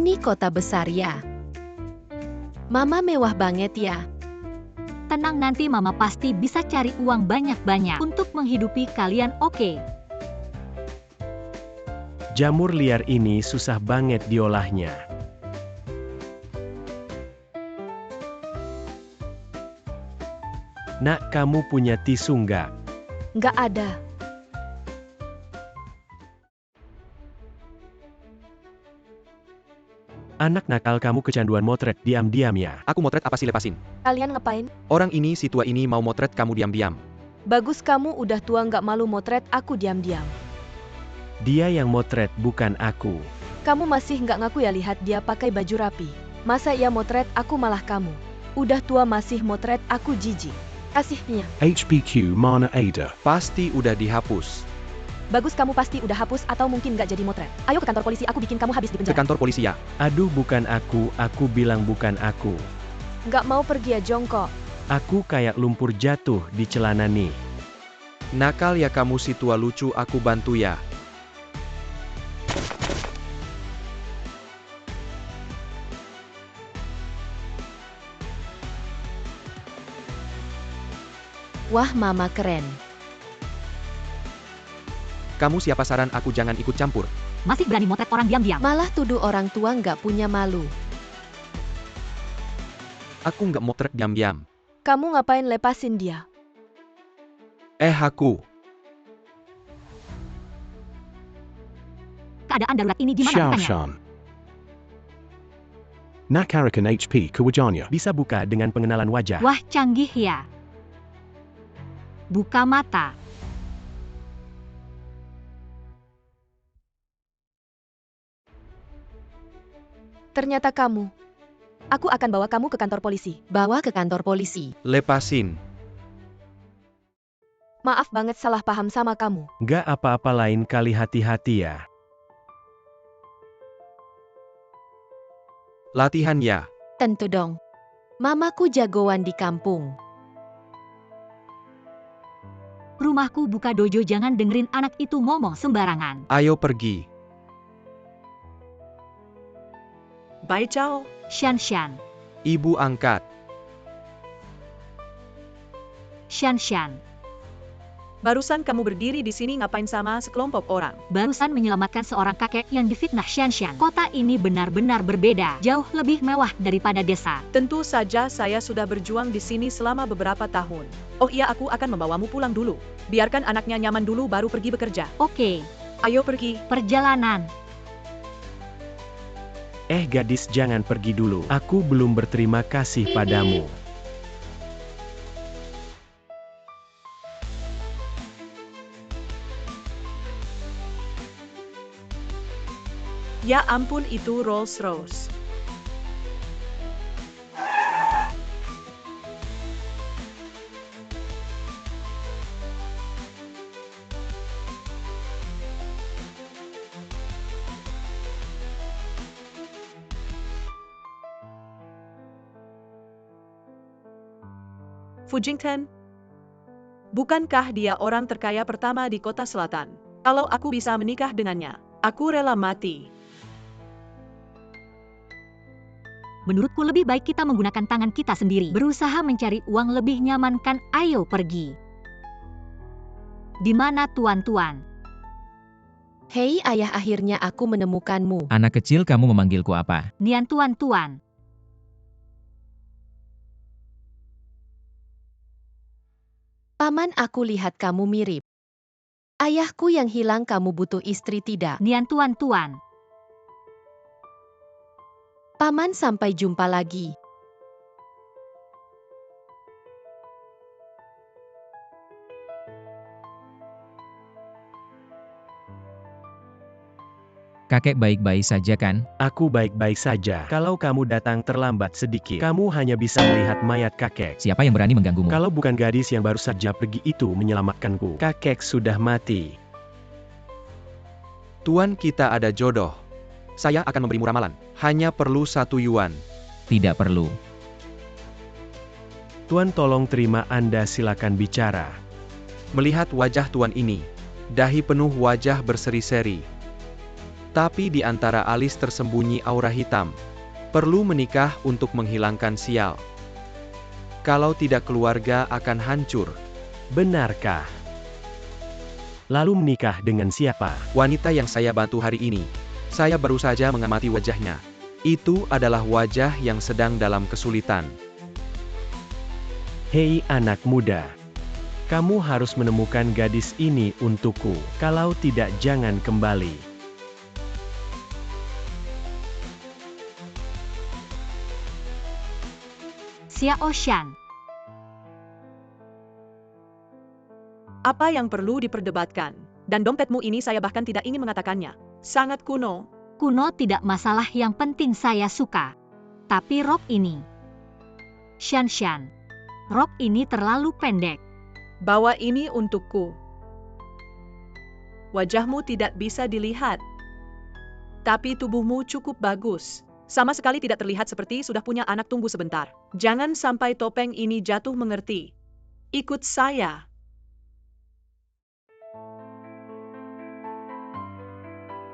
Ini kota besar ya. Mama mewah banget ya. Tenang, nanti Mama pasti bisa cari uang banyak-banyak untuk menghidupi kalian, oke? Jamur liar ini susah banget diolahnya. Nak, kamu punya tisu nggak? Nggak ada. Anak nakal, kamu kecanduan motret diam-diam ya. Aku motret apa sih, lepasin? Kalian ngapain? Orang ini, si tua ini mau motret kamu diam-diam. Bagus, kamu udah tua nggak malu motret aku diam-diam. Dia yang motret, bukan aku. Kamu masih nggak ngaku ya, lihat dia pakai baju rapi. Masa ia motret aku malah kamu? Udah tua masih motret aku, jijik. Kasihnya. HPQ Mana Ada. Pasti udah dihapus. Bagus, kamu pasti udah hapus atau mungkin nggak jadi motret. Ayo ke kantor polisi, aku bikin kamu habis di Ke penjara. kantor polisi ya. Aduh, bukan aku bilang bukan aku. Nggak mau pergi ya, jongkok. Aku kayak lumpur jatuh di celana nih. Nakal ya kamu, si tua lucu, aku bantu ya. Wah, mama keren. Kamu siapa, saran aku jangan ikut campur. Masih berani motret orang diam-diam. Malah tuduh orang tua nggak punya malu. Aku nggak motret diam-diam. Kamu ngapain lepasin dia? Aku. Keadaan darurat ini gimana Xiao bukannya? Shan. Nakarakan HP Kawajanya. Bisa buka dengan pengenalan wajah. Wah, canggih ya. Buka mata. Ternyata kamu. Aku akan bawa kamu ke kantor polisi. Bawa ke kantor polisi. Lepasin. Maaf banget, salah paham sama kamu. Nggak apa-apa, lain kali hati-hati ya. Latihan ya. Tentu dong. Mamaku jagoan di kampung. Rumahku buka dojo, jangan dengerin anak itu ngomong sembarangan. Ayo pergi. Bai Chao. Shan. Ibu angkat. Shan. Barusan kamu berdiri di sini ngapain sama sekelompok orang? Barusan menyelamatkan seorang kakek yang difitnah Shan. Kota ini benar-benar berbeda, jauh lebih mewah daripada desa. Tentu saja saya sudah berjuang di sini selama beberapa tahun. Oh iya, aku akan membawamu pulang dulu. Biarkan anaknya nyaman dulu baru pergi bekerja. Oke, Ayo pergi. perjalanan. Gadis, jangan pergi dulu. Aku belum berterima kasih padamu. Ya ampun, itu Rolls Royce. Fujington, bukankah dia orang terkaya pertama di kota selatan? Kalau aku bisa menikah dengannya, aku rela mati. Menurutku lebih baik kita menggunakan tangan kita sendiri. Berusaha mencari uang lebih nyaman kan, ayo pergi. Di mana tuan-tuan? Hei ayah, akhirnya aku menemukanmu. Anak kecil, kamu memanggilku apa? Nian tuan-tuan. Paman, aku lihat kamu mirip. Ayahku yang hilang, kamu butuh istri tidak? Nian tuan-tuan. Paman, sampai jumpa lagi. Kakek baik-baik saja kan? Aku baik-baik saja. Kalau kamu datang terlambat sedikit, kamu hanya bisa melihat mayat kakek. Siapa yang berani mengganggumu? Kalau bukan gadis yang baru saja pergi itu menyelamatkanku. Kakek sudah mati. Tuan, kita ada jodoh. Saya akan memberimu ramalan. Hanya perlu 1 yuan. Tidak perlu. Tuan, tolong terima, Anda silakan bicara. Melihat wajah tuan ini, dahi penuh wajah berseri-seri. Tapi di antara alis tersembunyi aura hitam. Perlu menikah untuk menghilangkan sial. Kalau tidak keluarga akan hancur. Benarkah? Lalu menikah dengan siapa? Wanita yang saya bantu hari ini. Saya baru saja mengamati wajahnya. Itu adalah wajah yang sedang dalam kesulitan. Hei anak muda. Kamu harus menemukan gadis ini untukku. Kalau tidak jangan kembali. Xiao Shan. Apa yang perlu diperdebatkan? Dan dompetmu ini saya bahkan tidak ingin mengatakannya. Sangat kuno. Kuno tidak masalah, yang penting saya suka. Tapi rok ini. Shan Shan. Rok ini terlalu pendek. Bawa ini untukku. Wajahmu tidak bisa dilihat. Tapi tubuhmu cukup bagus. Sama sekali tidak terlihat seperti sudah punya anak, tunggu sebentar. Jangan sampai topeng ini jatuh, mengerti? Ikut saya.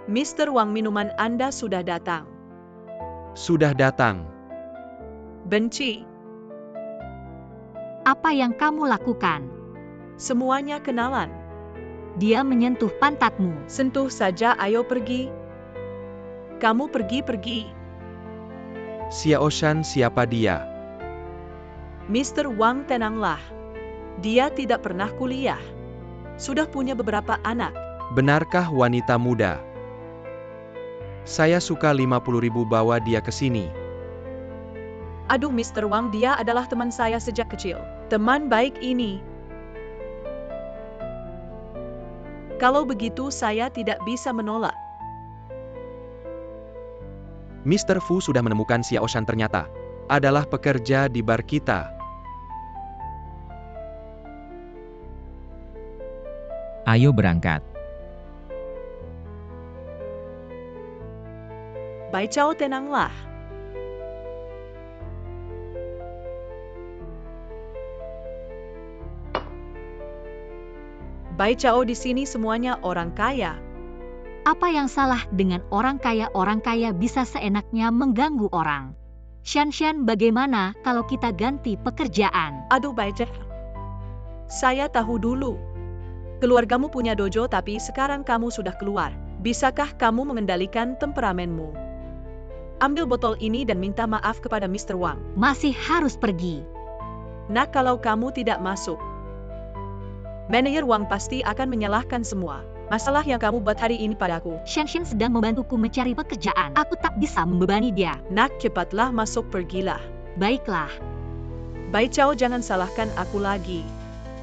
Mr. Wang, minuman Anda sudah datang. Sudah datang. Benci. Apa yang kamu lakukan? Semuanya kenalan. Dia menyentuh pantatmu. Sentuh saja, ayo pergi. Kamu pergi. Xiao Shan, siapa dia? Mr. Wang, tenanglah. Dia tidak pernah kuliah. Sudah punya beberapa anak. Benarkah wanita muda? Saya suka 50.000, bawa dia ke sini. Aduh Mr. Wang, dia adalah teman saya sejak kecil. Teman baik ini. Kalau begitu saya tidak bisa menolak. Mr. Fu sudah menemukan Xiao Shan, ternyata adalah pekerja di bar kita. Ayo berangkat. Bai Chao, tenanglah. Bai Chao, di sini semuanya orang kaya. Apa yang salah dengan orang kaya? Orang kaya bisa seenaknya mengganggu orang. Shan Shan, bagaimana kalau kita ganti pekerjaan? Aduh Bai Chao. Saya tahu dulu. Keluargamu punya dojo, tapi sekarang kamu sudah keluar. Bisakah kamu mengendalikan temperamenmu? Ambil botol ini dan minta maaf kepada Mr. Wang. Masih harus pergi. Nah, kalau kamu tidak masuk, manajer Wang pasti akan menyalahkan semua masalah yang kamu buat hari ini padaku. Shan Shan sedang membantuku mencari pekerjaan. Aku tak bisa membebani dia. Nak, cepatlah masuk, pergilah. Baiklah. Bai Chao, jangan salahkan aku lagi.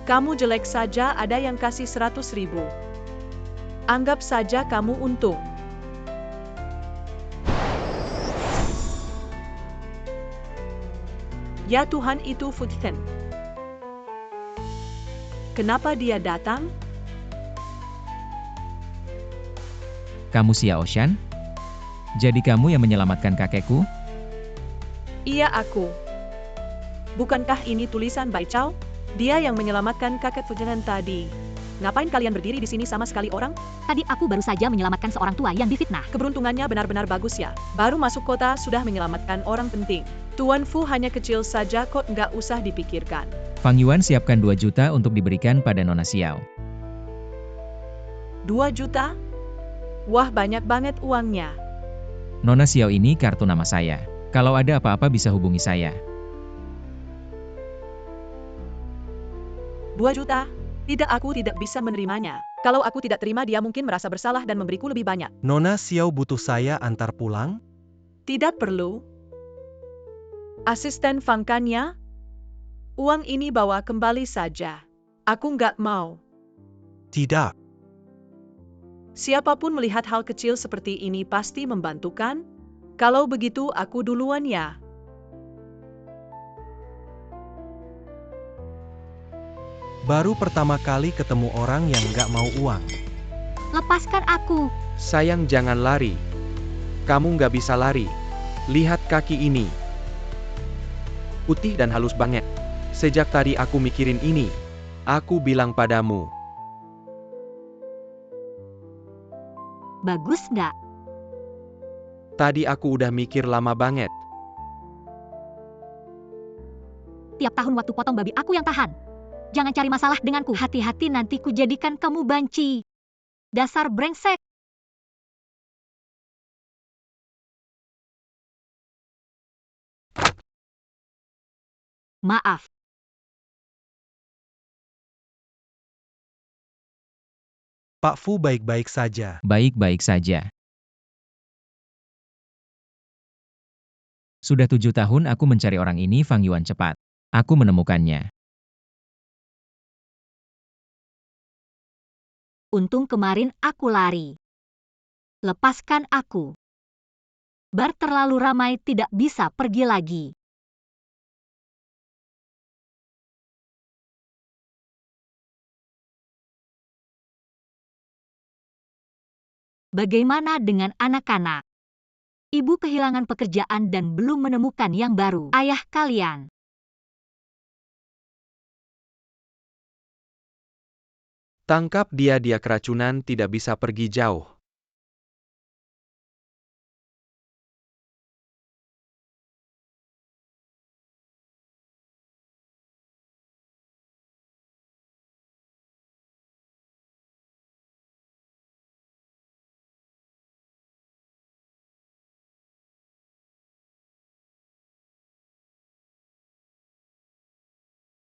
Kamu jelek saja, ada yang kasih 100.000. Anggap saja kamu untung. Ya Tuhan, itu Fujian. Kenapa dia datang? Kamu Xiao Shan? Jadi kamu yang menyelamatkan kakekku? Iya, aku. Bukankah ini tulisan Bai Chao? Dia yang menyelamatkan kakek Fujian tadi. Ngapain kalian berdiri di sini sama sekali orang? Tadi aku baru saja menyelamatkan seorang tua yang difitnah. Keberuntungannya benar-benar bagus ya. Baru masuk kota sudah menyelamatkan orang penting. Tuan Fu hanya kecil saja kok, nggak usah dipikirkan. Fang Yuan siapkan 2 juta untuk diberikan pada Nona Xiao. 2 juta? Wah, banyak banget uangnya. Nona Xiao ini kartu nama saya. Kalau ada apa-apa bisa hubungi saya. 2 juta? Tidak, aku tidak bisa menerimanya. Kalau aku tidak terima, dia mungkin merasa bersalah dan memberiku lebih banyak. Nona Xiao butuh saya antar pulang? Tidak perlu. Asisten Fangkannya? Uang ini bawa kembali saja. Aku nggak mau. Tidak. Siapapun melihat hal kecil seperti ini pasti membantukan. Kalau begitu aku duluan ya. Baru pertama kali ketemu orang yang nggak mau uang. Lepaskan aku. Sayang, jangan lari. Kamu nggak bisa lari. Lihat kaki ini. Putih dan halus banget. Sejak tadi aku mikirin ini. Aku bilang padamu. Bagus nggak? Tadi aku udah mikir lama banget. Tiap tahun waktu potong babi aku yang tahan. Jangan cari masalah denganku. Hati-hati nanti ku jadikan kamu banci. Dasar brengsek. Maaf. Pak Fu baik-baik saja. Baik-baik saja. Sudah 7 tahun aku mencari orang ini, Fang Yuan cepat. Aku menemukannya. Untung kemarin aku lari. Lepaskan aku. Bar terlalu ramai, tidak bisa pergi lagi. Bagaimana dengan anak-anak? Ibu kehilangan pekerjaan dan belum menemukan yang baru. Ayah kalian. Tangkap dia keracunan, tidak bisa pergi jauh.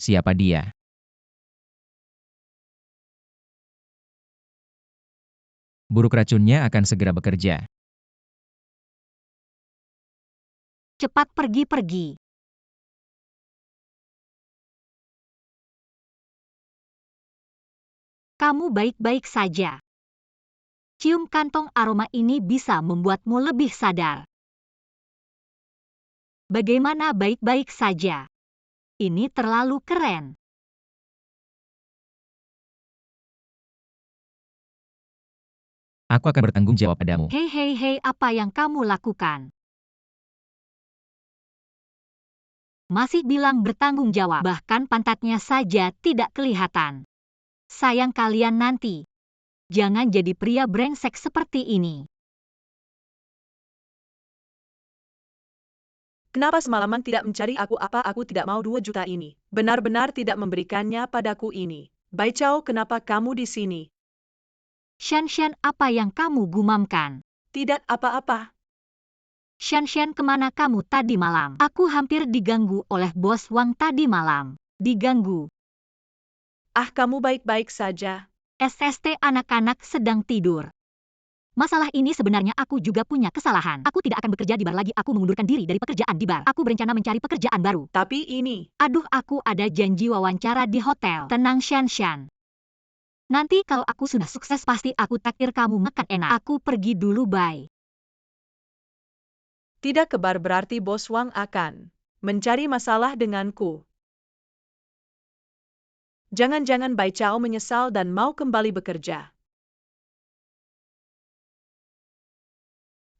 Siapa dia? Buruk racunnya akan segera bekerja. Cepat pergi-pergi. Kamu baik-baik saja. Cium kantong aroma ini bisa membuatmu lebih sadar. Bagaimana baik-baik saja? Ini terlalu keren. Aku akan bertanggung jawab padamu. Hei, apa yang kamu lakukan? Masih bilang bertanggung jawab, bahkan pantatnya saja tidak kelihatan. Sayang kalian nanti. Jangan jadi pria brengsek seperti ini. Kenapa semalaman tidak mencari aku? Apa aku tidak mau 2 juta ini? Benar-benar tidak memberikannya padaku ini. Bai Chao, kenapa kamu di sini? Shan, apa yang kamu gumamkan? Tidak apa-apa. Shan, kemana kamu tadi malam? Aku hampir diganggu oleh Bos Wang tadi malam. Diganggu. Ah, kamu baik-baik saja. SST anak-anak sedang tidur. Masalah ini sebenarnya aku juga punya kesalahan. Aku tidak akan bekerja di bar lagi. Aku mengundurkan diri dari pekerjaan di bar. Aku berencana mencari pekerjaan baru. Tapi ini, Aduh, aku ada janji wawancara di hotel. Tenang Shan. Nanti kalau aku sudah sukses pasti aku takdir kamu makan enak. Aku pergi dulu, bye. tidak ke bar berarti Bos Wang akan mencari masalah denganku. Jangan-jangan Bai Chao menyesal dan mau kembali bekerja.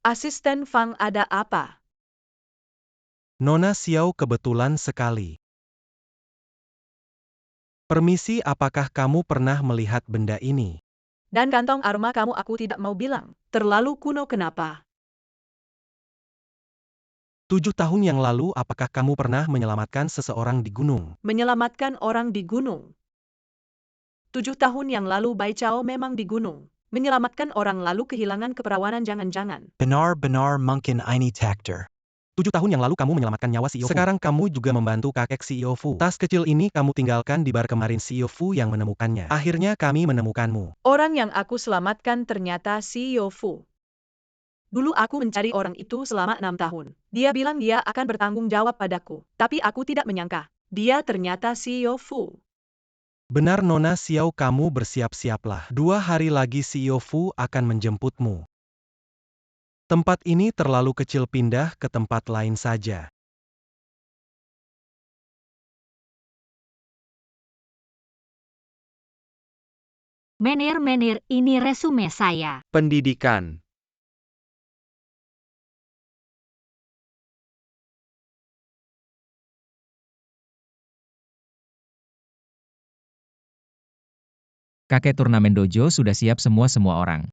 Asisten Fang, ada apa? Nona Xiao kebetulan sekali. Permisi, apakah kamu pernah melihat benda ini? Dan kantong aroma kamu aku tidak mau bilang. Terlalu kuno kenapa? 7 tahun yang lalu, apakah kamu pernah menyelamatkan seseorang di gunung? Menyelamatkan orang di gunung. 7 tahun yang lalu Bai Chao memang di gunung. Menyelamatkan orang lalu kehilangan keperawanan, jangan-jangan. Benar-benar mungkin ini takdir. 7 tahun yang lalu kamu menyelamatkan nyawa CEO Fu. Sekarang kamu juga membantu kakek CEO Fu. Tas kecil ini kamu tinggalkan di bar kemarin, CEO Fu yang menemukannya. Akhirnya kami menemukanmu. Orang yang aku selamatkan ternyata CEO Fu. Dulu aku mencari orang itu selama 6 tahun. Dia bilang dia akan bertanggung jawab padaku. Tapi aku tidak menyangka. Dia ternyata CEO Fu. Benar Nona Xiao, kamu bersiap-siaplah. 2 hari lagi CEO Fu akan menjemputmu. Tempat ini terlalu kecil, pindah ke tempat lain saja. Menir, ini resume saya. Pendidikan. Kakek turnamen dojo sudah siap semua orang.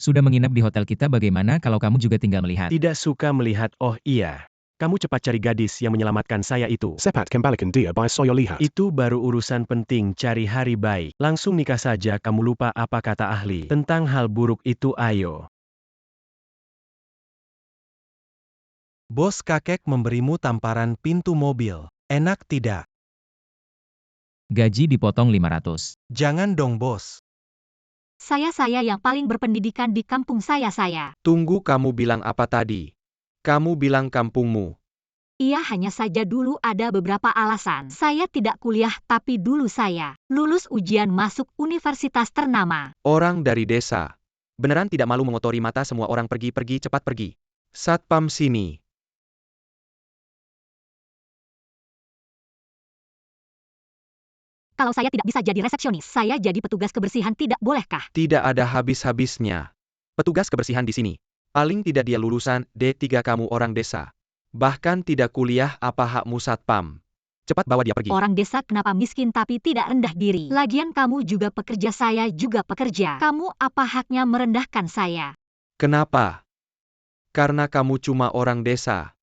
Sudah menginap di hotel kita, bagaimana kalau kamu juga tinggal melihat? Tidak suka melihat. Oh iya. Kamu cepat cari gadis yang menyelamatkan saya itu. Sepat kembalikan dia by saya lihat. Itu baru urusan penting, cari hari baik. Langsung nikah saja, kamu lupa apa kata ahli. Tentang hal buruk itu ayo. Bos kakek memberimu tamparan pintu mobil. Enak tidak? Gaji dipotong 500. Jangan dong bos. Saya yang paling berpendidikan di kampung saya. Tunggu, kamu bilang apa tadi? Kamu bilang kampungmu. Iya, hanya saja dulu ada beberapa alasan. Saya tidak kuliah, tapi dulu saya lulus ujian masuk universitas ternama. Orang dari desa. Beneran tidak malu mengotori mata semua orang? Pergi, cepat pergi. Satpam sini. Kalau saya tidak bisa jadi resepsionis, saya jadi petugas kebersihan, tidak bolehkah? Tidak ada habis-habisnya. Petugas kebersihan di sini. Paling tidak dia lulusan D3, kamu orang desa. Bahkan tidak kuliah, apa hakmu satpam? Cepat bawa dia pergi. Orang desa kenapa miskin tapi tidak rendah diri? Lagian kamu juga pekerja, saya juga pekerja. Kamu apa haknya merendahkan saya? Kenapa? Karena kamu cuma orang desa.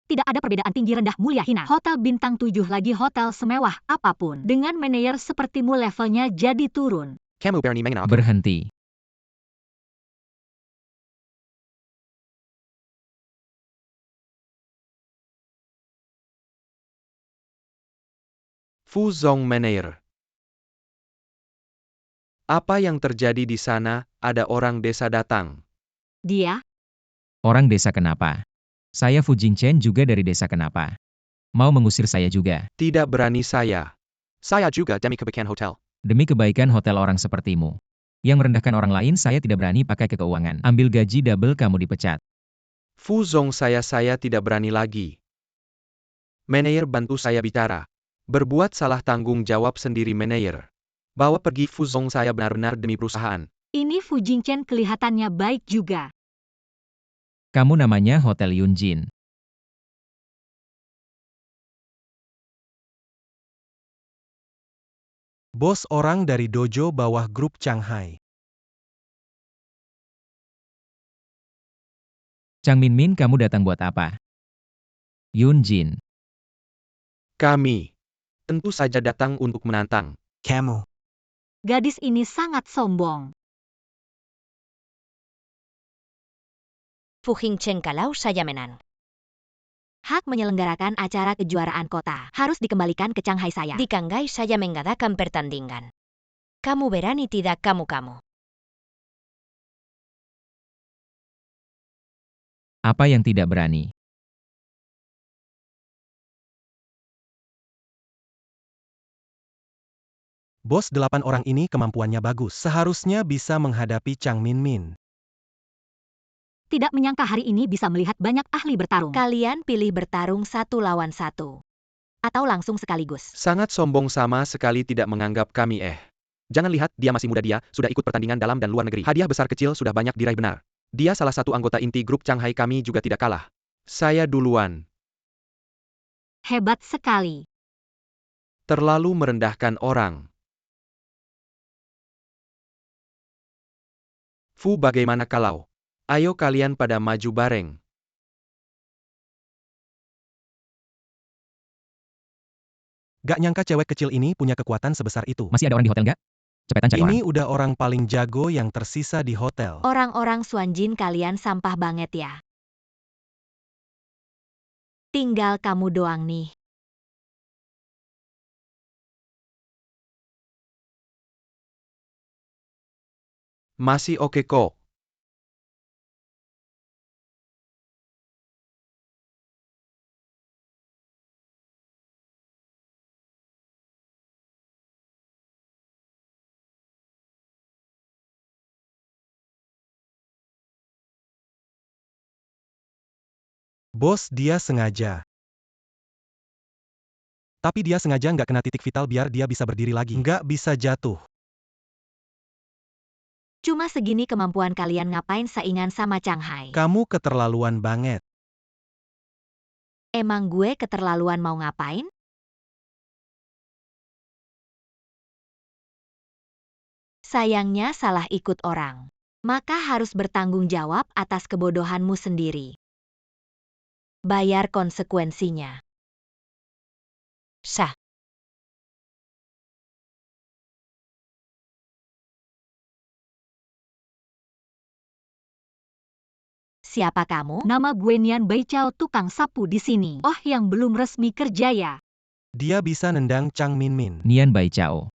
Tidak ada perbedaan tinggi rendah mulia hina. Hotel bintang 7 lagi hotel semewah apapun. Dengan manajer sepertimu levelnya jadi turun. Kamu berani menghina aku? Berhenti. Fu Zong Meneer. Apa yang terjadi di sana? Ada orang desa datang. Dia? Orang desa kenapa? Saya Fu Jingchen juga dari desa, kenapa? Mau mengusir saya juga? Tidak berani saya. Saya juga demi kebaikan hotel. Demi kebaikan hotel orang sepertimu. Yang merendahkan orang lain saya tidak berani pakai ke keuangan. Ambil gaji double, kamu dipecat. Fu Zong, saya tidak berani lagi. Manajer, bantu saya bicara. Berbuat salah tanggung jawab sendiri manajer. Bawa pergi Fu Zong, saya benar-benar demi perusahaan. Ini Fu Jingchen kelihatannya baik juga. Kamu namanya Hotel Yunjin. Bos orang dari dojo bawah grup Shanghai. Chang Min, kamu datang buat apa? Yunjin. Kami tentu saja datang untuk menantang. Kamu. Gadis ini sangat sombong. Fu Jingchen kalau saya menang. Hak menyelenggarakan acara kejuaraan kota harus dikembalikan ke Shanghai saya. Di Shanghai saya mengadakan pertandingan. Kamu berani tidak kamu? Apa yang tidak berani? Bos 8 orang ini kemampuannya bagus. Seharusnya bisa menghadapi Chang Min. Tidak menyangka hari ini bisa melihat banyak ahli bertarung. Kalian pilih bertarung 1 lawan 1. Atau langsung sekaligus. Sangat sombong, sama sekali tidak menganggap kami. Jangan lihat, dia masih muda, dia sudah ikut pertandingan dalam dan luar negeri. Hadiah besar kecil sudah banyak diraih, benar. Dia salah satu anggota inti grup Shanghai, kami juga tidak kalah. Saya duluan. Hebat sekali. Terlalu merendahkan orang. Fu, bagaimana kalau? Ayo kalian pada maju bareng. Gak nyangka cewek kecil ini punya kekuatan sebesar itu. Masih ada orang di hotel nggak? Cepetan cari Ini orang. udah orang paling jago yang tersisa di hotel. Orang-orang Suanjin, kalian sampah banget ya. Tinggal kamu doang nih. Masih oke kok. Bos, dia sengaja. Tapi dia sengaja nggak kena titik vital biar dia bisa berdiri lagi. Nggak bisa jatuh. Cuma segini kemampuan kalian, ngapain saingan sama Shanghai? Kamu keterlaluan banget. Emang gue keterlaluan mau ngapain? Sayangnya salah ikut orang. Maka harus bertanggung jawab atas kebodohanmu sendiri. Bayar konsekuensinya. Sah. Siapa kamu? Nama gue Nian Baichao, tukang sapu di sini. Oh, yang belum resmi kerja ya? Dia bisa nendang Chang Minmin. Nian Baichao.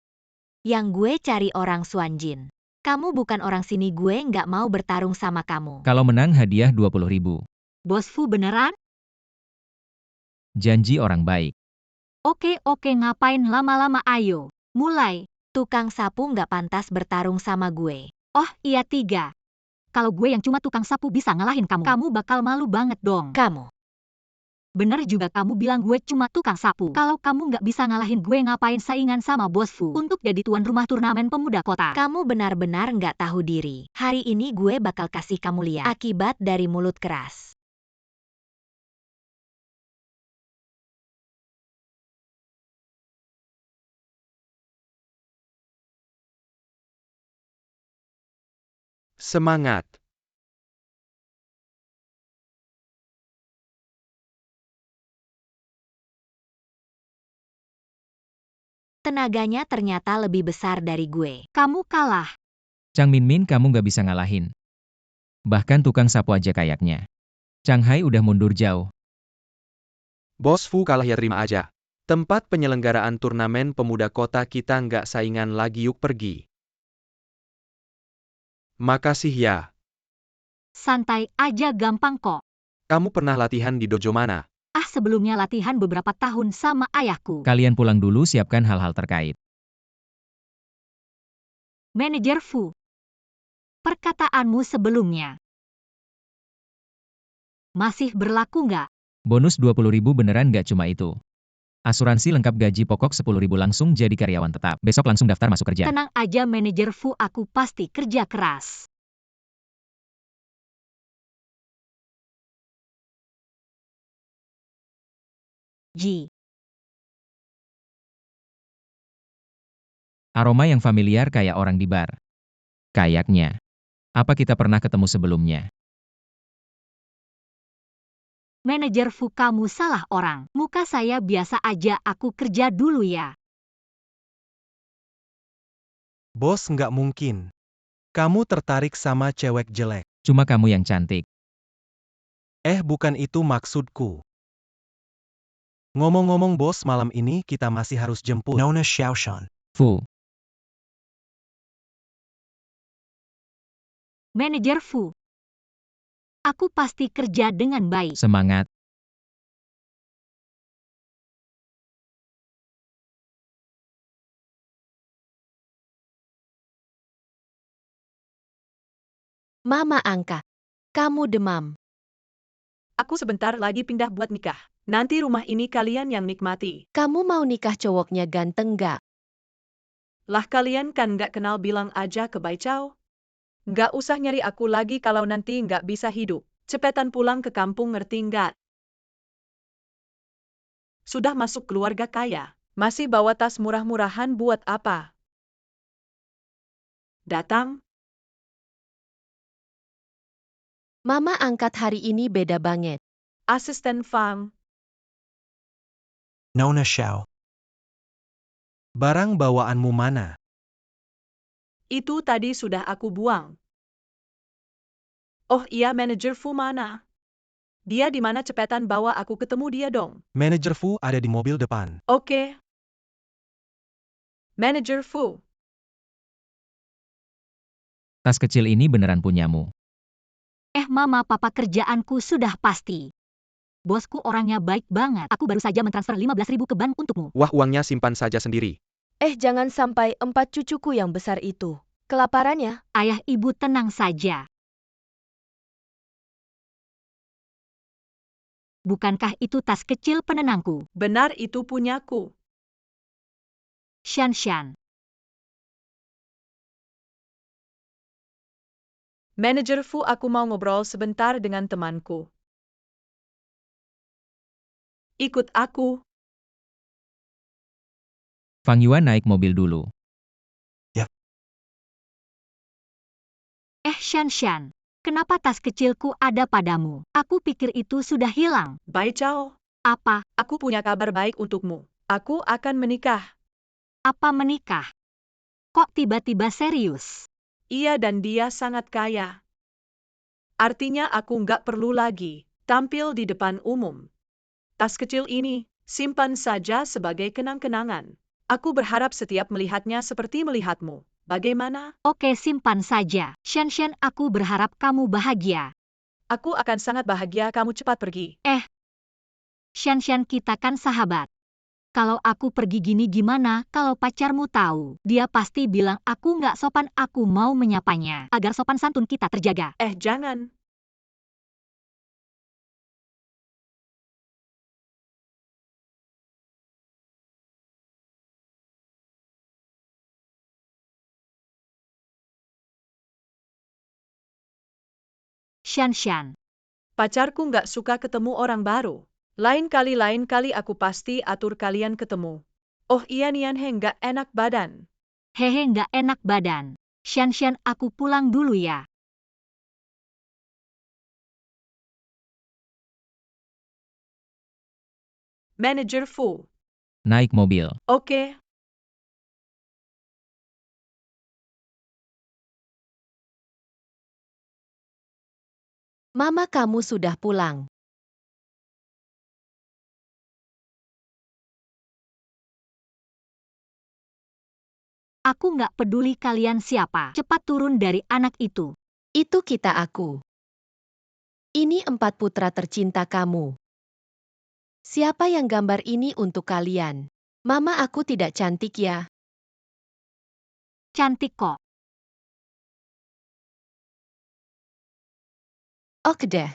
Yang gue cari orang Suanjin. Kamu bukan orang sini, gue nggak mau bertarung sama kamu. Kalau menang hadiah 20.000. Bos Fu beneran? Janji orang baik. Oke, ngapain lama-lama, ayo. Mulai. Tukang sapu nggak pantas bertarung sama gue. Oh iya, 3. Kalau gue yang cuma tukang sapu bisa ngalahin kamu bakal malu banget dong. Kamu. Bener juga kamu bilang gue cuma tukang sapu. Kalau kamu nggak bisa ngalahin gue, ngapain saingan sama Bos Fu untuk jadi tuan rumah turnamen pemuda kota? Kamu benar-benar nggak tahu diri. Hari ini gue bakal kasih kamu lihat akibat dari mulut keras. Semangat! Tenaganya ternyata lebih besar dari gue. Kamu kalah. Chang Minmin, kamu nggak bisa ngalahin. Bahkan tukang sapu aja kayaknya. Shanghai udah mundur jauh. Bos Fu kalah ya, terima aja. Tempat penyelenggaraan turnamen pemuda kota kita nggak saingan lagi, yuk pergi. Makasih ya. Santai aja, gampang kok. Kamu pernah latihan di dojo mana? Sebelumnya latihan beberapa tahun sama ayahku. Kalian pulang dulu, siapkan hal-hal terkait. Manajer Fu. Perkataanmu sebelumnya masih berlaku nggak? Bonus 20.000 beneran nggak cuma itu. Asuransi lengkap, gaji pokok 10.000, langsung jadi karyawan tetap. Besok langsung daftar masuk kerja. Tenang aja manajer Fu, aku pasti kerja keras. Ji. Aroma yang familiar kayak orang di bar. Kayaknya. Apa kita pernah ketemu sebelumnya? Manajer Fu, kamu salah orang. Muka saya biasa aja, aku kerja dulu ya. Bos, nggak mungkin. Kamu tertarik sama cewek jelek. Cuma kamu yang cantik. Bukan itu maksudku. Ngomong-ngomong bos, malam ini kita masih harus jemput Nona Xiaoshan. Fu. Manajer Fu. Aku pasti kerja dengan baik. Semangat. Mama angkat. Kamu demam. Aku sebentar lagi pindah buat nikah. Nanti rumah ini kalian yang nikmati. Kamu mau nikah cowoknya ganteng gak? Lah kalian kan nggak kenal, bilang aja ke Baichao. Nggak usah nyari aku lagi kalau nanti nggak bisa hidup. Cepetan pulang ke kampung, ngerti nggak? Sudah masuk keluarga kaya. Masih bawa tas murah-murahan buat apa? Datang. Mama angkat hari ini beda banget. Asisten Fang. Nona Xiao. Barang bawaanmu mana? Itu tadi sudah aku buang. Oh iya, manajer Fu mana? Dia di mana? Cepetan bawa aku ketemu dia dong. Manajer Fu ada di mobil depan. Oke. Manajer Fu. Tas kecil ini beneran punyamu. Mama, papa, kerjaanku sudah pasti. Bosku orangnya baik banget. Aku baru saja mentransfer 15.000 ke bank untukmu. Wah, uangnya simpan saja sendiri. Jangan sampai 4 cucuku yang besar itu kelaparannya. Ayah, ibu tenang saja. Bukankah itu tas kecil penenangku? Benar, itu punyaku. Shan. Manajer Fu, aku mau ngobrol sebentar dengan temanku. Ikut aku. Fang Yuan naik mobil dulu. Shan, kenapa tas kecilku ada padamu? Aku pikir itu sudah hilang. Bai Chao, Apa? aku punya kabar baik untukmu. Aku akan menikah. Apa menikah? Kok tiba-tiba serius? Ia dan dia sangat kaya. Artinya aku nggak perlu lagi tampil di depan umum. Tas kecil ini, simpan saja sebagai kenang-kenangan. Aku berharap setiap melihatnya seperti melihatmu. Bagaimana? Oke, simpan saja. Shan, aku berharap kamu bahagia. Aku akan sangat bahagia kamu cepat pergi. Shan, kita kan sahabat. Kalau aku pergi gini gimana kalau pacarmu tahu? Dia pasti bilang aku nggak sopan, aku mau menyapanya. Agar sopan santun kita terjaga. Jangan. Shan. Pacarku nggak suka ketemu orang baru. Lain kali aku pasti atur kalian ketemu. Oh iya Nian nggak enak badan. Hehe, nggak enak badan. Shan, aku pulang dulu ya. Manager Fu. Naik mobil. Oke. Mama kamu sudah pulang. Aku nggak peduli kalian siapa. Cepat turun dari anak itu. Itu aku. Ini 4 putra tercinta kamu. Siapa yang gambar ini untuk kalian? Mama aku tidak cantik ya? Cantik kok. Oke deh.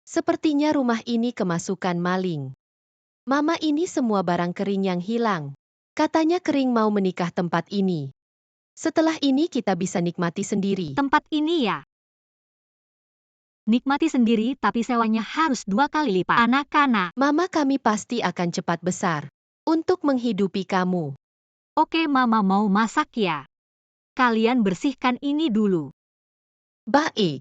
Sepertinya rumah ini kemasukan maling. Mama, ini semua barang kering yang hilang. Katanya kering mau menikah tempat ini. Setelah ini kita bisa nikmati sendiri. Tempat ini ya. Nikmati sendiri tapi sewanya harus 2 kali lipat. Anak-anak. Mama, kami pasti akan cepat besar untuk menghidupi kamu. Oke, Mama mau masak ya. Kalian bersihkan ini dulu. Baik.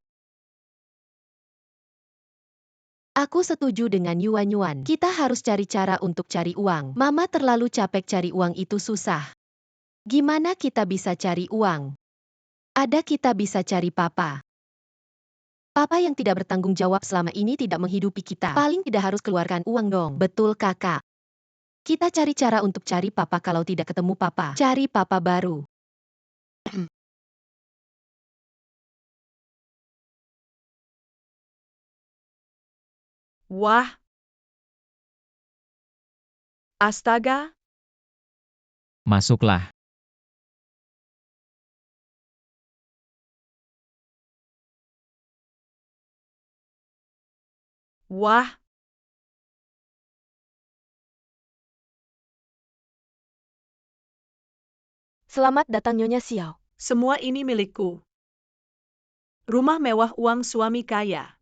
Aku setuju dengan Yuan. Kita harus cari cara untuk cari uang. Mama terlalu capek cari uang, itu susah. Gimana kita bisa cari uang? Ada, kita bisa cari papa. Papa yang tidak bertanggung jawab selama ini tidak menghidupi kita. Paling tidak harus keluarkan uang dong. Betul kakak. Kita cari cara untuk cari papa, kalau tidak ketemu papa, cari papa baru. Wah. Astaga. Masuklah. Wah. Selamat datang Nyonya Xiao. Semua ini milikku. Rumah mewah, uang suami kaya.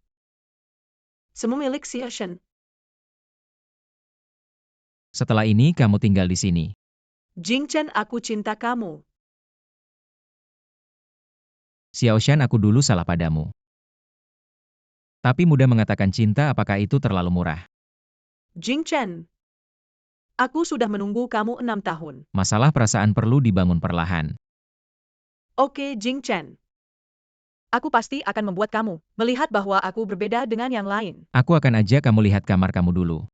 Semua milik Xiao Shen. Setelah ini kamu tinggal di sini. Jing Chen, aku cinta kamu. Xiao Shan, aku dulu salah padamu. Tapi mudah mengatakan cinta, apakah itu terlalu murah? Jing Chen. Aku sudah menunggu kamu 6 tahun. Masalah perasaan perlu dibangun perlahan. Oke, Jing Chen. Aku pasti akan membuat kamu melihat bahwa aku berbeda dengan yang lain. Aku akan ajak kamu lihat kamar kamu dulu.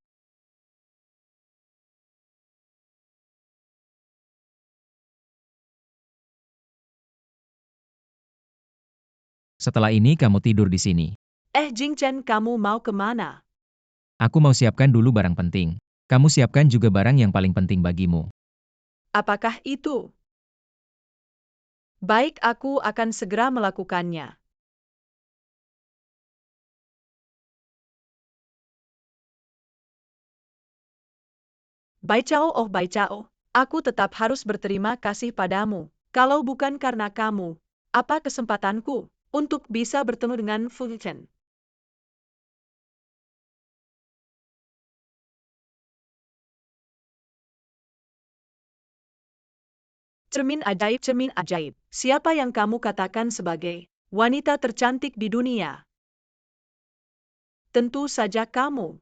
Setelah ini kamu tidur di sini. Jing Chen, kamu mau kemana? Aku mau siapkan dulu barang penting. Kamu siapkan juga barang yang paling penting bagimu. Apakah itu? Baik, aku akan segera melakukannya. Bai Chao, oh Bai Chao, aku tetap harus berterima kasih padamu. Kalau bukan karena kamu, apa kesempatanku untuk bisa bertemu dengan Fu Chen? Cermin ajaib. Siapa yang kamu katakan sebagai wanita tercantik di dunia? Tentu saja kamu,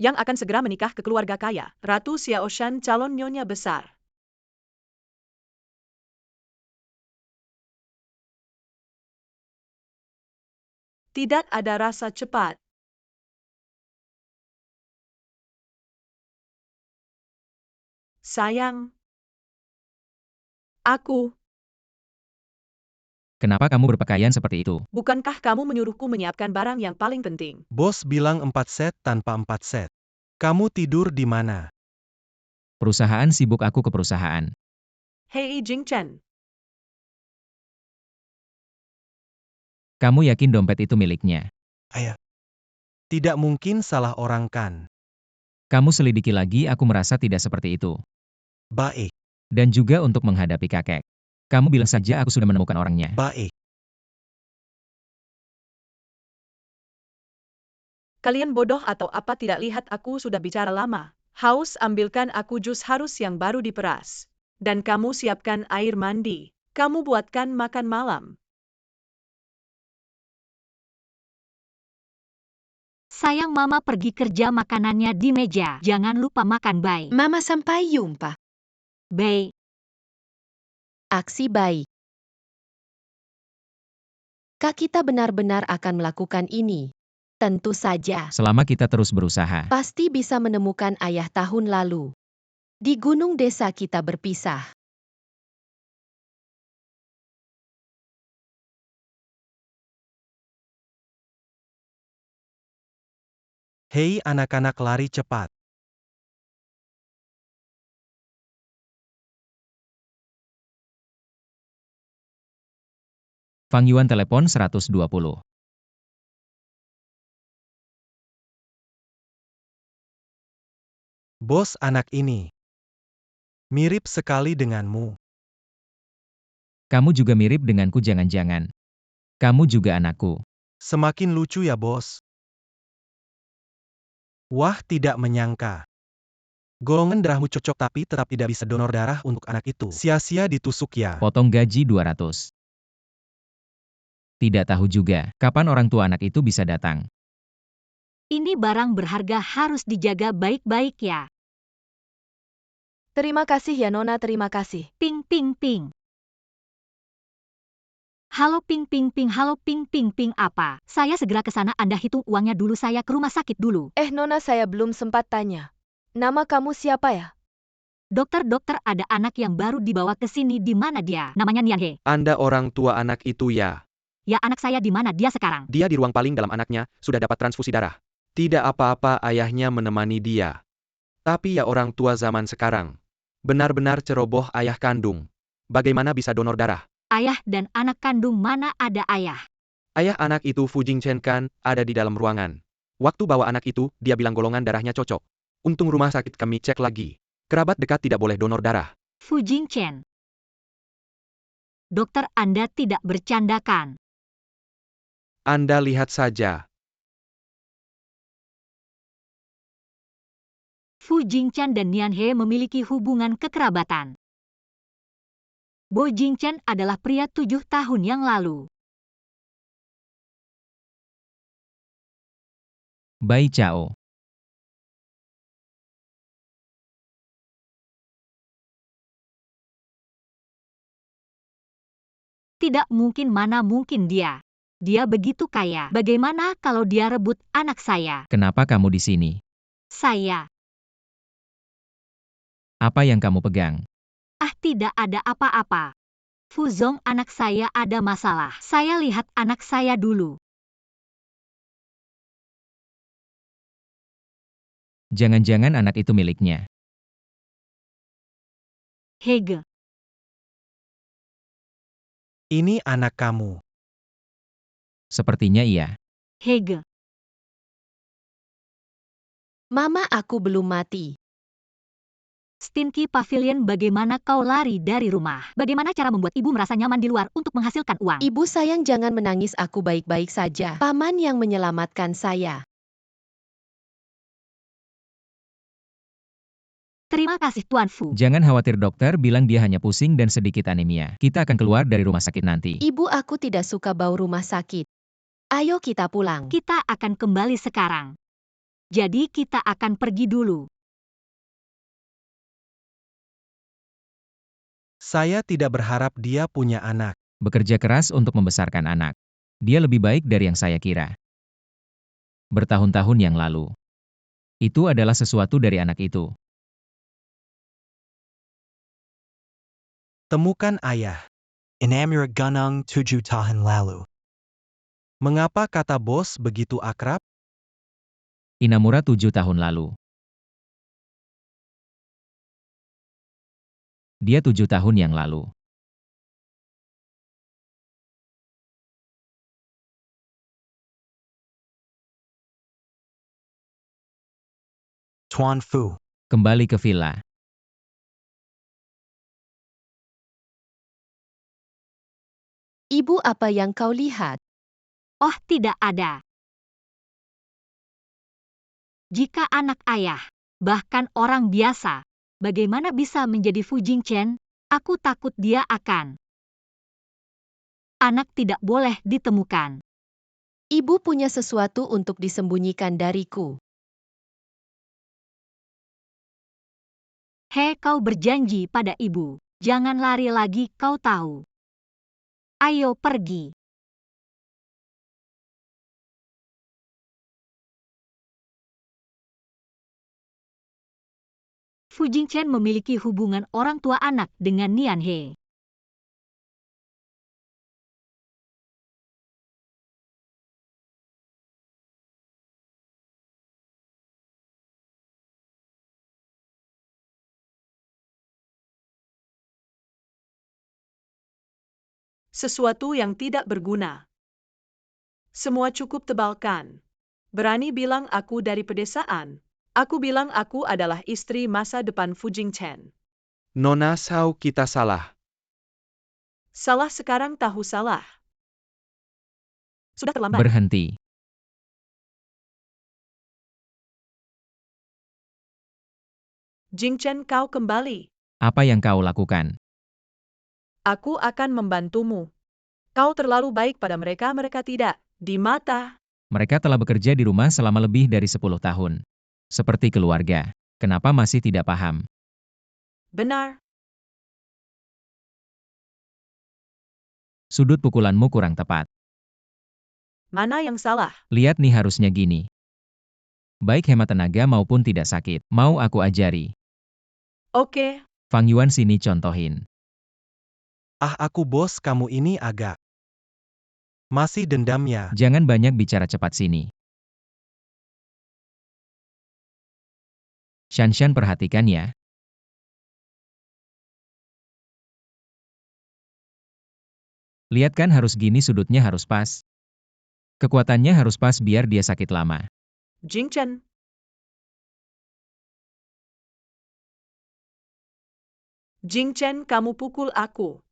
yang akan segera menikah ke keluarga kaya, Ratu Xiaoshan calon nyonya besar. Tidak ada rasa cepat. Sayang. Aku, Kenapa kamu berpakaian seperti itu? bukankah kamu menyuruhku menyiapkan barang yang paling penting? Bos bilang 4 set tanpa 4 set. Kamu tidur di mana? Perusahaan sibuk, aku ke perusahaan. Hei Jingchen, Kamu yakin dompet itu miliknya? Ayah. Tidak mungkin salah orang kan? Kamu selidiki lagi, aku merasa tidak seperti itu. Baik, Dan juga untuk menghadapi kakek. Kamu bilang saja aku sudah menemukan orangnya. baik. kalian bodoh atau apa tidak lihat aku sudah bicara lama? Haus, ambilkan aku jus harus yang baru diperas. Dan kamu siapkan air mandi. Kamu buatkan makan malam. Sayang, Mama pergi kerja, makanannya di meja. Jangan lupa makan, Bay. Mama sampai jumpa. Bay. Aksi baik. Kak, kita benar-benar akan melakukan ini. Tentu saja. Selama kita terus berusaha. Pasti bisa menemukan ayah tahun lalu. Di gunung desa kita berpisah. Hei anak-anak, lari cepat. Fang Yuan telepon 120. Bos, anak ini mirip sekali denganmu. Kamu juga mirip denganku, jangan-jangan. Kamu juga anakku. Semakin lucu ya, bos. Wah, tidak menyangka. Golongan darahmu cocok tapi tetap tidak bisa donor darah untuk anak itu. Sia-sia ditusuk ya. Potong gaji 200. Tidak tahu juga, kapan orang tua anak itu bisa datang. Ini barang berharga, harus dijaga baik-baik ya. Terima kasih ya Nona, terima kasih. Ping ping ping. Halo ping ping ping, halo ping ping ping, apa? Saya segera ke sana, Anda hitung uangnya dulu, saya ke rumah sakit dulu. Nona, saya belum sempat tanya. Nama kamu siapa ya? Dokter, ada anak yang baru dibawa ke sini, di mana dia? Namanya Nian He. Anda orang tua anak itu ya? Ya, anak saya di mana dia sekarang? Dia di ruang paling dalam, anaknya sudah dapat transfusi darah. Tidak apa-apa, ayahnya menemani dia. Tapi ya orang tua zaman sekarang. Benar-benar ceroboh ayah kandung. Bagaimana bisa donor darah? Ayah dan anak kandung, mana ada ayah? Ayah anak itu Fu Jingchen kan, ada di dalam ruangan. Waktu bawa anak itu, dia bilang golongan darahnya cocok. Untung rumah sakit kami cek lagi. Kerabat dekat tidak boleh donor darah. Fu Jingchen. Dokter, Anda tidak bercanda kan? Anda lihat saja. Fu Jingchen dan Nian He memiliki hubungan kekerabatan. Bo Jingchen adalah pria 7 tahun yang lalu. Bai Chao. Tidak mungkin, mana mungkin dia. Dia begitu kaya. Bagaimana kalau dia rebut anak saya? Kenapa kamu di sini? Saya. Apa yang kamu pegang? Ah, tidak ada apa-apa. Fu Zong, anak saya ada masalah. Saya lihat anak saya dulu. Jangan-jangan anak itu miliknya. Hege. Ini anak kamu. Sepertinya iya. Hege. Mama, aku belum mati. Stinky Pavilion, bagaimana kau lari dari rumah? Bagaimana cara membuat ibu merasa nyaman di luar untuk menghasilkan uang? Ibu sayang, jangan menangis, aku baik-baik saja. Paman yang menyelamatkan saya. Terima kasih Tuan Fu. Jangan khawatir dokter bilang dia hanya pusing dan sedikit anemia. Kita akan keluar dari rumah sakit nanti. Ibu, aku tidak suka bau rumah sakit. Ayo kita pulang. Kita akan kembali sekarang. Jadi kita akan pergi dulu. Saya tidak berharap dia punya anak. Bekerja keras untuk membesarkan anak. Dia lebih baik dari yang saya kira. Bertahun-tahun yang lalu. Itu adalah sesuatu dari anak itu. Temukan ayah. Inamura gunung 7 tahun lalu. Mengapa kata bos begitu akrab? Inamura 7 tahun lalu. Dia 7 tahun yang lalu. Tuan Fu. Kembali ke villa. Ibu, apa yang kau lihat? Oh, tidak ada. Jika anak ayah, bahkan orang biasa, bagaimana bisa menjadi Fu Jingchen? Aku takut dia akan. Anak tidak boleh ditemukan. Ibu punya sesuatu untuk disembunyikan dariku. Hei, kau berjanji pada ibu. Jangan lari lagi, kau tahu. Ayo pergi. Fu Jingchen memiliki hubungan orang tua anak dengan Nian He. Sesuatu yang tidak berguna. Semua cukup tebalkan. Berani bilang aku dari pedesaan. Aku bilang aku adalah istri masa depan Fu Jingchen. Nona Sao, kita salah. Salah sekarang tahu salah. Sudah terlambat. Berhenti. Jingchen, kau kembali. Apa yang kau lakukan? Aku akan membantumu. Kau terlalu baik pada mereka, mereka tidak. Di mata. Mereka telah bekerja di rumah selama lebih dari 10 tahun. Seperti keluarga. Kenapa masih tidak paham? Benar. Sudut pukulanmu kurang tepat. Mana yang salah? Lihat nih, harusnya gini. Baik hemat tenaga maupun tidak sakit. Mau aku ajari? Oke. Fang Yuan sini contohin. Ah, aku bos, kamu ini agak. Masih dendam ya? Jangan banyak bicara, cepat sini. Shanshan, perhatikan ya. Lihat kan, harus gini, sudutnya harus pas. Kekuatannya harus pas biar dia sakit lama. Jingchen. Jingchen, kamu pukul aku.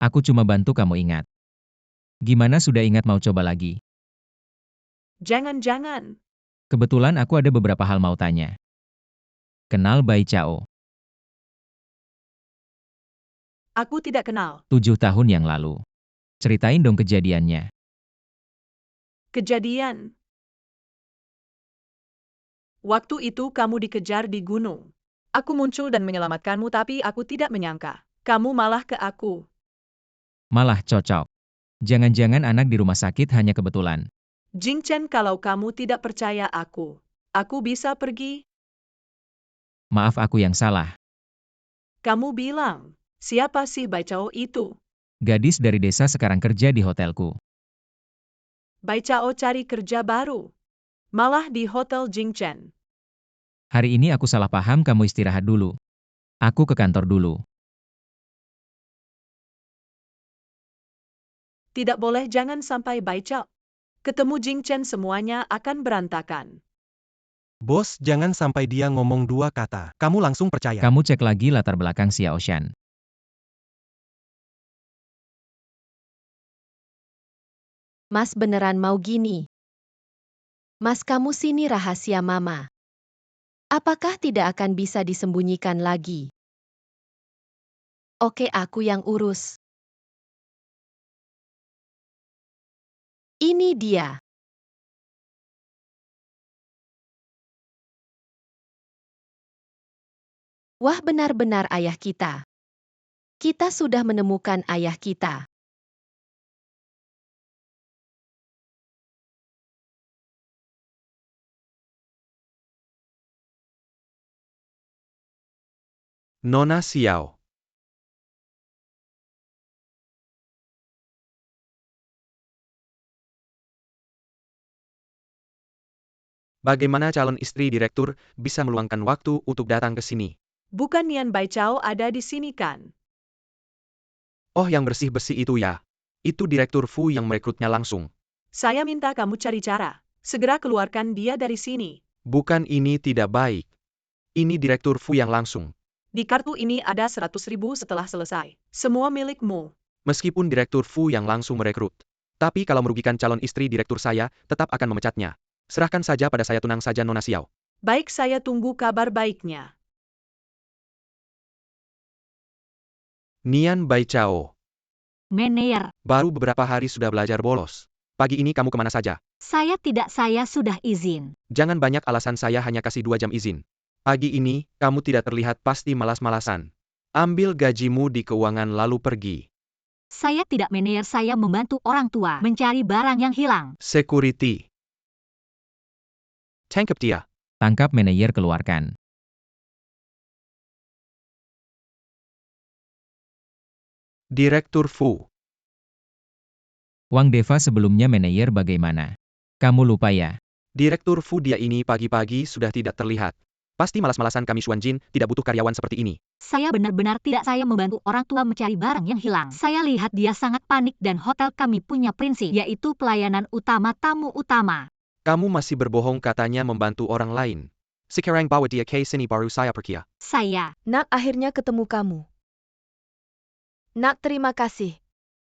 Aku cuma bantu kamu ingat. Gimana, sudah ingat mau coba lagi? Jangan-jangan. Kebetulan aku ada beberapa hal mau tanya. Kenal Bai Chao? Aku tidak kenal. 7 tahun yang lalu. Ceritain dong kejadiannya. Kejadian. Waktu itu kamu dikejar di gunung. Aku muncul dan menyelamatkanmu, tapi aku tidak menyangka. Kamu malah ke aku. Malah cocok. Jangan-jangan anak di rumah sakit hanya kebetulan. Jingchen, kalau kamu tidak percaya aku bisa pergi. Maaf, aku yang salah. Kamu bilang, siapa sih Bai Chao itu? Gadis dari desa sekarang kerja di hotelku. Bai Chao cari kerja baru. Malah di hotel Jingchen. Hari ini aku salah paham, kamu istirahat dulu. Aku ke kantor dulu. Tidak boleh, jangan sampai Bai Chao ketemu Jingchen, semuanya akan berantakan. Bos, jangan sampai dia ngomong 2 kata. Kamu langsung percaya. Kamu cek lagi latar belakang Xiao Shan. Mas beneran mau gini? Mas, kamu sini rahasia mama. Apakah tidak akan bisa disembunyikan lagi? Oke, aku yang urus. Ini dia. Wah, benar-benar ayah kita. Kita sudah menemukan ayah kita. Nona Xiao. Bagaimana calon istri direktur bisa meluangkan waktu untuk datang ke sini? Bukan Nian Baichao ada di sini kan? Oh, yang bersih-bersih itu ya. Itu Direktur Fu yang merekrutnya langsung. Saya minta kamu cari cara. Segera keluarkan dia dari sini. Bukan, ini tidak baik. Ini Direktur Fu yang langsung. Di kartu ini ada 100.000 setelah selesai. Semua milikmu. Meskipun Direktur Fu yang langsung merekrut. Tapi kalau merugikan calon istri direktur saya, tetap akan memecatnya. Serahkan saja pada saya, tunang saja Nona Xiao. Baik, saya tunggu kabar baiknya. Nian Baichao. Manajer, Baru beberapa hari sudah belajar bolos. Pagi ini kamu kemana saja? saya sudah izin. Jangan banyak alasan, saya hanya kasih 2 jam izin. Pagi ini, kamu tidak terlihat, pasti malas-malasan. Ambil gajimu di keuangan lalu pergi. Saya tidak manajer, saya membantu orang tua mencari barang yang hilang. Security. Tangkap dia. Tangkap manajer, keluarkan. Direktur Fu. Wang Deva sebelumnya manajer bagaimana? Kamu lupa ya? Direktur Fu, dia ini pagi-pagi sudah tidak terlihat. Pasti malas-malasan, kami Xuanjin tidak butuh karyawan seperti ini. Saya benar-benar tidak, saya membantu orang tua mencari barang yang hilang. Saya lihat dia sangat panik dan hotel kami punya prinsip, yaitu pelayanan utama tamu utama. Kamu masih berbohong, katanya membantu orang lain. Sekarang bawa dia ke sini baru saya pergi. Saya, Nak, akhirnya ketemu kamu. Nak, terima kasih.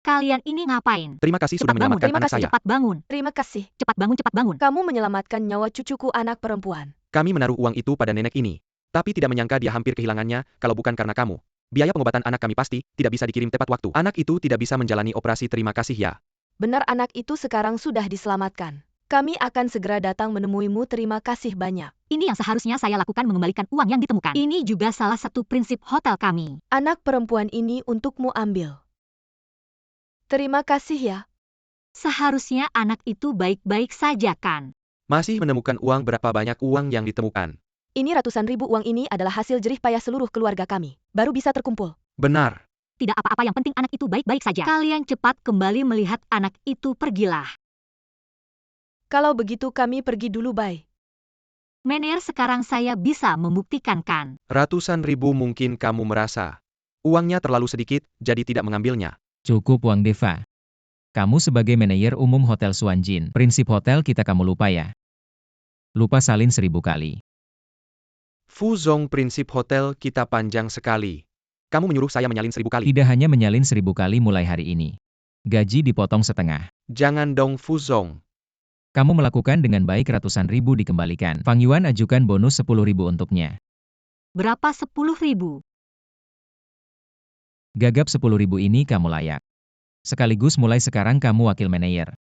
kalian ini ngapain? Terima kasih sudah Cepat bangun, menyelamatkan terima anak kasih. saya. cepat bangun, Terima kasih. cepat bangun, cepat bangun. Kamu menyelamatkan nyawa cucuku, anak perempuan. Kami menaruh uang itu pada nenek ini. Tapi tidak menyangka dia hampir kehilangannya, kalau bukan karena kamu. Biaya pengobatan anak kami pasti tidak bisa dikirim tepat waktu. Anak itu tidak bisa menjalani operasi, terima kasih ya. Benar, anak itu sekarang sudah diselamatkan. Kami akan segera datang menemuimu, terima kasih banyak. Ini yang seharusnya saya lakukan, mengembalikan uang yang ditemukan. Ini juga salah satu prinsip hotel kami. Anak perempuan ini untukmu, ambil. Terima kasih ya. Seharusnya anak itu baik-baik saja kan? Masih menemukan uang, berapa banyak uang yang ditemukan? Ini ratusan ribu, uang ini adalah hasil jerih payah seluruh keluarga kami. Baru bisa terkumpul. Benar. Tidak apa-apa, yang penting anak itu baik-baik saja. Kalian cepat kembali melihat anak itu, pergilah. Kalau begitu kami pergi dulu, bye. Manajer, sekarang saya bisa membuktikan kan? Ratusan ribu mungkin kamu merasa. Uangnya terlalu sedikit, jadi tidak mengambilnya. Cukup, Wang Deva. Kamu sebagai manajer umum Hotel Xuanjin, prinsip hotel kita kamu lupa ya? Lupa salin 1000 kali. Fuzong, prinsip hotel kita panjang sekali. Kamu menyuruh saya menyalin 1000 kali. Tidak hanya menyalin 1000 kali mulai hari ini. Gaji dipotong setengah. Jangan dong Fuzong. Kamu melakukan dengan baik, ratusan ribu dikembalikan. Fang Yuan ajukan bonus 10.000 untuknya. Berapa 10.000? Gagap 10.000 ini kamu layak. Sekaligus mulai sekarang kamu wakil manajer.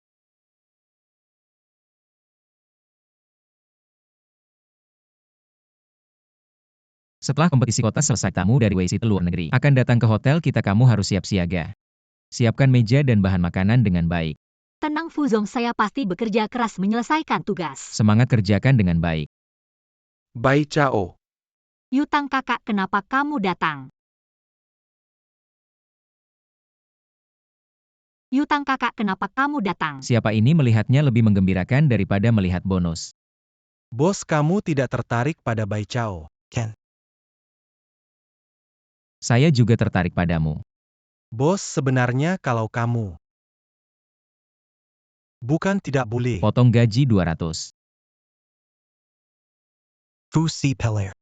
Setelah kompetisi kota selesai, tamu dari WCT luar negeri akan datang ke hotel kita, kamu harus siap siaga. Siapkan meja dan bahan makanan dengan baik. Tenang Fuzong, saya pasti bekerja keras menyelesaikan tugas. Semangat kerjakan dengan baik. Baichao. Yutang kakak, kenapa kamu datang? Yutang kakak, kenapa kamu datang? Siapa ini melihatnya lebih menggembirakan daripada melihat bonus. Bos kamu tidak tertarik pada Baichao, Ken. Saya juga tertarik padamu. Bos, sebenarnya kalau kamu bukan tidak boleh. Potong gaji 200. Fu Si Peler.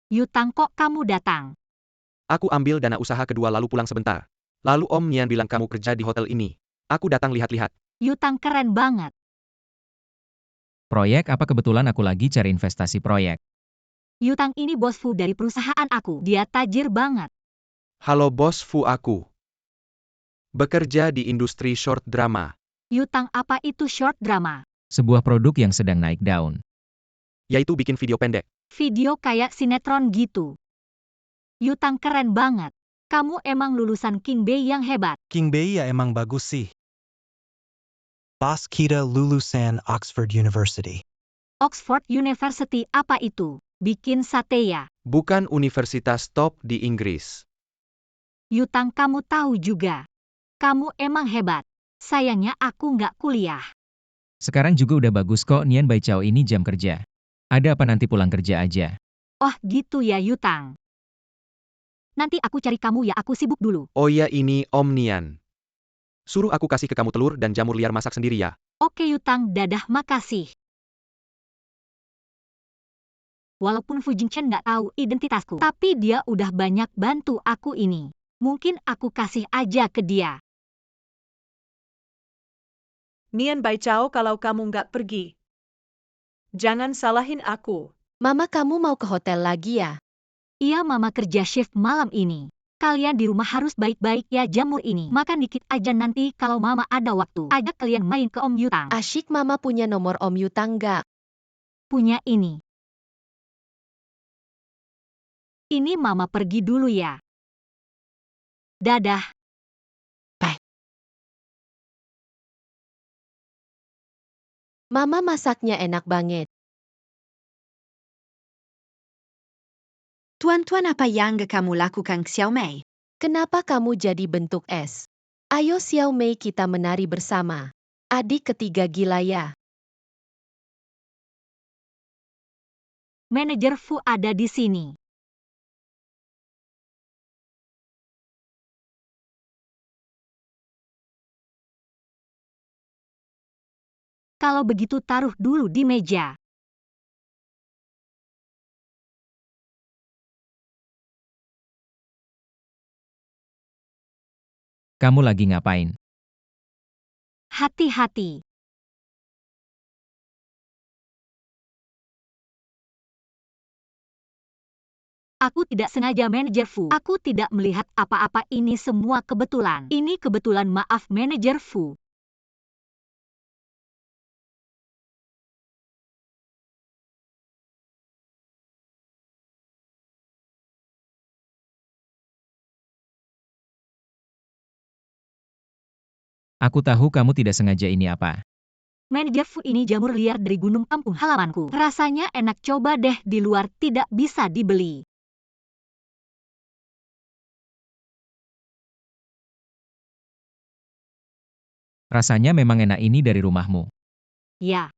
Yutang, kok kamu datang? Aku ambil dana usaha kedua lalu pulang sebentar. Lalu Om Nian bilang kamu kerja di hotel ini. Aku datang lihat-lihat. Yutang keren banget. Proyek apa kebetulan aku lagi cari investasi proyek. Yutang ini bos Fu dari perusahaan aku. Dia tajir banget. Halo bos Fu aku. Bekerja di industri short drama, Yutang apa itu short drama? Sebuah produk yang sedang naik daun. yaitu bikin video pendek. Video kayak sinetron gitu. Yutang keren banget. Kamu emang lulusan King Bei yang hebat. King Bei ya emang bagus sih. Boss kita lulusan Oxford University. Oxford University apa itu? Bikin sate ya? Bukan universitas top di Inggris. Yutang kamu tahu juga. Kamu emang hebat. Sayangnya aku nggak kuliah. Sekarang juga udah bagus kok Nian Bai Chao ini jam kerja. Ada apa nanti pulang kerja aja? Oh gitu ya Yutang. Nanti aku cari kamu ya, aku sibuk dulu. Oh ya ini Om Nian. Suruh aku kasih ke kamu telur dan jamur liar masak sendiri ya. Oke Yutang, dadah, makasih. Walaupun Fu Jingchen nggak tahu identitasku, tapi dia udah banyak bantu aku ini. Mungkin aku kasih aja ke dia. Nian Bai Chao kalau kamu nggak pergi. Jangan salahin aku. Mama kamu mau ke hotel lagi ya? Iya mama kerja shift malam ini. Kalian di rumah harus baik-baik ya jamur ini. Makan dikit aja nanti kalau mama ada waktu. Ajak kalian main ke Om Yutang. Asyik mama punya nomor Om Yutang nggak? Punya ini. Ini mama pergi dulu ya. Dadah. Mama masaknya enak banget. Tuan-tuan apa yang kamu lakukan Xiao Mei? Kenapa kamu jadi bentuk es? Ayo Xiao Mei kita menari bersama. Adik ketiga gila ya. Manajer Fu ada di sini. Kalau begitu taruh dulu di meja. Kamu lagi ngapain? Hati-hati. Aku tidak sengaja manajer Fu. Aku tidak melihat apa-apa, ini semua kebetulan. Ini kebetulan, maaf manajer Fu. Aku tahu kamu tidak sengaja ini apa. Manajer Fu, ini jamur liar dari gunung kampung halamanku. Rasanya enak, coba deh, di luar tidak bisa dibeli. Rasanya memang enak, ini dari rumahmu. Ya,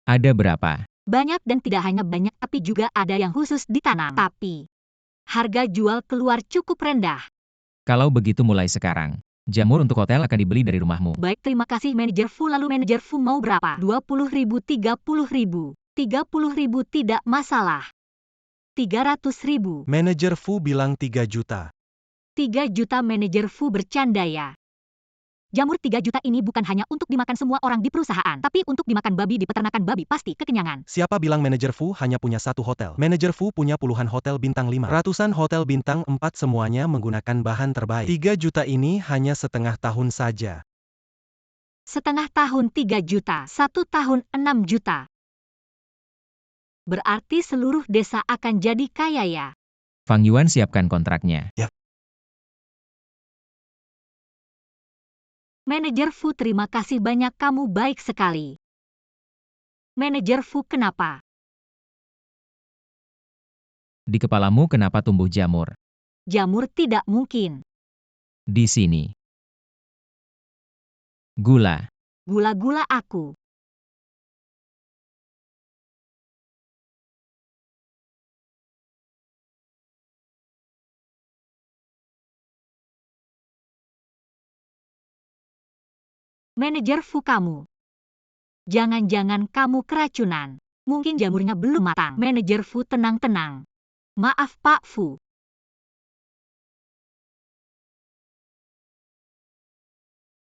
Ada berapa? banyak dan tidak hanya banyak tapi juga ada yang khusus ditanam. Tapi, harga jual keluar cukup rendah. Kalau begitu mulai sekarang, jamur untuk hotel akan dibeli dari rumahmu. Baik, terima kasih manajer Fu. Lalu manajer Fu mau berapa? 20.000, 30.000. 30.000 tidak masalah. 300.000. Manajer Fu bilang 3 juta. 3 juta manajer Fu bercanda ya. Jamur 3 juta ini bukan hanya untuk dimakan semua orang di perusahaan, tapi untuk dimakan babi di peternakan babi, pasti kekenyangan. Siapa bilang manajer Fu hanya punya satu hotel? Manajer Fu punya puluhan hotel bintang 5. Ratusan hotel bintang 4 semuanya menggunakan bahan terbaik. 3 juta ini hanya setengah tahun saja. Setengah tahun 3 juta, 1 tahun 6 juta. Berarti seluruh desa akan jadi kaya ya. Fang Yuan siapkan kontraknya. Manajer Fu, terima kasih banyak, kamu baik sekali. Manajer Fu, kenapa? Di kepalamu kenapa tumbuh jamur? Jamur tidak mungkin. Di sini. Gula. Gula-gula aku. Manajer Fu, kamu. Jangan-jangan kamu keracunan. Mungkin jamurnya belum matang. Manajer Fu, tenang-tenang. Maaf Pak Fu.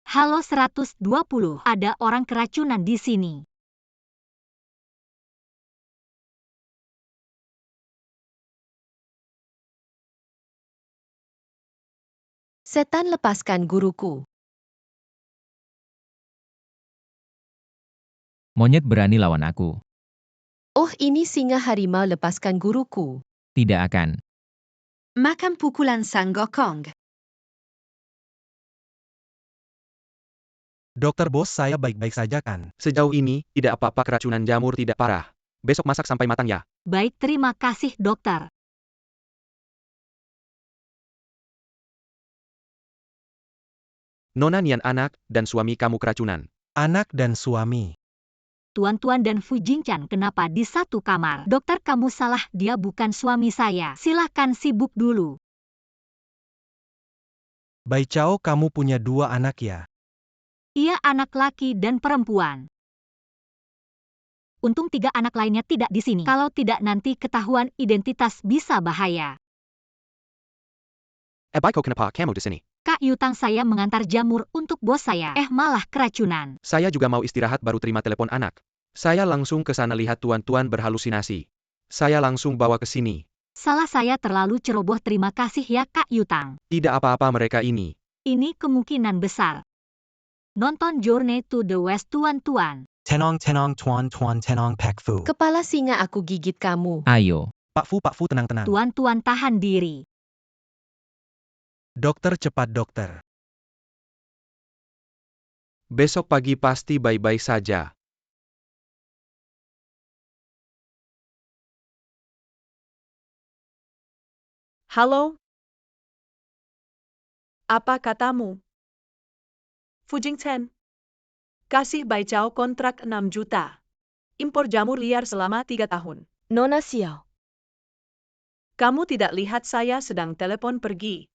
Halo 120, ada orang keracunan di sini. Setan lepaskan guruku. Monyet berani lawan aku. Oh, ini singa harimau lepaskan guruku. Tidak akan. Makan pukulan Sang Gokong. Dokter bos, saya baik-baik saja kan? Sejauh ini, tidak apa-apa, keracunan jamur tidak parah. Besok masak sampai matang ya. Baik, terima kasih dokter. Nona Nian, anak dan suami kamu keracunan. Anak dan suami. Tuan-tuan dan Fu Jingchan kenapa di satu kamar? Dokter, kamu salah, dia bukan suami saya. Silahkan sibuk dulu. Bai Chao, kamu punya 2 anak ya? Ia anak laki dan perempuan. Untung 3 anak lainnya tidak di sini. Kalau tidak nanti ketahuan identitas bisa bahaya. Baiko kenapa kamu di sini? Kak Yutang, saya mengantar jamur untuk bos saya. Malah keracunan. Saya juga mau istirahat baru terima telepon anak. Saya langsung ke sana lihat tuan-tuan berhalusinasi. Saya langsung bawa ke sini. Salah saya terlalu ceroboh, terima kasih ya Kak Yutang. Tidak apa-apa mereka ini. Ini kemungkinan besar. Nonton Journey to the West, tuan-tuan. Tenong tenong tuan tuan tenong Pak Fu. Kepala singa, aku gigit kamu. Ayo. Pak Fu, tenang-tenang. Tuan-tuan tahan diri. Dokter, cepat dokter. Besok pagi pasti baik-baik saja. Halo? Apa katamu? Fu Jingchen. Kasih Bai Chao kontrak 6 juta. Impor jamur liar selama 3 tahun. Nona Xiao. Kamu tidak lihat saya sedang telepon pergi.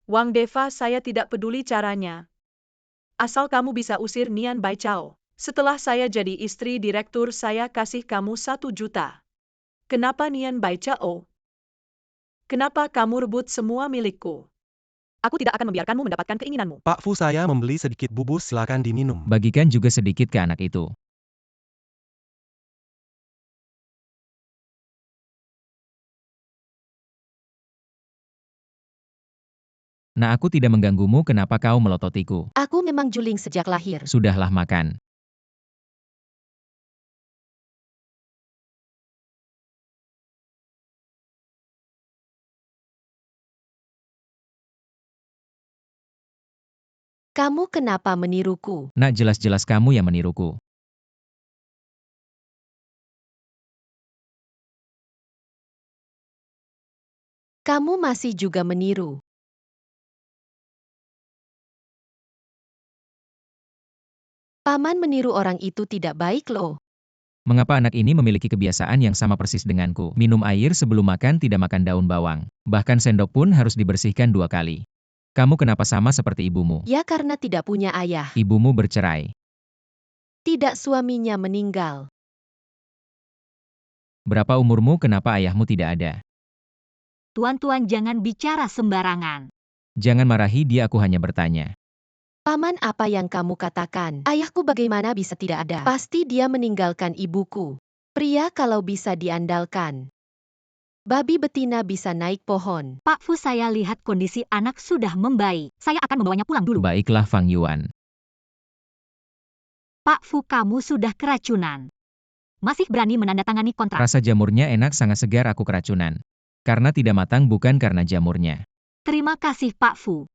Wang Deva, saya tidak peduli caranya. Asal kamu bisa usir Nian Bai Chao. Setelah saya jadi istri direktur, saya kasih kamu 1 juta. Kenapa Nian Bai Chao? Kenapa kamu rebut semua milikku? Aku tidak akan membiarkanmu mendapatkan keinginanmu. Pak Fu, saya membeli sedikit bubus, silakan diminum. Bagikan juga sedikit ke anak itu. Nah, aku tidak mengganggumu, kenapa kau melototiku? Aku memang juling sejak lahir. Sudahlah, makan. Kamu kenapa meniruku? Nak, jelas-jelas kamu yang meniruku. Kamu masih juga meniru. Paman meniru orang itu tidak baik loh. Mengapa anak ini memiliki kebiasaan yang sama persis denganku? Minum air sebelum makan, tidak makan daun bawang. Bahkan sendok pun harus dibersihkan 2 kali. Kamu kenapa sama seperti ibumu? Ya, karena tidak punya ayah. Ibumu bercerai. Tidak, suaminya meninggal. Berapa umurmu, kenapa ayahmu tidak ada? Tuan-tuan jangan bicara sembarangan. Jangan marahi dia, aku hanya bertanya. Paman, apa yang kamu katakan? Ayahku bagaimana bisa tidak ada? Pasti dia meninggalkan ibuku. Pria kalau bisa diandalkan. Babi betina bisa naik pohon. Pak Fu, saya lihat kondisi anak sudah membaik. Saya akan membawanya pulang dulu. Baiklah, Fang Yuan. Pak Fu, kamu sudah keracunan. Masih berani menandatangani kontrak. Rasa jamurnya enak, sangat segar, aku keracunan. Karena tidak matang, bukan karena jamurnya. Terima kasih Pak Fu.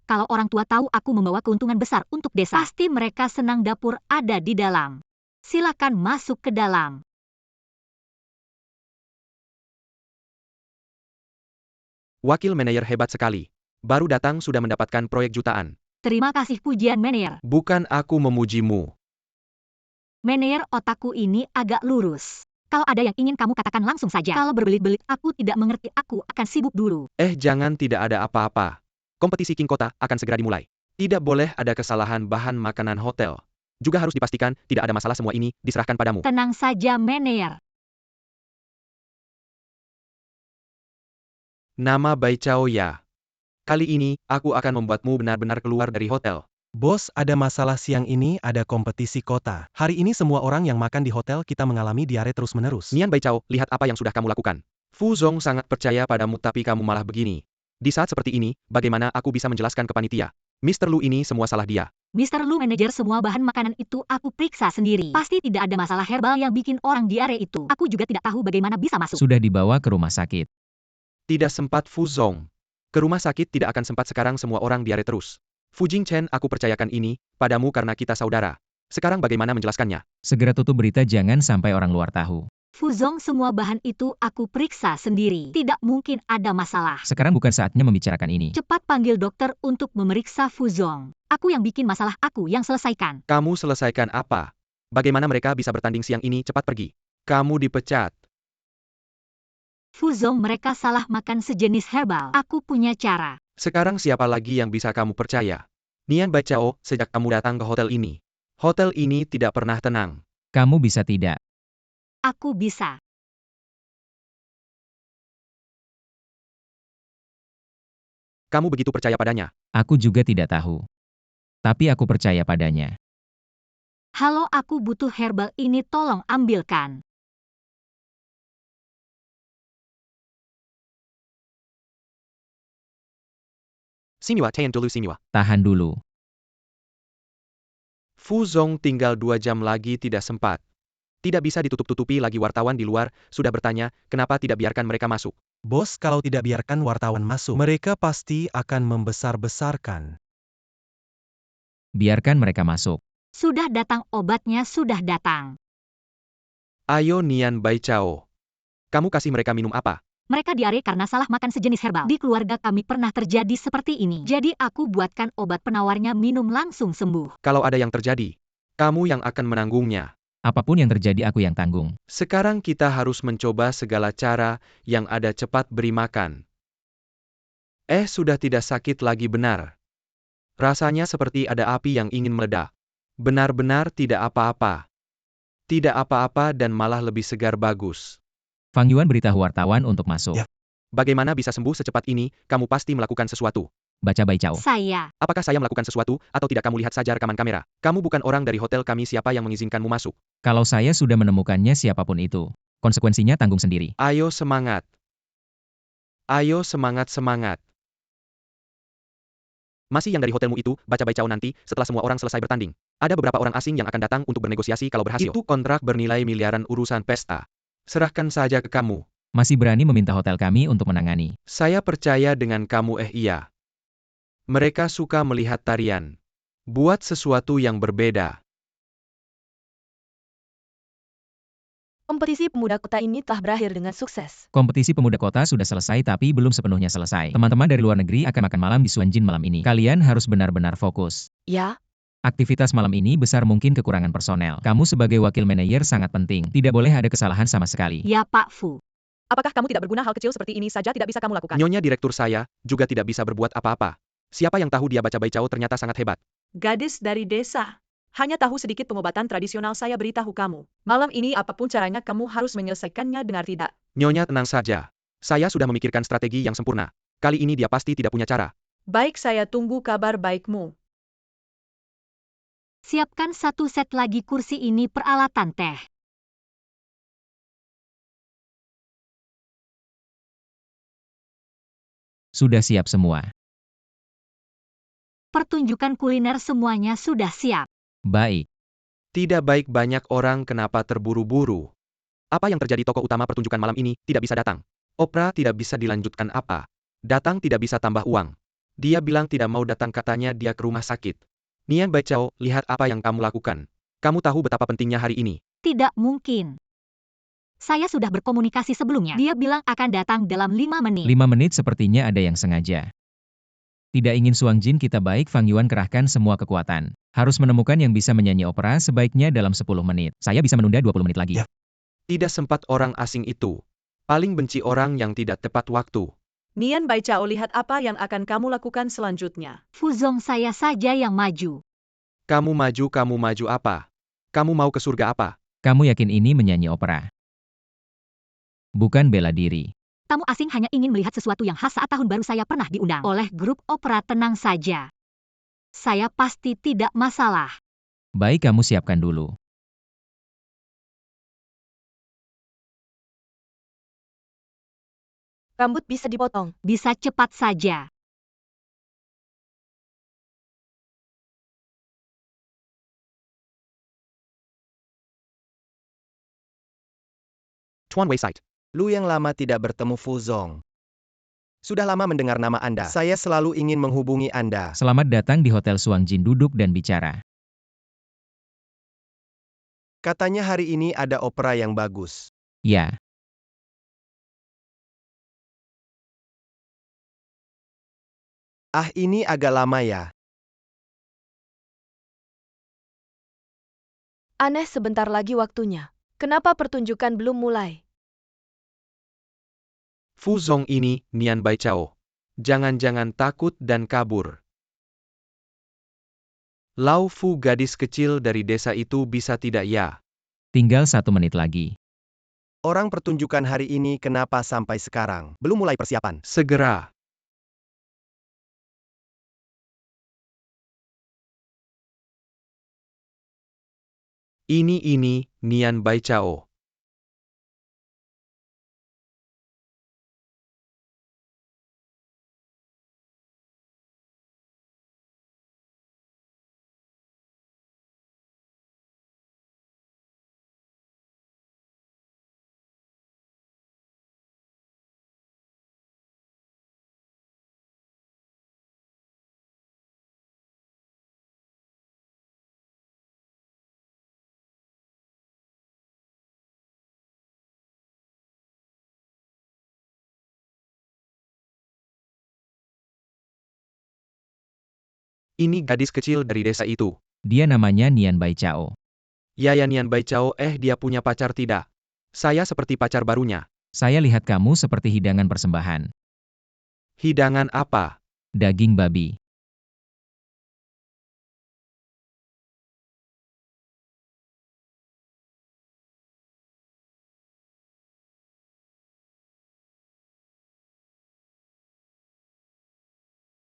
Kalau orang tua tahu aku membawa keuntungan besar untuk desa, pasti mereka senang. Dapur ada di dalam. Silakan masuk ke dalam. Wakil manajer hebat sekali. Baru datang sudah mendapatkan proyek jutaan. Terima kasih pujian manajer. Bukan aku memujimu. Manajer, otakku ini agak lurus. Kalau ada yang ingin kamu katakan langsung saja. Kalau berbelit-belit aku tidak mengerti, aku akan sibuk dulu. Jangan, tidak ada apa-apa. Kompetisi King Kota akan segera dimulai. Tidak boleh ada kesalahan bahan makanan hotel. Juga harus dipastikan tidak ada masalah, semua ini diserahkan padamu. Tenang saja manajer. Nama Bai Chao ya. Kali ini, aku akan membuatmu benar-benar keluar dari hotel. Bos, ada masalah siang ini, ada kompetisi kota. Hari ini semua orang yang makan di hotel kita mengalami diare terus-menerus. Nian Bai Chao, lihat apa yang sudah kamu lakukan. Fu Zong sangat percaya padamu tapi kamu malah begini. Di saat seperti ini, bagaimana aku bisa menjelaskan ke panitia? Mr. Lu ini semua salah dia. Mr. Lu manajer semua bahan makanan itu aku periksa sendiri. Pasti tidak ada masalah herbal yang bikin orang diare itu. Aku juga tidak tahu bagaimana bisa masuk. Sudah dibawa ke rumah sakit. Tidak sempat Fu Zong. Ke rumah sakit tidak akan sempat sekarang semua orang diare terus. Fu Jingchen, aku percayakan ini padamu karena kita saudara. Sekarang bagaimana menjelaskannya? Segera tutup berita jangan sampai orang luar tahu. Fu Zong semua bahan itu aku periksa sendiri. Tidak mungkin ada masalah. Sekarang bukan saatnya membicarakan ini. Cepat panggil dokter untuk memeriksa Fu Zong. Aku yang bikin masalah, aku yang selesaikan. Kamu selesaikan apa? Bagaimana mereka bisa bertanding siang ini? Cepat pergi. Kamu dipecat. Fu Zong mereka salah makan sejenis herbal. Aku punya cara. Sekarang siapa lagi yang bisa kamu percaya? Nian Baichao, sejak kamu datang ke hotel ini tidak pernah tenang. Kamu bisa tidak? Aku bisa. Kamu begitu percaya padanya? Aku juga tidak tahu. Tapi aku percaya padanya. Halo, aku butuh herbal ini, tolong ambilkan. Siniwa, tahan dulu Siniwa. Tahan dulu. Fu Zong tinggal 2 jam lagi tidak sempat. Tidak bisa ditutup-tutupi lagi wartawan di luar, sudah bertanya, kenapa tidak biarkan mereka masuk. Bos, kalau tidak biarkan wartawan masuk, mereka pasti akan membesar-besarkan. Biarkan mereka masuk. Sudah datang obatnya, sudah datang. Ayo Nian Baichao. Kamu kasih mereka minum apa? Mereka diare karena salah makan sejenis herbal. Di keluarga kami pernah terjadi seperti ini. Jadi aku buatkan obat penawarnya, minum langsung sembuh. Kalau ada yang terjadi, kamu yang akan menanggungnya. Apapun yang terjadi aku yang tanggung. Sekarang kita harus mencoba segala cara yang ada, cepat beri makan. Sudah tidak sakit lagi benar. Rasanya seperti ada api yang ingin meledak. Benar-benar tidak apa-apa. Tidak apa-apa dan malah lebih segar, bagus. Fang Yuan beritahu wartawan untuk masuk. Ya. Bagaimana bisa sembuh secepat ini? Kamu pasti melakukan sesuatu. Baca Baichao. Saya. Apakah saya melakukan sesuatu, atau tidak? Kamu lihat saja rekaman kamera. Kamu bukan orang dari hotel kami, siapa yang mengizinkanmu masuk? Kalau saya sudah menemukannya siapapun itu, konsekuensinya tanggung sendiri. Ayo semangat. Ayo semangat-semangat. Masih yang dari hotelmu itu, baca Baichao nanti, setelah semua orang selesai bertanding. Ada beberapa orang asing yang akan datang untuk bernegosiasi kalau berhasil. Itu kontrak bernilai miliaran, urusan pesta. Serahkan saja ke kamu. Masih berani meminta hotel kami untuk menangani. Saya percaya dengan kamu, iya. Mereka suka melihat tarian. Buat sesuatu yang berbeda. Kompetisi pemuda kota ini telah berakhir dengan sukses. Kompetisi pemuda kota sudah selesai tapi belum sepenuhnya selesai. Teman-teman dari luar negeri akan makan malam di Suanjin malam ini. Kalian harus benar-benar fokus. Ya, Aktivitas malam ini besar mungkin kekurangan personel. Kamu sebagai wakil manajer sangat penting. Tidak boleh ada kesalahan sama sekali. Ya Pak Fu. Apakah kamu tidak berguna? Hal kecil seperti ini saja tidak bisa kamu lakukan. Nyonya direktur saya juga tidak bisa berbuat apa-apa. Siapa yang tahu dia baca Baichao ternyata sangat hebat. Gadis dari desa. Hanya tahu sedikit pengobatan tradisional, saya beritahu kamu. Malam ini apapun caranya kamu harus menyelesaikannya, dengar tidak? Nyonya tenang saja. Saya sudah memikirkan strategi yang sempurna. Kali ini dia pasti tidak punya cara. Baik, saya tunggu kabar baikmu. Siapkan 1 set lagi kursi ini, peralatan teh. Sudah siap semua. Pertunjukan kuliner semuanya sudah siap. Baik. Tidak baik, banyak orang, kenapa terburu-buru? Apa yang terjadi? Tokoh utama pertunjukan malam ini tidak bisa datang. Opera tidak bisa dilanjutkan apa? Datang tidak bisa tambah uang. Dia bilang tidak mau datang, katanya dia ke rumah sakit. Nian Baichao, lihat apa yang kamu lakukan. Kamu tahu betapa pentingnya hari ini. Tidak mungkin. Saya sudah berkomunikasi sebelumnya. Dia bilang akan datang dalam 5 menit. 5 menit sepertinya ada yang sengaja. Tidak ingin Suangjin kita baik, Fang Yuan kerahkan semua kekuatan. Harus menemukan yang bisa menyanyi opera sebaiknya dalam 10 menit. Saya bisa menunda 20 menit lagi. Ya. Tidak sempat orang asing itu. Paling benci orang yang tidak tepat waktu. Nian Baichao, lihat apa yang akan kamu lakukan selanjutnya. Fu Zong saya saja yang maju. Kamu maju apa? Kamu mau ke surga apa? Kamu yakin ini menyanyi opera? Bukan bela diri. Tamu asing hanya ingin melihat sesuatu yang khas saat tahun baru. Saya pernah diundang oleh grup opera, tenang saja. Saya pasti tidak masalah. Baik, kamu siapkan dulu. Rambut bisa dipotong. Bisa cepat saja. Tuan Wayside. Lu yang lama tidak bertemu Fu Zong. Sudah lama mendengar nama Anda. Saya selalu ingin menghubungi Anda. Selamat datang di Hotel Suang Jin, duduk dan bicara. Katanya hari ini ada opera yang bagus. Ya, Ah, ini agak lama ya. Aneh, sebentar lagi waktunya. Kenapa pertunjukan belum mulai? Fu Zong ini, Nian Bai Chao. Jangan-jangan takut dan kabur. Lau Fu gadis kecil dari desa itu bisa tidak ya? tinggal 1 menit lagi. Orang pertunjukan hari ini kenapa sampai sekarang? Belum mulai persiapan. Segera. Ini Nian Bai Chao. Ini gadis kecil dari desa itu. Dia namanya Nian Bai Chao. Ya Nian Bai Chao, dia punya pacar tidak? Saya seperti pacar barunya. Saya lihat kamu seperti hidangan persembahan. Hidangan apa? Daging babi.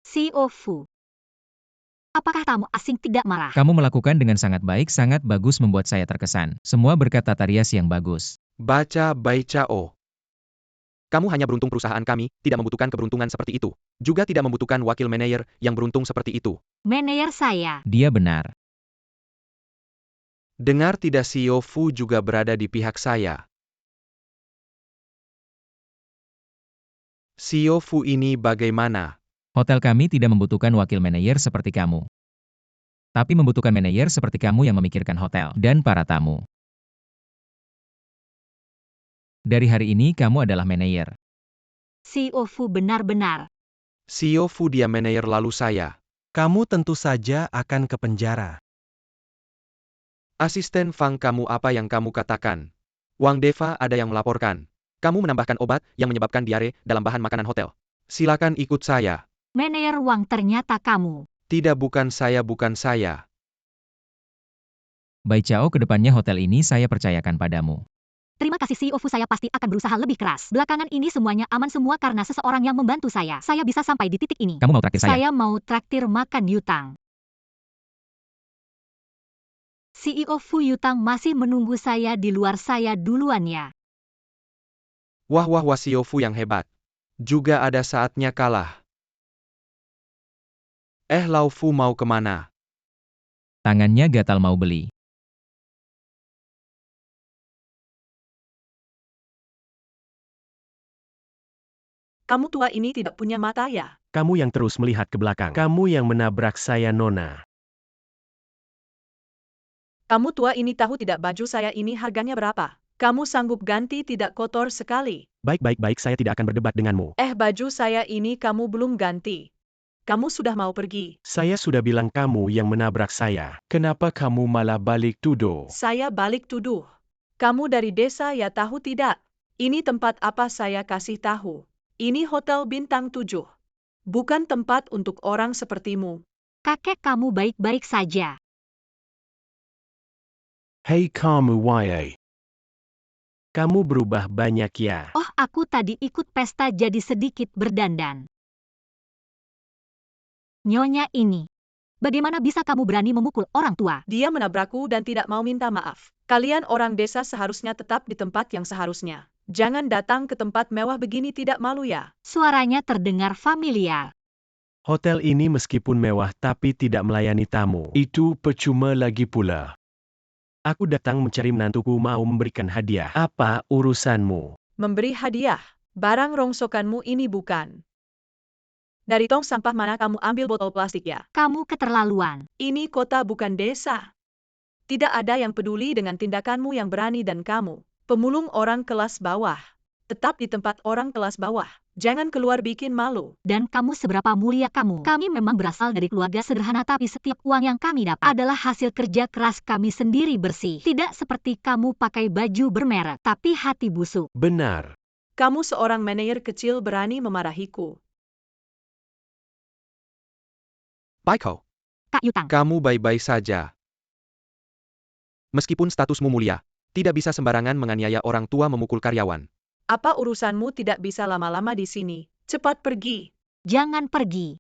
CEO Fu. Apakah tamu asing tidak marah? Kamu melakukan dengan sangat baik, sangat bagus, membuat saya terkesan. Semua berkat tata rias yang bagus. Baca Bai Chao. Kamu hanya beruntung, perusahaan kami tidak membutuhkan keberuntungan seperti itu. Juga tidak membutuhkan wakil manajer yang beruntung seperti itu. Manajer saya. Dia benar. Dengar tidak, CEO Fu juga berada di pihak saya. CEO Fu ini bagaimana? Hotel kami tidak membutuhkan wakil manajer seperti kamu. Tapi membutuhkan manajer seperti kamu yang memikirkan hotel dan para tamu. Dari hari ini kamu adalah manajer. CEO Fu benar-benar. CEO Fu dia manajer, lalu saya. Kamu tentu saja akan ke penjara. Asisten Fang, kamu apa yang kamu katakan? Wang Deva ada yang melaporkan. Kamu menambahkan obat yang menyebabkan diare dalam bahan makanan hotel. Silakan ikut saya. Manajer Wang, ternyata kamu. Tidak, bukan saya. Bai Chao, kedepannya hotel ini saya percayakan padamu. Terima kasih CEO Fu, saya pasti akan berusaha lebih keras. Belakangan ini semuanya aman semua karena seseorang yang membantu saya. Saya bisa sampai di titik ini. Kamu mau traktir saya? Saya mau traktir makan Yutang. CEO Fu, Yutang masih menunggu saya di luar, saya duluan ya. Wah, CEO Fu yang hebat. Juga ada saatnya kalah. Lau Fu mau kemana? Tangannya gatal mau beli. Kamu tua ini tidak punya mata ya? Kamu yang terus melihat ke belakang. Kamu yang menabrak saya, Nona. Kamu tua ini tahu tidak baju saya ini harganya berapa? Kamu sanggup ganti tidak kotor sekali? Baik, saya tidak akan berdebat denganmu. Baju saya ini kamu belum ganti. Kamu sudah mau pergi. Saya sudah bilang kamu yang menabrak saya. Kenapa kamu malah balik tuduh? Saya balik tuduh. Kamu dari desa ya, tahu tidak? Ini tempat apa, saya kasih tahu. Ini hotel bintang 7. Bukan tempat untuk orang sepertimu. Kakek kamu baik-baik saja. Hei kamu Wei. Kamu berubah banyak ya. Oh, aku tadi ikut pesta jadi sedikit berdandan. Nyonya ini. Bagaimana bisa kamu berani memukul orang tua? Dia menabrakku dan tidak mau minta maaf. Kalian orang desa seharusnya tetap di tempat yang seharusnya. Jangan datang ke tempat mewah begini, tidak malu ya? Suaranya terdengar familiar. Hotel ini meskipun mewah tapi tidak melayani tamu. Itu percuma lagi pula. Aku datang mencari menantuku mau memberikan hadiah. Apa urusanmu? Memberi hadiah? Barang rongsokanmu ini bukan. Dari tong sampah mana kamu ambil botol plastik ya? Kamu keterlaluan. Ini kota bukan desa. Tidak ada yang peduli dengan tindakanmu yang berani dan kamu, pemulung orang kelas bawah. Tetap di tempat orang kelas bawah. Jangan keluar bikin malu. Dan kamu seberapa mulia kamu? Kami memang berasal dari keluarga sederhana tapi setiap uang yang kami dapat adalah hasil kerja keras kami sendiri bersih. Tidak seperti kamu pakai baju bermerek, tapi hati busuk. Benar. Kamu seorang manajer kecil berani memarahiku. Baiko, Kak Yutang. kamu baik-baik saja. Meskipun statusmu mulia, tidak bisa sembarangan menganiaya orang tua memukul karyawan. Apa urusanmu? Tidak bisa lama-lama di sini. Cepat pergi. Jangan pergi.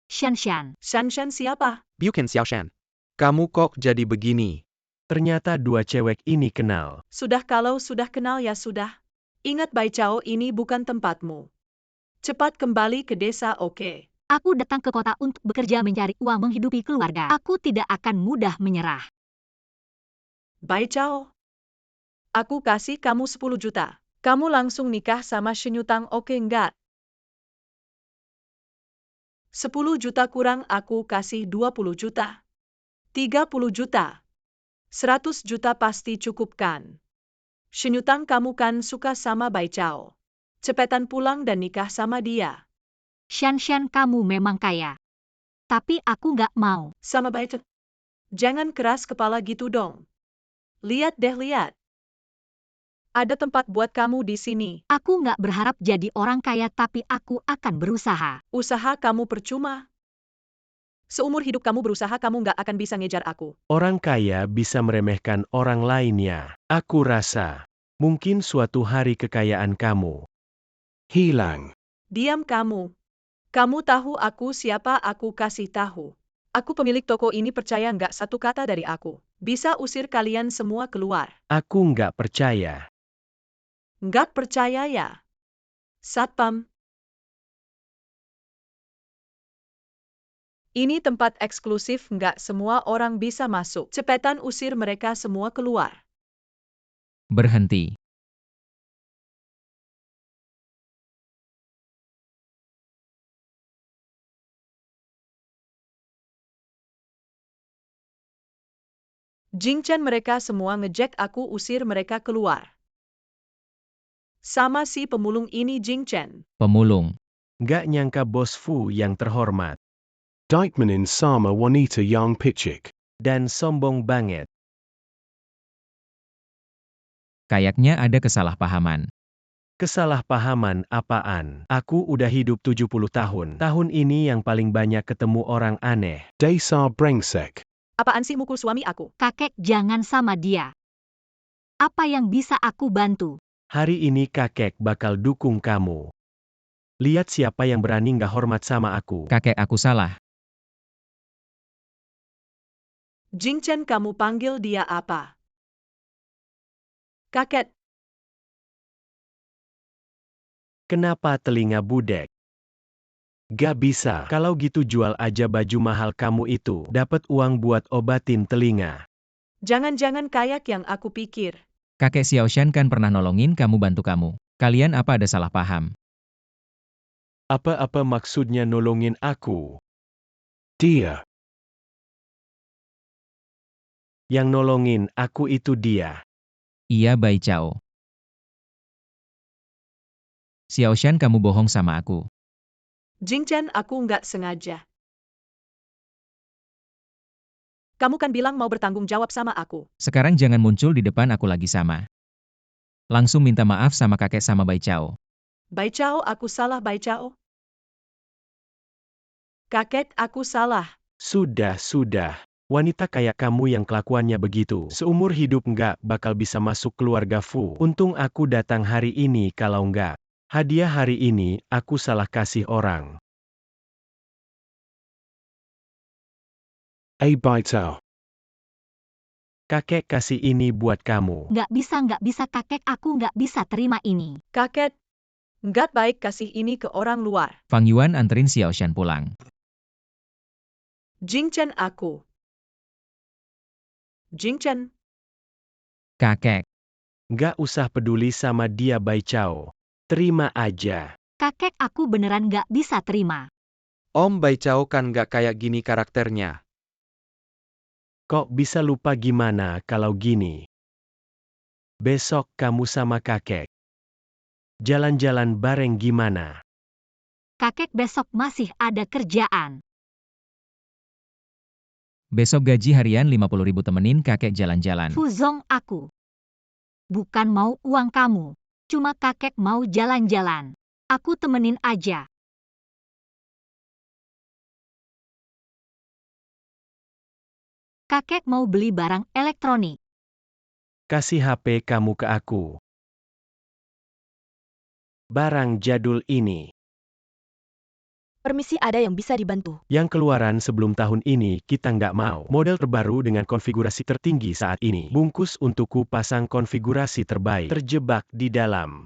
Shanshan. Shanshan siapa? Bukan Xiaoshan. Kamu kok jadi begini? Ternyata dua cewek ini kenal. Sudah, kalau sudah kenal ya sudah. Ingat Bai Chao, ini bukan tempatmu. Cepat kembali ke desa, oke? Aku datang ke kota untuk bekerja mencari uang menghidupi keluarga. Aku tidak akan mudah menyerah. Bai Chao. Aku kasih kamu 10 juta. Kamu langsung nikah sama Shen Yutang, oke enggak? 10 juta kurang aku kasih 20 juta. 30 juta. 100 juta pasti cukup kan? Shen Yutang, kamu kan suka sama Bai Chao. Cepetan pulang dan nikah sama dia. Shanshan, kamu memang kaya. Tapi aku nggak mau. Sama Bai Chao. Jangan keras kepala gitu dong. Lihat deh, lihat. Ada tempat buat kamu di sini. Aku nggak berharap jadi orang kaya tapi aku akan berusaha. Usaha kamu percuma. Seumur hidup kamu berusaha, kamu nggak akan bisa ngejar aku. Orang kaya bisa meremehkan orang lainnya. Aku rasa, mungkin suatu hari kekayaan kamu hilang. Diam kamu. Kamu tahu aku siapa? Aku kasih tahu. Aku pemilik toko ini, percaya nggak satu kata dari aku. Bisa usir kalian semua keluar. Aku nggak percaya. Nggak percaya ya? Satpam. Ini tempat eksklusif, nggak semua orang bisa masuk. Cepetan usir mereka semua keluar. Berhenti. Jingchen, mereka semua ngejek aku, usir mereka keluar. Sama si pemulung ini, Jingchen. Pemulung. Nggak nyangka Bos Fu yang terhormat. Dijkmanin sama wanita yang picik. Dan sombong banget. Kayaknya ada kesalahpahaman. Kesalahpahaman apaan? Aku udah hidup 70 tahun. Tahun ini yang paling banyak ketemu orang aneh. Dasar brengsek. Apaan sih mukul suami aku? Kakek, jangan sama dia. Apa yang bisa aku bantu? Hari ini kakek bakal dukung kamu. Lihat siapa yang berani nggak hormat sama aku. Kakek, aku salah. Jingchen, kamu panggil dia apa? Kakek. Kenapa telinga budek? Gak bisa. Kalau gitu jual aja baju mahal kamu itu. Dapat uang buat obatin telinga. Jangan-jangan kayak yang aku pikir. Kakek Xiaoshan kan pernah nolongin kamu, bantu kamu. Kalian apa ada salah paham? Apa-apa maksudnya nolongin aku? Dia. Yang nolongin aku itu dia. Iya, Bai Chao. Xiaoshan, kamu bohong sama aku. Jingchen, aku nggak sengaja. Kamu kan bilang mau bertanggung jawab sama aku. Sekarang jangan muncul di depan aku lagi sama. Langsung minta maaf sama kakek sama Bai Chao. Bai Chao, aku salah, Bai Chao. Kakek, aku salah. Sudah. Wanita kayak kamu yang kelakuannya begitu, seumur hidup nggak bakal bisa masuk keluarga Fu. Untung aku datang hari ini, kalau nggak. Hadiah hari ini, aku salah kasih orang. Baitao. Kakek kasih ini buat kamu. Nggak bisa kakek, aku nggak bisa terima ini. Kakek, nggak baik kasih ini ke orang luar. Fang Yuan anterin Xiaoshan pulang. Jingchen aku. Jingchen, Kakek, Nggak usah peduli sama dia Bai Chao. Terima aja. Kakek, aku beneran nggak bisa terima. Om Bai Chao kan nggak kayak gini karakternya. Kok bisa lupa gimana kalau gini? Besok kamu sama kakek. Jalan-jalan bareng gimana? Kakek besok masih ada kerjaan. besok gaji harian 50.000 temenin kakek jalan-jalan. Fuzong aku. Bukan mau uang kamu. Cuma kakek mau jalan-jalan. Aku temenin aja. Kakek mau beli barang elektronik. Kasih HP kamu ke aku. Barang jadul ini. Permisi, ada yang bisa dibantu? Yang keluaran sebelum tahun ini kita nggak mau. Model terbaru dengan konfigurasi tertinggi saat ini. Bungkus untukku pasang konfigurasi terbaik. Terjebak di dalam.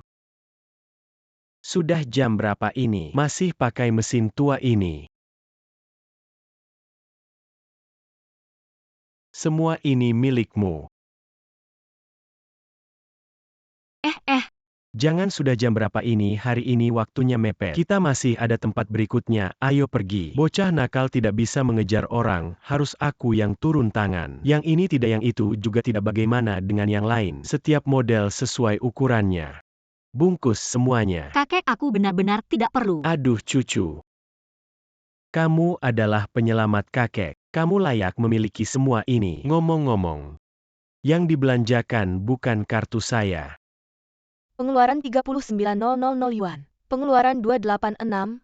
Sudah jam berapa ini? Masih pakai mesin tua ini. Semua ini milikmu. Jangan sudah jam berapa ini, hari ini waktunya mepet. Kita masih ada tempat berikutnya, ayo pergi. Bocah nakal tidak bisa mengejar orang, harus aku yang turun tangan. Yang ini tidak, yang itu juga tidak, bagaimana dengan yang lain. Setiap model sesuai ukurannya. Bungkus semuanya. Kakek, aku benar-benar tidak perlu. Aduh cucu. Kamu adalah penyelamat kakek. Kamu layak memiliki semua ini. Ngomong-ngomong. Yang dibelanjakan bukan kartu saya. Pengeluaran 39.000 yuan. Pengeluaran 286.000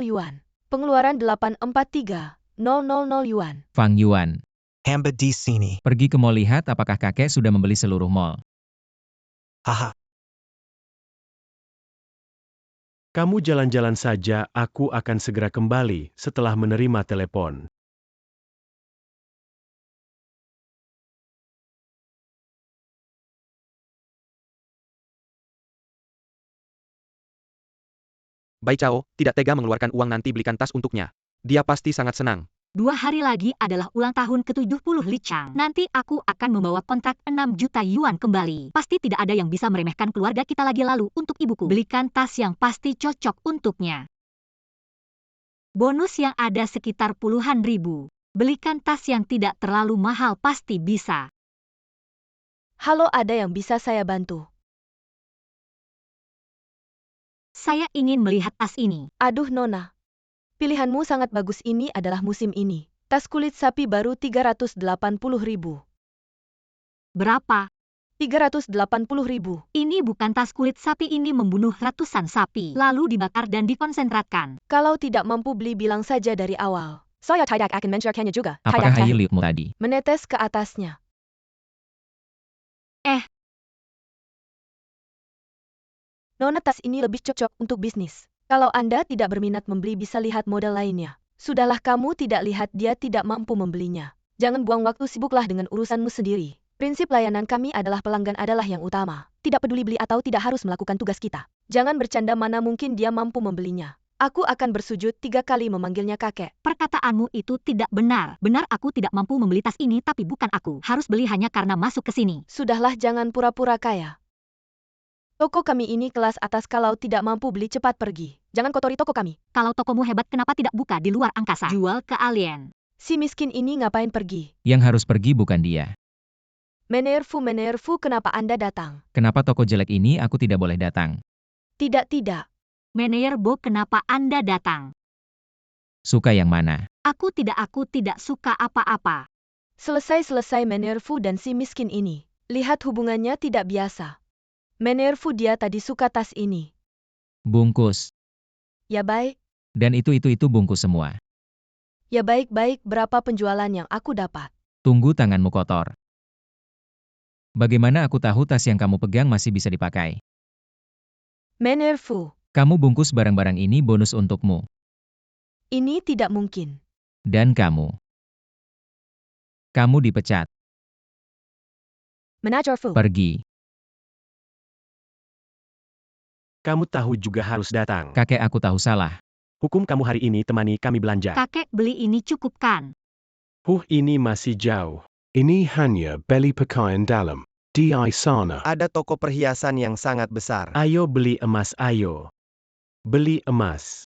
yuan. Pengeluaran 843.000 yuan. Fang Yuan, Hamba di sini. pergi ke mall lihat apakah kakek sudah membeli seluruh mall. Haha. Kamu jalan-jalan saja, aku akan segera kembali setelah menerima telepon. Bai Chao tidak tega mengeluarkan uang, nanti belikan tas untuknya. Dia pasti sangat senang. 2 hari lagi adalah ulang tahun ke-70 Li Chang. Nanti aku akan membawa kontrak 6 juta yuan kembali. Pasti tidak ada yang bisa meremehkan keluarga kita lagi. Lalu untuk ibuku, belikan tas yang pasti cocok untuknya. Bonus yang ada sekitar puluhan ribu. Belikan tas yang tidak terlalu mahal, pasti bisa. Halo, ada yang bisa saya bantu? Saya ingin melihat tas ini. Aduh Nona. Pilihanmu sangat bagus, ini adalah musim ini. Tas kulit sapi baru 380.000. Berapa? 380.000. Ini bukan tas kulit sapi, ini membunuh ratusan sapi, lalu dibakar dan dikonsentratkan. Kalau tidak mampu beli, bilang saja dari awal. Saya tidak akan menjualnya juga. Apakah hayi liukmu tadi? Menetes ke atasnya. Nona, tas ini lebih cocok untuk bisnis. Kalau Anda tidak berminat membeli, bisa lihat model lainnya. Sudahlah, kamu tidak lihat dia tidak mampu membelinya. Jangan buang waktu, sibuklah dengan urusanmu sendiri. Prinsip layanan kami adalah pelanggan adalah yang utama. Tidak peduli beli atau tidak, harus melakukan tugas kita. Jangan bercanda, mana mungkin dia mampu membelinya. Aku akan bersujud 3 kali memanggilnya kakek. Perkataanmu itu tidak benar. Benar, aku tidak mampu membeli tas ini, tapi bukan aku harus beli hanya karena masuk ke sini. Sudahlah, jangan pura-pura kaya. Toko kami ini kelas atas, kalau tidak mampu beli cepat pergi. Jangan kotori toko kami. Kalau tokomu hebat, kenapa tidak buka di luar angkasa? Jual ke alien. Si miskin ini ngapain pergi? Yang harus pergi bukan dia. Menerfu, kenapa Anda datang? Kenapa toko jelek ini aku tidak boleh datang? Tidak. Meneerbo, kenapa Anda datang? Suka yang mana? Aku tidak suka apa-apa. Selesai Menerfu dan si miskin ini. Lihat hubungannya tidak biasa. Menerfu, dia tadi suka tas ini. Bungkus. Ya baik. Dan itu bungkus semua. Ya baik, berapa penjualan yang aku dapat? Tunggu, tanganmu kotor. Bagaimana aku tahu tas yang kamu pegang masih bisa dipakai? Menerfu, Kamu bungkus barang-barang ini bonus untukmu. ini tidak mungkin. Dan kamu. Kamu dipecat. Menajer Fu. Pergi. Kamu tahu juga harus datang. Kakek, aku tahu salah. Hukum kamu hari ini temani kami belanja. Kakek, beli ini cukup kan? Ini masih jauh. Ini hanya beli pakaian dalam. Di sana. Ada toko perhiasan yang sangat besar. Ayo beli emas, ayo. Beli emas.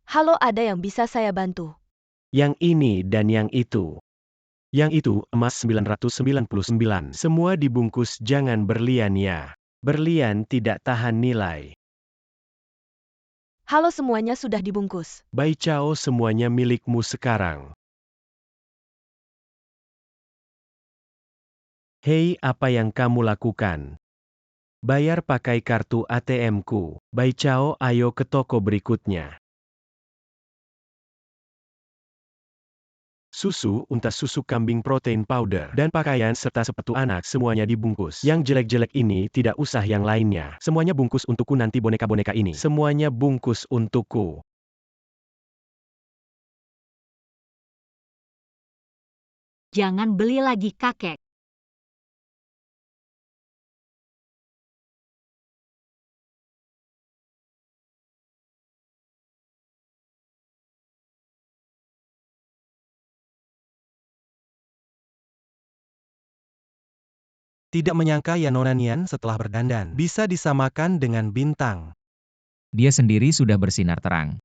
Halo, ada yang bisa saya bantu? Yang ini dan yang itu. Yang itu emas 999. Semua dibungkus, jangan berlian ya. Berlian tidak tahan nilai. Halo, semuanya sudah dibungkus. Bai Chao, semuanya milikmu sekarang. Hei, apa yang kamu lakukan? Bayar pakai kartu ATM-ku. Bai Chao, ayo ke toko berikutnya. Susu, unta susu kambing, protein powder, dan pakaian serta sepatu anak semuanya dibungkus. Yang jelek-jelek ini tidak usah yang lainnya. Semuanya bungkus untukku, nanti boneka-boneka ini. Semuanya bungkus untukku. Jangan beli lagi, kakek. Tidak menyangka ya Nona Nian setelah berdandan bisa disamakan dengan bintang. Dia sendiri sudah bersinar terang.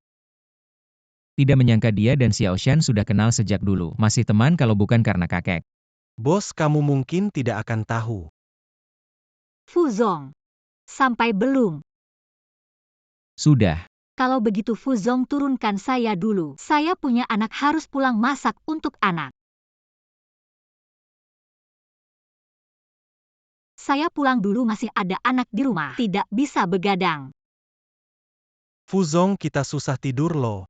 Tidak menyangka dia dan Xiao Shan sudah kenal sejak dulu. Masih teman kalau bukan karena kakek. Bos, kamu mungkin tidak akan tahu. Fuzong. Sampai belum? Sudah. Kalau begitu Fuzong, turunkan saya dulu. Saya punya anak, harus pulang masak untuk anak. Saya pulang dulu, masih ada anak di rumah. Tidak bisa begadang. Fuzong, kita susah tidur loh.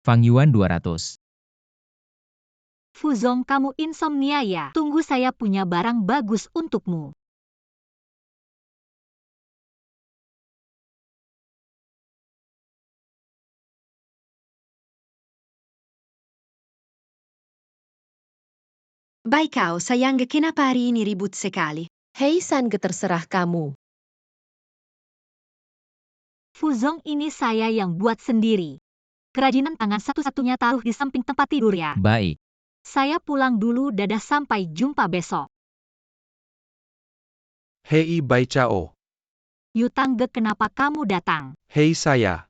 Fang Yuan 200. Fuzong, kamu insomnia ya? Tunggu, saya punya barang bagus untukmu. Baikao, sayang, kenapa hari ini ribut sekali? Hei Sang, terserah kamu. Fuzong, ini saya yang buat sendiri. Kerajinan tangan satu-satunya, taruh di samping tempat tidur ya. Baik. Saya pulang dulu, dadah, sampai jumpa besok. Hei Bai Chao. Yu Tangge, kenapa kamu datang? Hei saya.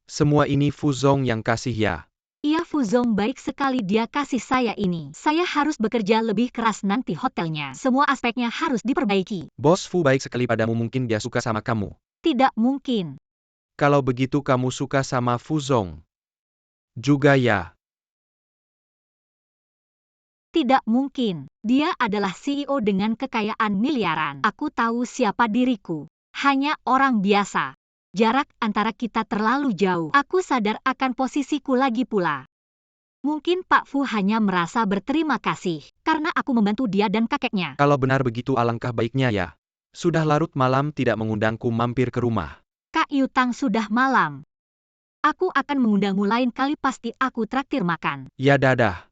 Semua ini Fuzong yang kasih ya. Iya, Fuzong baik sekali, dia kasih saya ini. Saya harus bekerja lebih keras nanti hotelnya. Semua aspeknya harus diperbaiki. Bos Fu baik sekali padamu, mungkin dia suka sama kamu. Tidak mungkin. Kalau begitu kamu suka sama Fuzong juga ya. Tidak mungkin. Dia adalah CEO dengan kekayaan miliaran. Aku tahu siapa diriku. Hanya orang biasa. Jarak antara kita terlalu jauh. Aku sadar akan posisiku lagi pula. Mungkin Pak Fu hanya merasa berterima kasih karena aku membantu dia dan kakeknya. Kalau benar begitu, alangkah baiknya ya. Sudah larut malam, tidak mengundangku mampir ke rumah. Kak Yutang, sudah malam. Aku akan mengundangmu lain kali, pasti aku traktir makan. Ya dadah.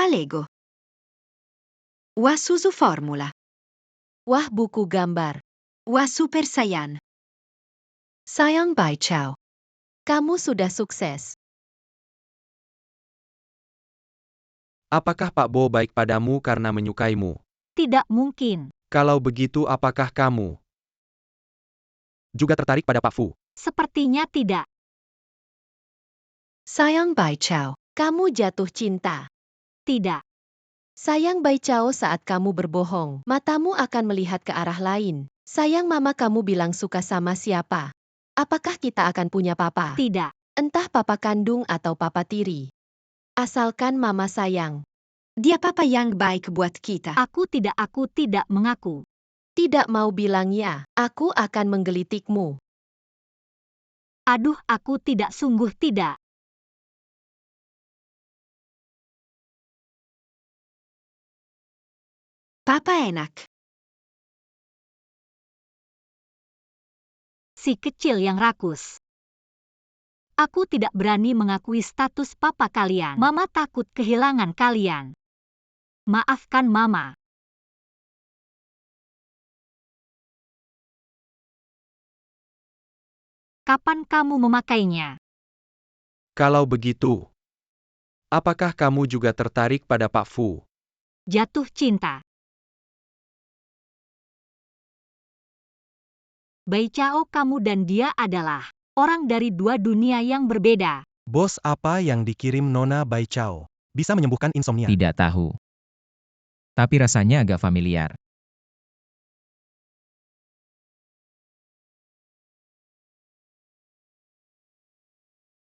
Lego. Suzu Formula. Wah, buku gambar. Super Saiyan. Sayang Bai Chao. Kamu sudah sukses. Apakah Pak Bo baik padamu karena menyukaimu? Tidak mungkin. Kalau begitu, apakah kamu juga tertarik pada Pak Fu? Sepertinya tidak. Sayang Bai Chao, kamu jatuh cinta. Tidak. Sayang Bai Chao, saat kamu berbohong, matamu akan melihat ke arah lain. Sayang, mama kamu bilang suka sama siapa? Apakah kita akan punya papa? Tidak. Entah papa kandung atau papa tiri. Asalkan mama sayang. Dia papa yang baik buat kita. Aku tidak mengaku. Tidak mau bilang ya, aku akan menggelitikmu. Aduh, aku tidak, sungguh tidak. Papa enak. Si kecil yang rakus. Aku tidak berani mengakui status papa kalian. Mama takut kehilangan kalian. Maafkan Mama. Kapan kamu memakainya? Kalau begitu, apakah kamu juga tertarik pada Pak Fu? Jatuh cinta. Bai Chao, kamu dan dia adalah orang dari dua dunia yang berbeda. Bos, apa yang dikirim Nona Bai Chao? Bisa menyembuhkan insomnia. Tidak tahu. Tapi rasanya agak familiar.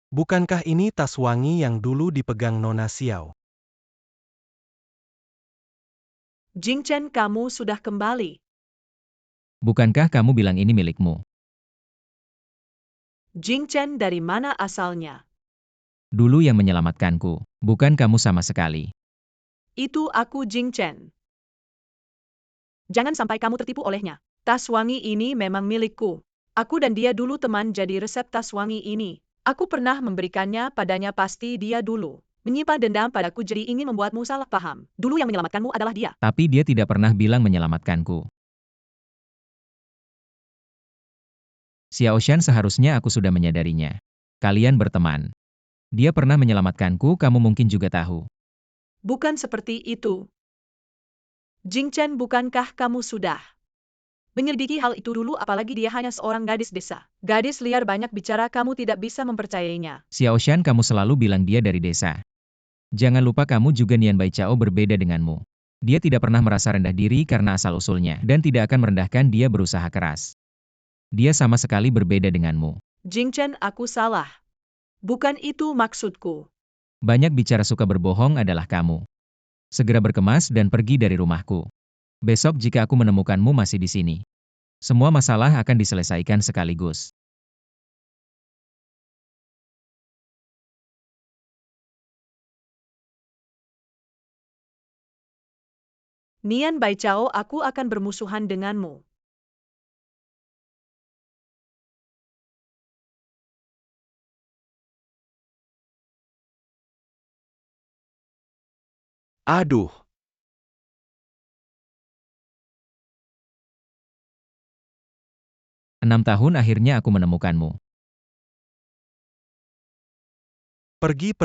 Bukankah ini tas wangi yang dulu dipegang Nona Xiao? Jingchen, kamu sudah kembali. Bukankah kamu bilang ini milikmu? Jingchen dari mana asalnya? Dulu yang menyelamatkanku, bukan kamu sama sekali. Itu aku, Jingchen. Jangan sampai kamu tertipu olehnya. Tas wangi ini memang milikku. Aku dan dia dulu teman, jadi resep tas wangi ini. Aku pernah memberikannya padanya, pasti dia dulu menyimpan dendam padaku, jadi ingin membuatmu salah paham. Dulu yang menyelamatkanmu adalah dia. Tapi dia tidak pernah bilang menyelamatkanku. Xiao Shan, seharusnya aku sudah menyadarinya. Kalian berteman. Dia pernah menyelamatkanku, kamu mungkin juga tahu. Bukan seperti itu. Jingchen, bukankah kamu sudah menyelidiki hal itu dulu, apalagi dia hanya seorang gadis desa. Gadis liar banyak bicara, kamu tidak bisa mempercayainya. Xiao Shan, kamu selalu bilang dia dari desa. Jangan lupa kamu juga Nian Bai Chao berbeda denganmu. Dia tidak pernah merasa rendah diri karena asal-usulnya, dan tidak akan merendahkan dia berusaha keras. Dia sama sekali berbeda denganmu. Jingchen, aku salah. Bukan itu maksudku. Banyak bicara suka berbohong adalah kamu. Segera berkemas dan pergi dari rumahku. Besok jika aku menemukanmu masih di sini, semua masalah akan diselesaikan sekaligus. Nian Bai Chao, aku akan bermusuhan denganmu. Aduh, 6 tahun akhirnya aku menemukanmu. Pergi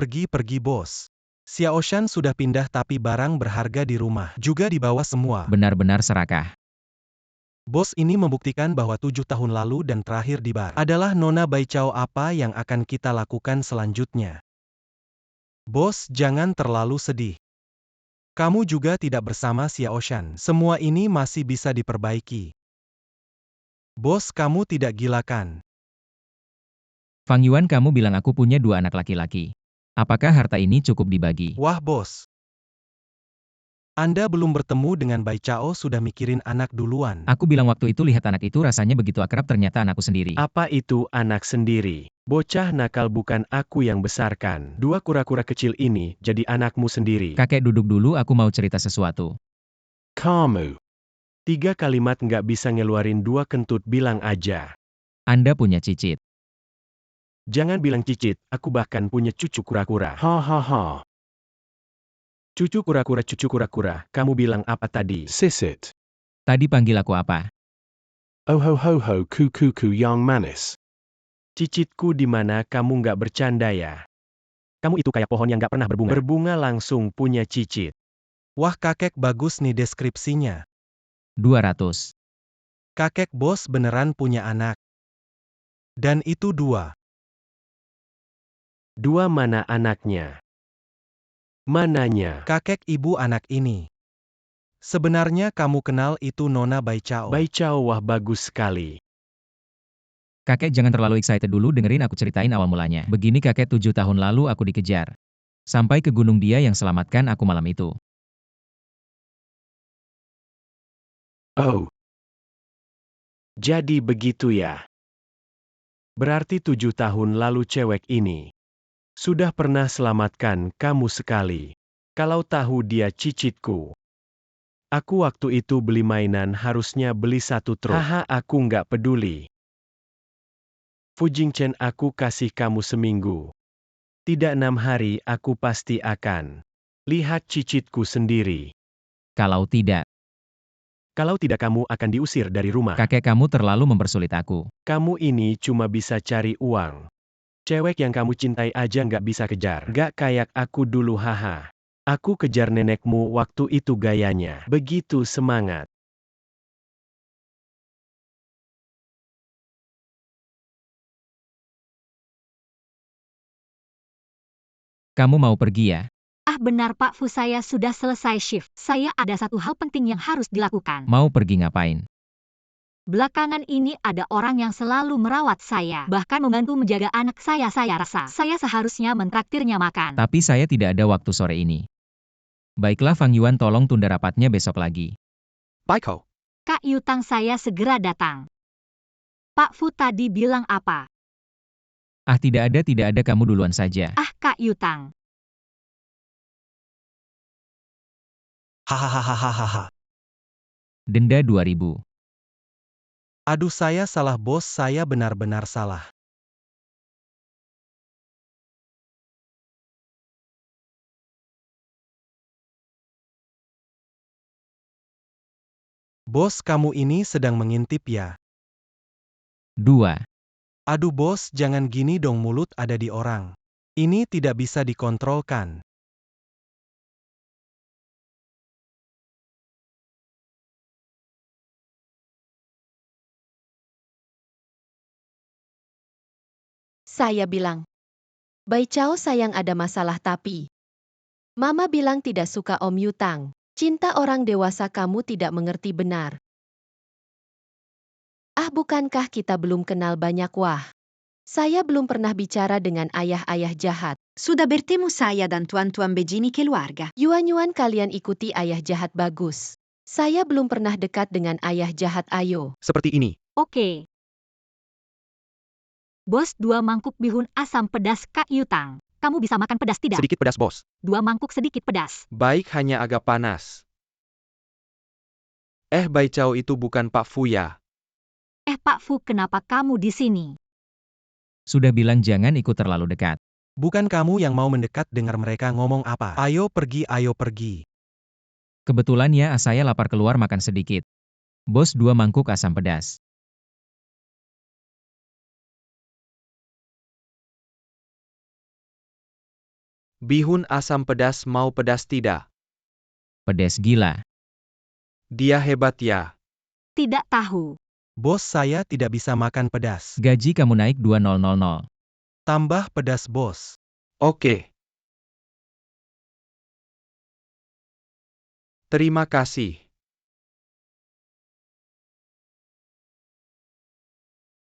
bos. Xiao Shan sudah pindah, tapi barang berharga di rumah juga dibawa semua. Benar-benar serakah. Bos, ini membuktikan bahwa 7 tahun lalu dan terakhir di bar adalah Nona Bai Chao. Apa yang akan kita lakukan selanjutnya? Bos, jangan terlalu sedih. Kamu juga tidak bersama Xiao Shan. Semua ini masih bisa diperbaiki. Bos, kamu tidak gila kan? Fang Yuan, kamu bilang aku punya 2 anak laki-laki. Apakah harta ini cukup dibagi? Wah bos. Anda belum bertemu dengan Bai Chao sudah mikirin anak duluan. Aku bilang waktu itu lihat anak itu rasanya begitu akrab, ternyata anakku sendiri. Apa itu anak sendiri? Bocah nakal, bukan aku yang besarkan. 2 kura-kura kecil ini jadi anakmu sendiri. Kakek duduk dulu, aku mau cerita sesuatu. Kamu. 3 kalimat nggak bisa ngeluarin 2 kentut, bilang aja. Anda punya cicit. Jangan bilang cicit, aku bahkan punya cucu kura-kura. Ha ha ha. Cucu kura-kura, kamu bilang apa tadi? Sisit. Tadi panggil aku apa? Oh ho ho ho kuku yang manis. Cicitku di mana, kamu nggak bercanda ya? Kamu itu kayak pohon yang nggak pernah berbunga. Berbunga langsung punya cicit. Wah, kakek bagus nih deskripsinya. 200. Kakek bos beneran punya anak. Dan itu 2. 2 mana anaknya? Mananya? Kakek ibu anak ini. Sebenarnya kamu kenal itu Nona Bai Chao. Bai Chao, wah bagus sekali. Kakek jangan terlalu excited dulu, dengerin aku ceritain awal mulanya. Begini kakek, 7 tahun lalu aku dikejar. Sampai ke gunung, dia yang selamatkan aku malam itu. Oh. Jadi begitu ya. Berarti 7 tahun lalu cewek ini sudah pernah selamatkan kamu sekali. Kalau tahu dia cicitku, Aku waktu itu beli mainan harusnya beli 1 truk. Haha, aku nggak peduli. Fujingchen, aku kasih kamu seminggu. Tidak 6 hari, aku pasti akan lihat cicitku sendiri. Kalau tidak, Kalau tidak kamu akan diusir dari rumah. kakek kamu terlalu mempersulit aku. Kamu ini cuma bisa cari uang. Cewek yang kamu cintai aja nggak bisa kejar. Nggak kayak aku dulu, haha. Aku kejar nenekmu waktu itu gayanya begitu semangat. Kamu mau pergi ya? Ah benar Pak Fu, saya sudah selesai shift. Saya ada satu hal penting yang harus dilakukan. Mau pergi ngapain? Belakangan ini ada orang yang selalu merawat saya, bahkan membantu menjaga anak saya. Saya rasa saya seharusnya mentraktirnya makan. Tapi saya tidak ada waktu sore ini. Baiklah Fang Yuan, tolong tunda rapatnya besok lagi. Baikho. Kak Yutang, saya segera datang. Pak Fu tadi bilang apa? Ah tidak ada, kamu duluan saja. Ah Kak Yutang. Hahaha. Denda 2000. Aduh, saya salah bos, saya benar-benar salah. Bos, kamu ini sedang mengintip ya? 2. Aduh bos, jangan gini dong, mulut ada di orang. Ini tidak bisa dikontrolkan. Saya bilang, Bai Chao sayang ada masalah tapi Mama bilang tidak suka Om Yutang. Cinta orang dewasa kamu tidak mengerti benar. Ah bukankah kita belum kenal banyak wah. Saya belum pernah bicara dengan ayah-ayah jahat. Sudah bertemu saya dan tuan-tuan begini keluarga. Yuan-yuan kalian ikuti ayah jahat bagus. Saya belum pernah dekat dengan ayah jahat, ayo. Seperti ini. Oke. Bos, 2 mangkuk bihun asam pedas Kak Yutang. Kamu bisa makan pedas tidak? Sedikit pedas, bos. 2 mangkuk sedikit pedas. Baik, hanya agak panas. Bai Chao itu bukan Pak Fu ya? Pak Fu, kenapa kamu di sini? Sudah bilang jangan ikut terlalu dekat. Bukan kamu yang mau mendekat dengar mereka ngomong apa. Ayo pergi, ayo pergi. Kebetulan ya, saya lapar, keluar makan sedikit. Bos, 2 mangkuk asam pedas. Bihun asam pedas mau pedas tidak? Pedas gila. Dia hebat ya. Tidak tahu. Bos, saya tidak bisa makan pedas. Gaji kamu naik 2000. Tambah pedas, bos. Oke. Terima kasih.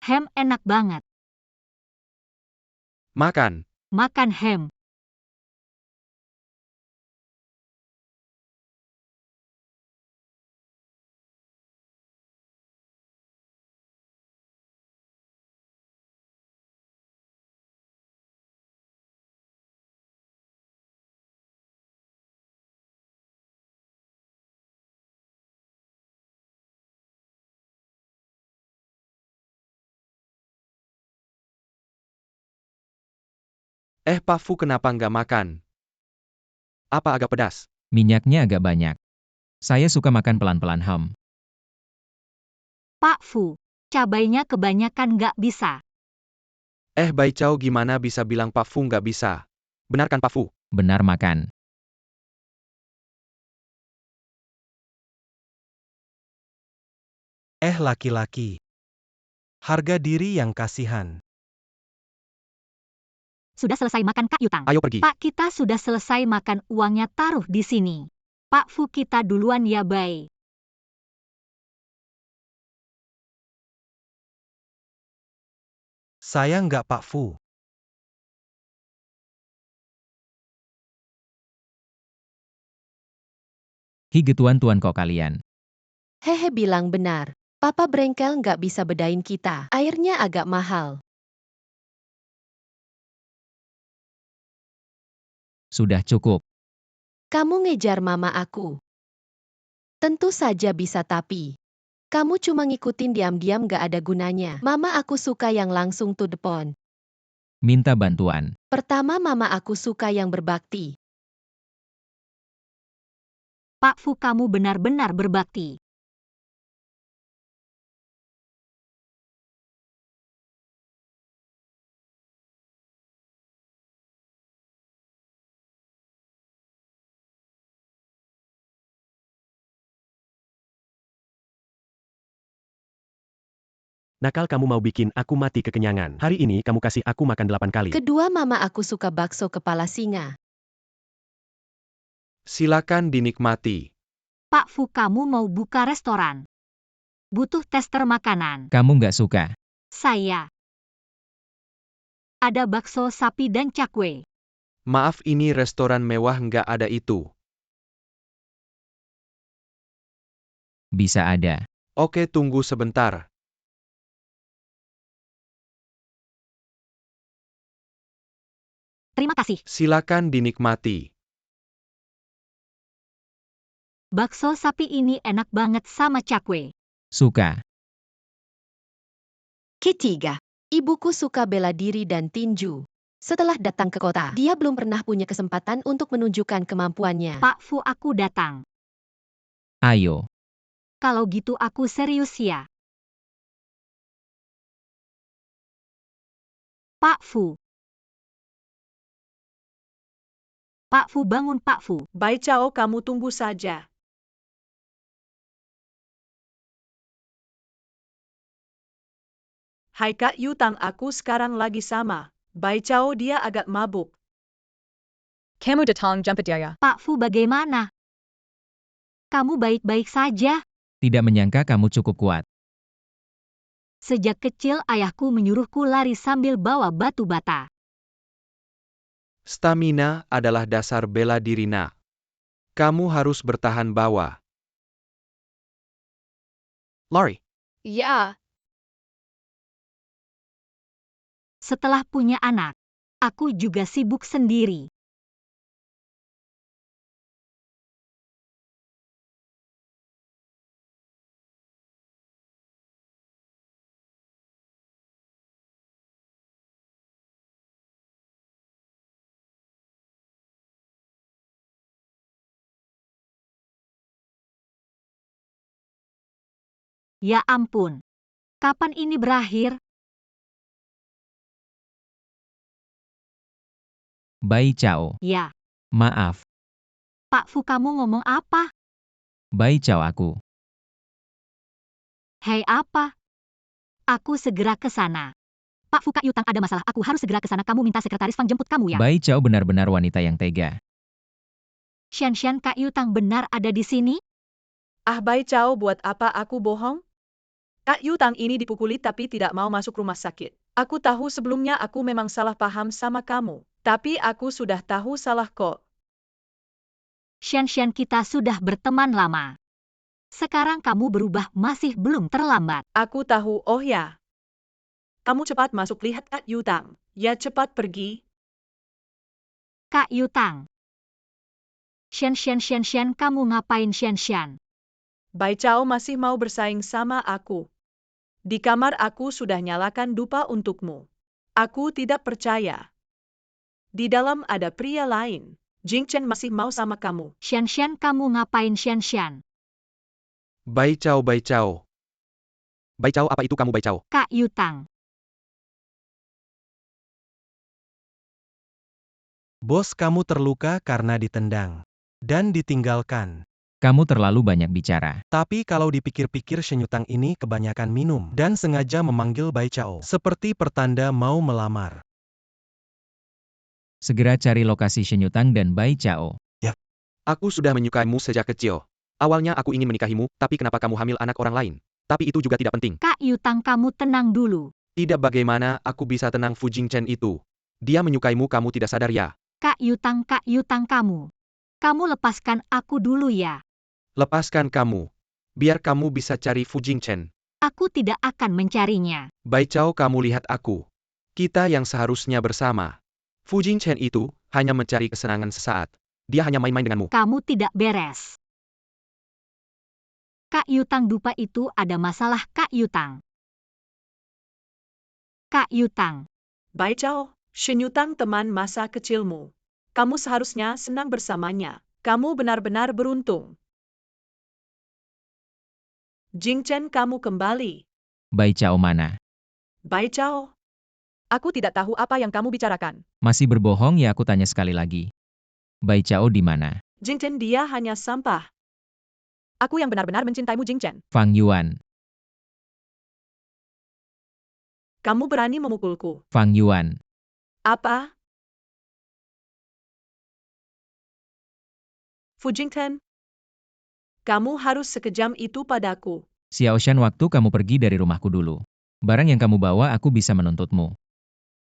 Ham enak banget. Makan. Makan ham. Pak Fu kenapa nggak makan? Apa agak pedas? Minyaknya agak banyak. Saya suka makan pelan-pelan ham. Pak Fu, cabainya kebanyakan nggak bisa. Bai Chao, gimana bisa bilang Pak Fu nggak bisa? Benar kan Pak Fu? Benar, makan. Laki-laki. Harga diri yang kasihan. Sudah selesai makan Kak Yutang? Ayo pergi. Pak, kita sudah selesai makan, uangnya taruh di sini. Pak Fu, kita duluan ya, Bai. Saya nggak, Pak Fu. Tuan-tuan kok kalian. Hehe, bilang benar. Papa Brengkel nggak bisa bedain kita. Airnya agak mahal. Sudah cukup. Kamu ngejar mama aku. Tentu saja bisa tapi. Kamu cuma ngikutin diam-diam gak ada gunanya. Mama aku suka yang langsung to the point. Minta bantuan. Pertama mama aku suka yang berbakti. Pak Fu, kamu benar-benar berbakti. Nakal kamu mau bikin aku mati kekenyangan. Hari ini kamu kasih aku makan 8 kali. Kedua mama aku suka bakso kepala singa. Silakan dinikmati. Pak Fu, kamu mau buka restoran. Butuh tester makanan. Kamu nggak suka. Saya. Ada bakso sapi dan cakwe. Maaf, ini restoran mewah, nggak ada itu. Bisa ada. Oke, tunggu sebentar. Terima kasih. Silakan dinikmati. Bakso sapi ini enak banget sama cakwe. Suka. Ketiga. Ibuku suka bela diri dan tinju. Setelah datang ke kota, dia belum pernah punya kesempatan untuk menunjukkan kemampuannya. Pak Fu, aku datang. Ayo. Kalau gitu aku serius ya. Pak Fu. Pak Fu, bangun Pak Fu. Bai Chao, kamu tunggu saja. Hai Kak Yutang, aku sekarang lagi sama Bai Chao, dia agak mabuk. Kamu datang jemput dia. Pak Fu, bagaimana? Kamu baik-baik saja? Tidak menyangka kamu cukup kuat. Sejak kecil ayahku menyuruhku lari sambil bawa batu bata. Stamina adalah dasar bela diri, nak. Kamu harus bertahan bawah. Lari. Ya. Setelah punya anak, aku juga sibuk sendiri. Ya ampun. Kapan ini berakhir? Bai Chao. Ya. Maaf. Pak Fu, kamu ngomong apa? Bai Chao aku. Hei apa? Aku segera ke sana. Pak Fu, Kak Yutang ada masalah. Aku harus segera ke sana. Kamu minta sekretaris Fang jemput kamu ya? Bai Chao benar-benar wanita yang tega. Xian, Kak Yutang benar ada di sini? Ah Bai Chao, buat apa aku bohong? Kak Yutang ini dipukuli tapi tidak mau masuk rumah sakit. Aku tahu sebelumnya aku memang salah paham sama kamu. Tapi aku sudah tahu salah kok. Xian, kita sudah berteman lama. Sekarang kamu berubah, masih belum terlambat. Aku tahu, oh ya. Kamu cepat masuk, lihat Kak Yutang. Ya cepat pergi. Kak Yutang. Xian, kamu ngapain Xian? Bai Chao masih mau bersaing sama aku. Di kamar aku sudah nyalakan dupa untukmu. Aku tidak percaya. Di dalam ada pria lain. Jing Chen masih mau sama kamu. Xian, kamu ngapain Xian? Bai Chao, Bai Chao. Bai Chao, apa itu kamu Bai Chao? Kak Yutang. Bos kamu terluka karena ditendang dan ditinggalkan. Kamu terlalu banyak bicara. Tapi kalau dipikir-pikir Shenyutang ini kebanyakan minum dan sengaja memanggil Bai Chao seperti pertanda mau melamar. Segera cari lokasi Shenyutang dan Bai Chao. Aku sudah menyukaimu sejak kecil. Awalnya aku ingin menikahimu, tapi kenapa kamu hamil anak orang lain? Tapi itu juga tidak penting. Kak Yutang, kamu tenang dulu. Tidak, bagaimana aku bisa tenang? Fu Jingchen itu. Dia menyukaimu, kamu tidak sadar ya? Kak Yutang, kamu. Kamu lepaskan aku dulu ya. Lepaskan kamu. Biar kamu bisa cari Fu Jingchen. Aku tidak akan mencarinya. Bai Chao, kamu lihat aku. Kita yang seharusnya bersama. Fu Jingchen itu hanya mencari kesenangan sesaat. Dia hanya main-main denganmu. Kamu tidak beres. Kak Yutang dupa itu ada masalah Kak Yutang. Kak Yutang. Bai Chao, Shin Yutang teman masa kecilmu. Kamu seharusnya senang bersamanya. Kamu benar-benar beruntung. Jing Chen, kamu kembali. Bai Chao mana? Bai Chao. Aku tidak tahu apa yang kamu bicarakan. Masih berbohong ya, aku tanya sekali lagi. Bai Chao di mana? Jing Chen, dia hanya sampah. Aku yang benar-benar mencintaimu, Jing Chen. Fang Yuan. Kamu berani memukulku. Fang Yuan. Apa? Fu Jingten, kamu harus sekejam itu padaku. Xiaoshan, waktu kamu pergi dari rumahku dulu. Barang yang kamu bawa aku bisa menuntutmu.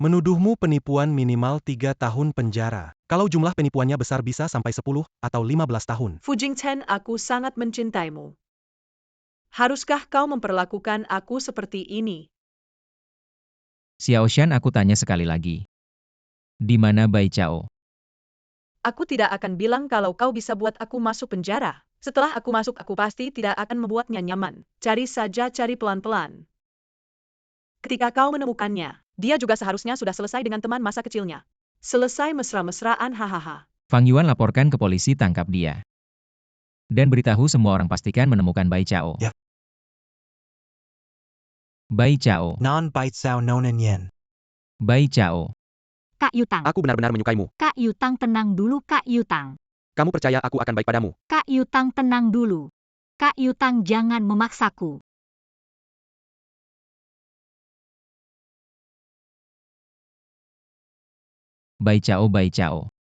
Menuduhmu penipuan minimal 3 tahun penjara. Kalau jumlah penipuannya besar bisa sampai 10 atau 15 tahun. Fu Jingten, aku sangat mencintaimu. Haruskah kau memperlakukan aku seperti ini? Xiaoshan, aku tanya sekali lagi. Di mana Bai Chao? Aku tidak akan bilang kalau kau bisa buat aku masuk penjara. Setelah aku masuk, aku pasti tidak akan membuatnya nyaman. Cari saja, cari pelan-pelan. Ketika kau menemukannya, dia juga seharusnya sudah selesai dengan teman masa kecilnya. Selesai mesra-mesraan, hahaha. Fang Yuan laporkan ke polisi, tangkap dia. Dan beritahu semua orang, pastikan menemukan Bai Chao. Ya. Bai Chao. Non Bai Cao Nonan Yen. Bai Chao. Kak Yutang. Aku benar-benar menyukaimu. Kak Yutang, tenang dulu Kak Yutang. Kamu percaya aku akan baik padamu? Kak Yutang, tenang dulu. Kak Yutang, jangan memaksaku. Bai Chao, Bai Chao.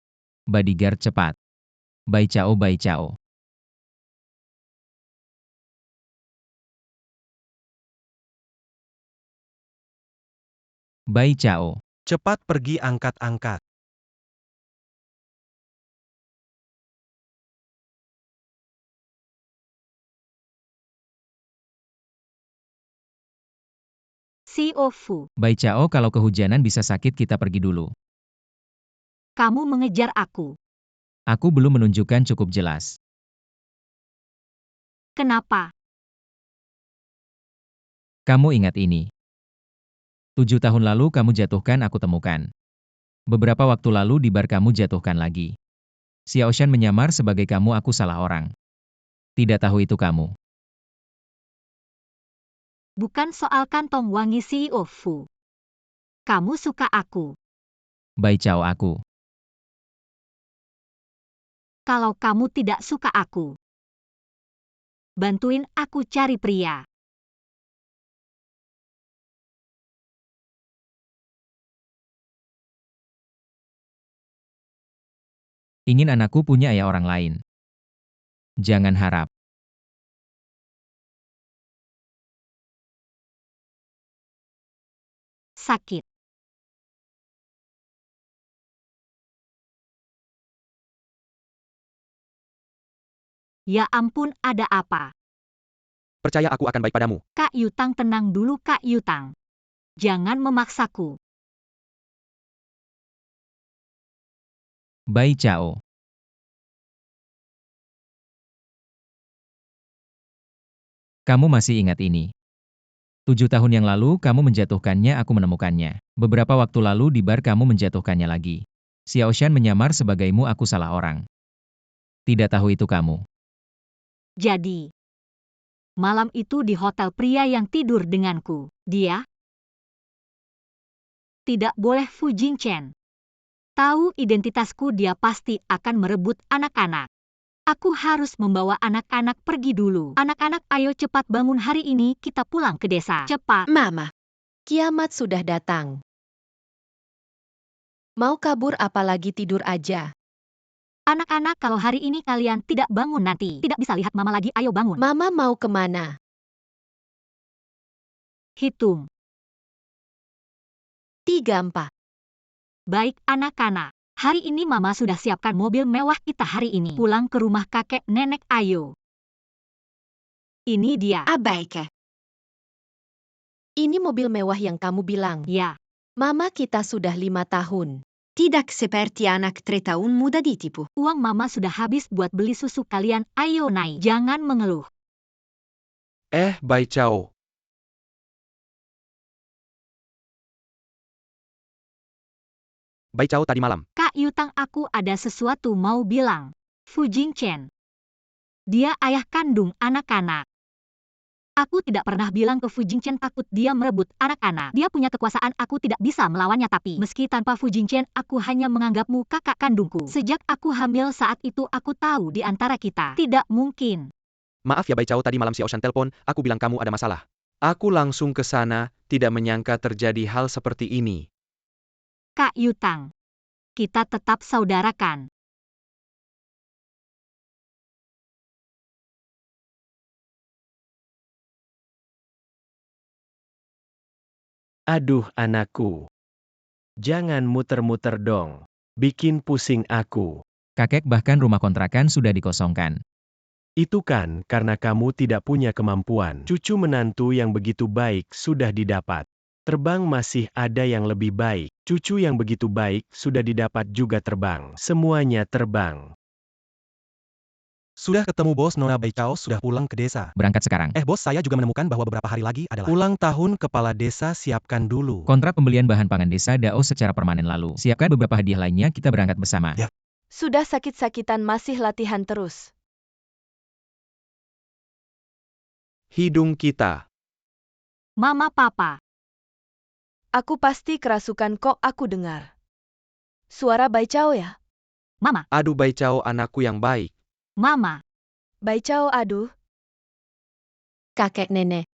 Bodyguard cepat. Bai Chao, Bai Chao. Bai Chao. Cepat pergi, angkat-angkat. CEO Fu, Bai Chao, kalau kehujanan bisa sakit, kita pergi dulu. kamu mengejar aku. Aku belum menunjukkan cukup jelas. Kenapa? Kamu ingat ini? 7 tahun lalu kamu jatuhkan, aku temukan. Beberapa waktu lalu di bar kamu jatuhkan lagi. Xiaoshan menyamar sebagai kamu, aku salah orang. Tidak tahu itu kamu. Bukan soal kantong wangi CEO Fu. Kamu suka aku. Bai Chao, aku. Kalau kamu tidak suka aku, bantuin aku cari pria. Ingin anakku punya ayah orang lain. Jangan harap. Sakit. Ya ampun, ada apa? Percaya aku akan baik padamu. Kak Yutang, tenang dulu Kak Yutang. Jangan memaksaku. Bai Chao. Kamu masih ingat ini? 7 tahun yang lalu kamu menjatuhkannya, aku menemukannya. Beberapa waktu lalu di bar kamu menjatuhkannya lagi. Xiaoshan menyamar sebagaimu, aku salah orang. Tidak tahu itu kamu. Jadi, malam itu di hotel pria yang tidur denganku, dia tidak boleh Fu Jingchen tahu identitasku, dia pasti akan merebut anak-anak. Aku harus membawa anak-anak pergi dulu. Anak-anak, ayo cepat bangun, hari ini kita pulang ke desa. Cepat. Mama, kiamat sudah datang. Mau kabur apalagi tidur aja. Anak-anak, kalau hari ini kalian tidak bangun nanti tidak bisa lihat mama lagi, ayo bangun. Mama mau kemana? Hitung. 3, 4. Baik anak-anak. Hari ini mama sudah siapkan mobil mewah kita hari ini. Pulang ke rumah kakek nenek, ayo. Ini dia. Baik. Ini mobil mewah yang kamu bilang. Ya. Mama, kita sudah 5 tahun. Tidak seperti anak 3 tahun muda ditipu. Uang mama sudah habis buat beli susu kalian, ayo naik. Jangan mengeluh. Bai Chao. Bai Chao tadi malam. Kak Yutang, aku ada sesuatu mau bilang. Fu Jingchen. Dia ayah kandung anak-anak. Aku tidak pernah bilang ke Fu Jingchen takut dia merebut anak-anak. Dia punya kekuasaan, aku tidak bisa melawannya, tapi meski tanpa Fu Jingchen, aku hanya menganggapmu kakak kandungku. Sejak aku hamil saat itu aku tahu di antara kita tidak mungkin. Maaf ya Bai Chao, tadi malam si Ocean telepon, aku bilang kamu ada masalah. Aku langsung ke sana, tidak menyangka terjadi hal seperti ini. Kak Yutang, kita tetap saudara kan? Aduh anakku. Jangan muter-muter dong. Bikin pusing aku. Kakek, bahkan rumah kontrakan sudah dikosongkan. Itu kan karena kamu tidak punya kemampuan. Cucu menantu yang begitu baik sudah didapat. Terbang masih ada yang lebih baik. Cucu yang begitu baik sudah didapat juga terbang. Semuanya terbang. Sudah ketemu bos, Nona Bai Chao sudah pulang ke desa. Berangkat sekarang. Bos, saya juga menemukan bahwa beberapa hari lagi adalah ulang tahun kepala desa, siapkan dulu. Kontrak pembelian bahan pangan desa Dao secara permanen lalu. Siapkan beberapa hadiah lainnya, kita berangkat bersama. Ya. Sudah sakit-sakitan masih latihan terus. Hidung kita. Mama, Papa. Aku pasti kerasukan kok aku dengar. Suara Bai Chao ya? Mama. Aduh Bai Chao, anakku yang baik. Mama. Bai Chao, aduh. Kakek nenek.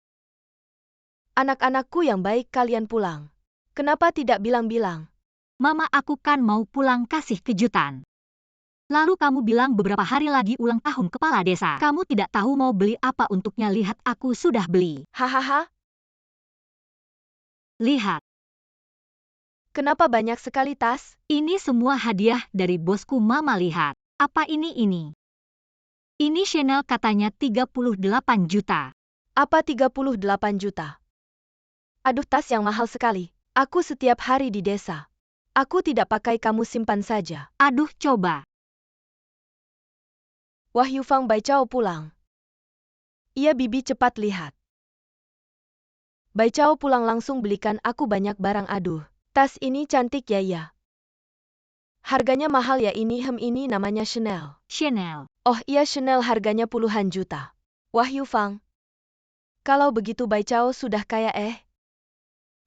Anak-anakku yang baik, kalian pulang. Kenapa tidak bilang-bilang? Mama, aku kan mau pulang kasih kejutan. Lalu kamu bilang beberapa hari lagi ulang tahun kepala desa. Kamu tidak tahu mau beli apa untuknya, lihat aku sudah beli. Hahaha. Lihat. Kenapa banyak sekali tas? Ini semua hadiah dari bosku, Mama lihat. Apa ini? Ini Chanel, katanya 38 juta. Apa 38 juta? Aduh, tas yang mahal sekali. Aku setiap hari di desa. Aku tidak pakai, kamu simpan saja. Aduh, coba. Wah, Yufang, Bai Chao pulang. Iya bibi, cepat lihat. Bai Chao pulang langsung belikan aku banyak barang. Aduh, tas ini cantik ya. Harganya mahal ya ini, ini namanya Chanel. Chanel. Oh iya, Chanel harganya puluhan juta. Wah Yufang. Kalau begitu Bai Chao sudah kaya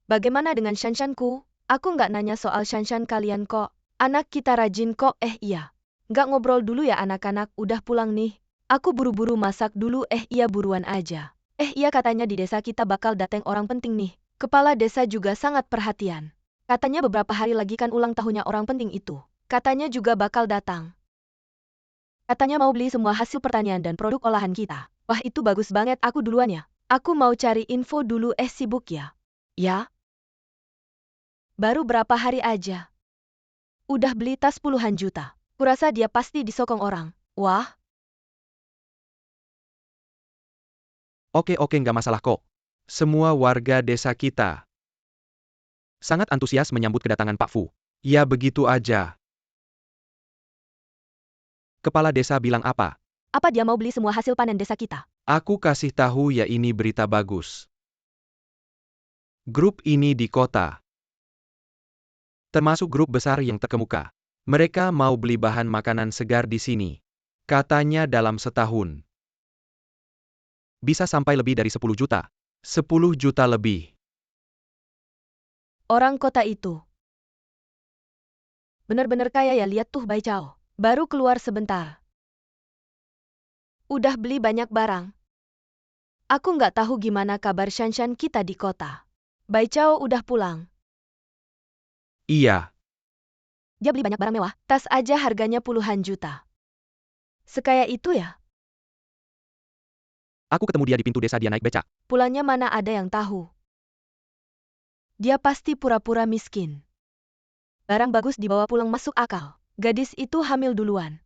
Bagaimana dengan Shanshanku? Aku nggak nanya soal Shanshan kalian kok. Anak kita rajin kok. Iya. Nggak ngobrol dulu ya anak-anak, udah pulang nih. Aku buru-buru masak dulu. Iya buruan aja. Iya, katanya di desa kita bakal datang orang penting nih. Kepala desa juga sangat perhatian. Katanya beberapa hari lagi kan ulang tahunnya orang penting itu. Katanya juga bakal datang. Katanya mau beli semua hasil pertanian dan produk olahan kita. Wah, itu bagus banget, aku duluan ya. Aku mau cari info dulu. Sibuk ya? Ya. Baru berapa hari aja. Udah beli tas puluhan juta. Kurasa dia pasti disokong orang. Wah. Oke, nggak masalah kok. Semua warga desa kita sangat antusias menyambut kedatangan Pak Fu. Ya begitu aja. Kepala desa bilang apa? Apa dia mau beli semua hasil panen desa kita? Aku kasih tahu ya, ini berita bagus. Grup ini di kota, termasuk grup besar yang terkemuka. Mereka mau beli bahan makanan segar di sini. Katanya dalam setahun bisa sampai lebih dari 10 juta. 10 juta lebih. Orang kota itu benar-benar kaya ya, lihat tuh Bai Chao. Baru keluar sebentar. Udah beli banyak barang. Aku nggak tahu gimana kabar Shanshan kita di kota. Bai Chao udah pulang. Iya. Dia beli banyak barang mewah, tas aja harganya puluhan juta. Sekaya itu ya? Aku ketemu dia di pintu desa, dia naik becak. Pulangnya mana ada yang tahu. Dia pasti pura-pura miskin. Barang bagus dibawa pulang, masuk akal. Gadis itu hamil duluan.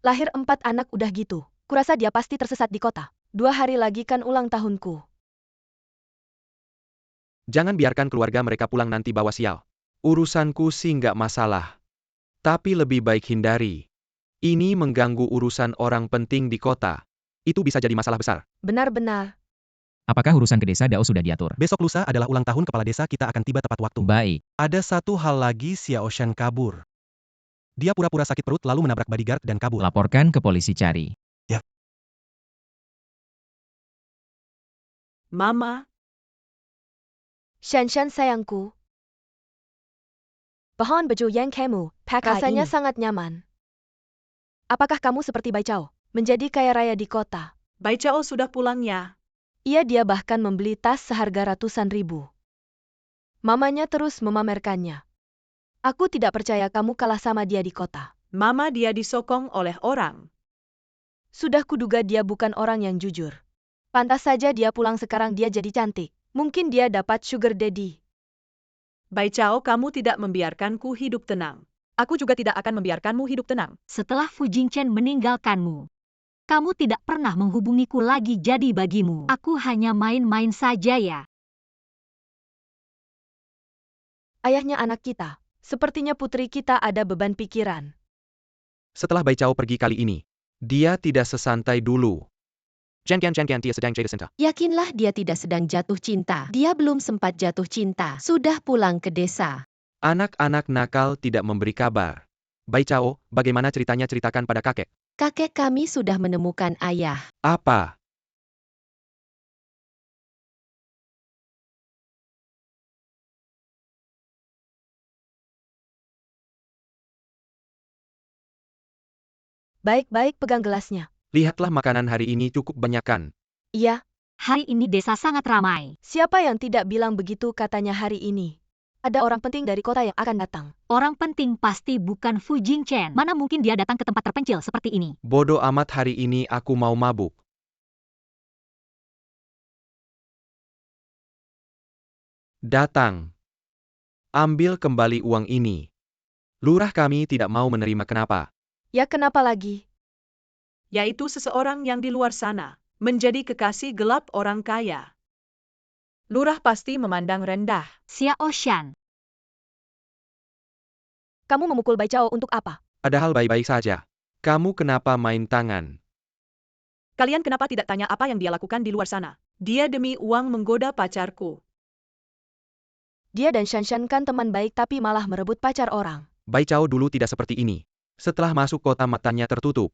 Lahir 4 anak udah gitu. Kurasa dia pasti tersesat di kota. 2 hari lagi kan ulang tahunku. Jangan biarkan keluarga mereka pulang nanti bawa sial. Urusanku sih nggak masalah. Tapi lebih baik hindari. Ini mengganggu urusan orang penting di kota. Itu bisa jadi masalah besar. Benar-benar. Apakah urusan ke desa Dao sudah diatur? Besok lusa adalah ulang tahun kepala desa, kita akan tiba tepat waktu. Baik. Ada satu hal lagi, Xiaoshan kabur. Dia pura-pura sakit perut lalu menabrak bodyguard dan kabur. Laporkan ke polisi cari. Ya. Mama, Shanshan sayangku. Pohon baju yang kamu pakai rasanya ini. sangat nyaman. Apakah kamu seperti Bai Chao, menjadi kaya raya di kota? Bai Chao sudah pulang ya. Dia bahkan membeli tas seharga ratusan ribu. Mamanya terus memamerkannya. Aku tidak percaya kamu kalah sama dia di kota. Mama, dia disokong oleh orang. Sudah kuduga dia bukan orang yang jujur. Pantas saja dia pulang sekarang dia jadi cantik. Mungkin dia dapat sugar daddy. Bai Chao, kamu tidak membiarkanku hidup tenang. Aku juga tidak akan membiarkanmu hidup tenang. Setelah Fu Jingchen meninggalkanmu, kamu tidak pernah menghubungiku lagi, jadi bagimu aku hanya main-main saja ya. Ayahnya anak kita. Sepertinya putri kita ada beban pikiran. Setelah Bai Chao pergi kali ini, dia tidak sesantai dulu. Chen Qian dia sedang jatuh cinta. Yakinlah dia tidak sedang jatuh cinta. Dia belum sempat jatuh cinta. Sudah pulang ke desa. Anak-anak nakal tidak memberi kabar. Bai Chao, bagaimana ceritanya, ceritakan pada kakek. Kakek kami sudah menemukan ayah. Apa? Baik-baik, pegang gelasnya. Lihatlah makanan hari ini cukup banyak kan? Iya. Hari ini desa sangat ramai. Siapa yang tidak bilang begitu, katanya hari ini ada orang penting dari kota yang akan datang. Orang penting pasti bukan Fu Jingchen. Mana mungkin dia datang ke tempat terpencil seperti ini? Bodoh amat, hari ini aku mau mabuk. Datang. Ambil kembali uang ini. Lurah kami tidak mau menerima, kenapa? Ya kenapa lagi? Yaitu seseorang yang di luar sana, menjadi kekasih gelap orang kaya. Lurah pasti memandang rendah. Xiaoshan. Kamu memukul Bai Chao untuk apa? Padahal baik-baik saja. Kamu kenapa main tangan? Kalian kenapa tidak tanya apa yang dia lakukan di luar sana? Dia demi uang menggoda pacarku. Dia dan Shanshan kan teman baik tapi malah merebut pacar orang. Bai Chao dulu tidak seperti ini. Setelah masuk kota matanya tertutup.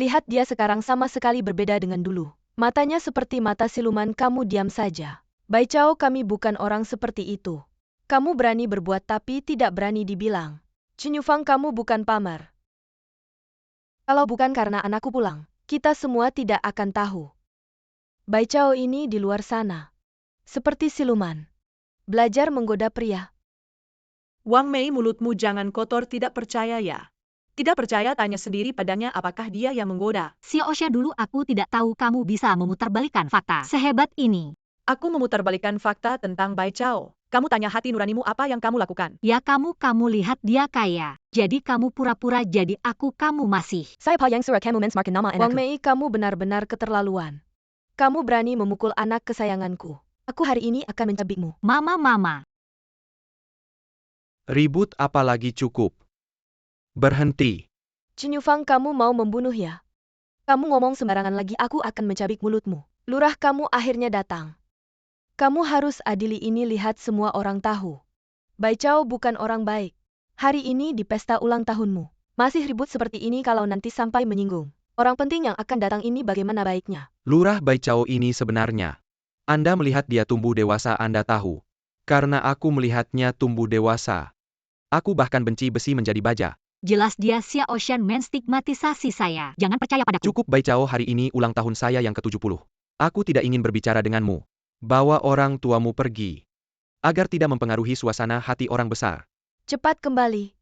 Lihat dia sekarang sama sekali berbeda dengan dulu. Matanya seperti mata siluman. Kamu diam saja. Bai Chao, kami bukan orang seperti itu. Kamu berani berbuat tapi tidak berani dibilang. Chen Yufang, kamu bukan pamer. Kalau bukan karena anakku pulang, kita semua tidak akan tahu. Bai Chao ini di luar sana. Seperti siluman. Belajar menggoda pria. Wang Mei, mulutmu jangan kotor, tidak percaya ya? Tidak percaya, tanya sendiri padanya apakah dia yang menggoda. Xiaoshan, dulu aku tidak tahu kamu bisa memutarbalikkan fakta sehebat ini. Aku memutarbalikkan fakta tentang Bai Chao. Kamu tanya hati nuranimu apa yang kamu lakukan. Ya kamu lihat dia kaya. Jadi kamu pura-pura jadi aku, kamu masih. Saya Pa Yang Surah, kamu mensmarkan nama anakku. Wang Mei, kamu benar-benar keterlaluan. Kamu berani memukul anak kesayanganku. Aku hari ini akan mencabikmu. Mama. Ribut apa lagi, cukup. Berhenti. Chen Yufang, kamu mau membunuh ya? Kamu ngomong sembarangan lagi, aku akan mencabik mulutmu. Lurah, kamu akhirnya datang. Kamu harus adili ini, lihat semua orang tahu. Bai Chao bukan orang baik. Hari ini di pesta ulang tahunmu. Masih ribut seperti ini, kalau nanti sampai menyinggung orang penting yang akan datang ini, bagaimana baiknya? Lurah Bai Chao ini sebenarnya. Anda melihat dia tumbuh dewasa, Anda tahu. Karena aku melihatnya tumbuh dewasa. Aku bahkan benci besi menjadi baja. Jelas dia Xiaoshan menstigmatisasi saya. Jangan percaya padaku. Cukup Bai Chao, hari ini ulang tahun saya yang ke-70. Aku tidak ingin berbicara denganmu. Bawa orang tuamu pergi. Agar tidak mempengaruhi suasana hati orang besar. Cepat kembali.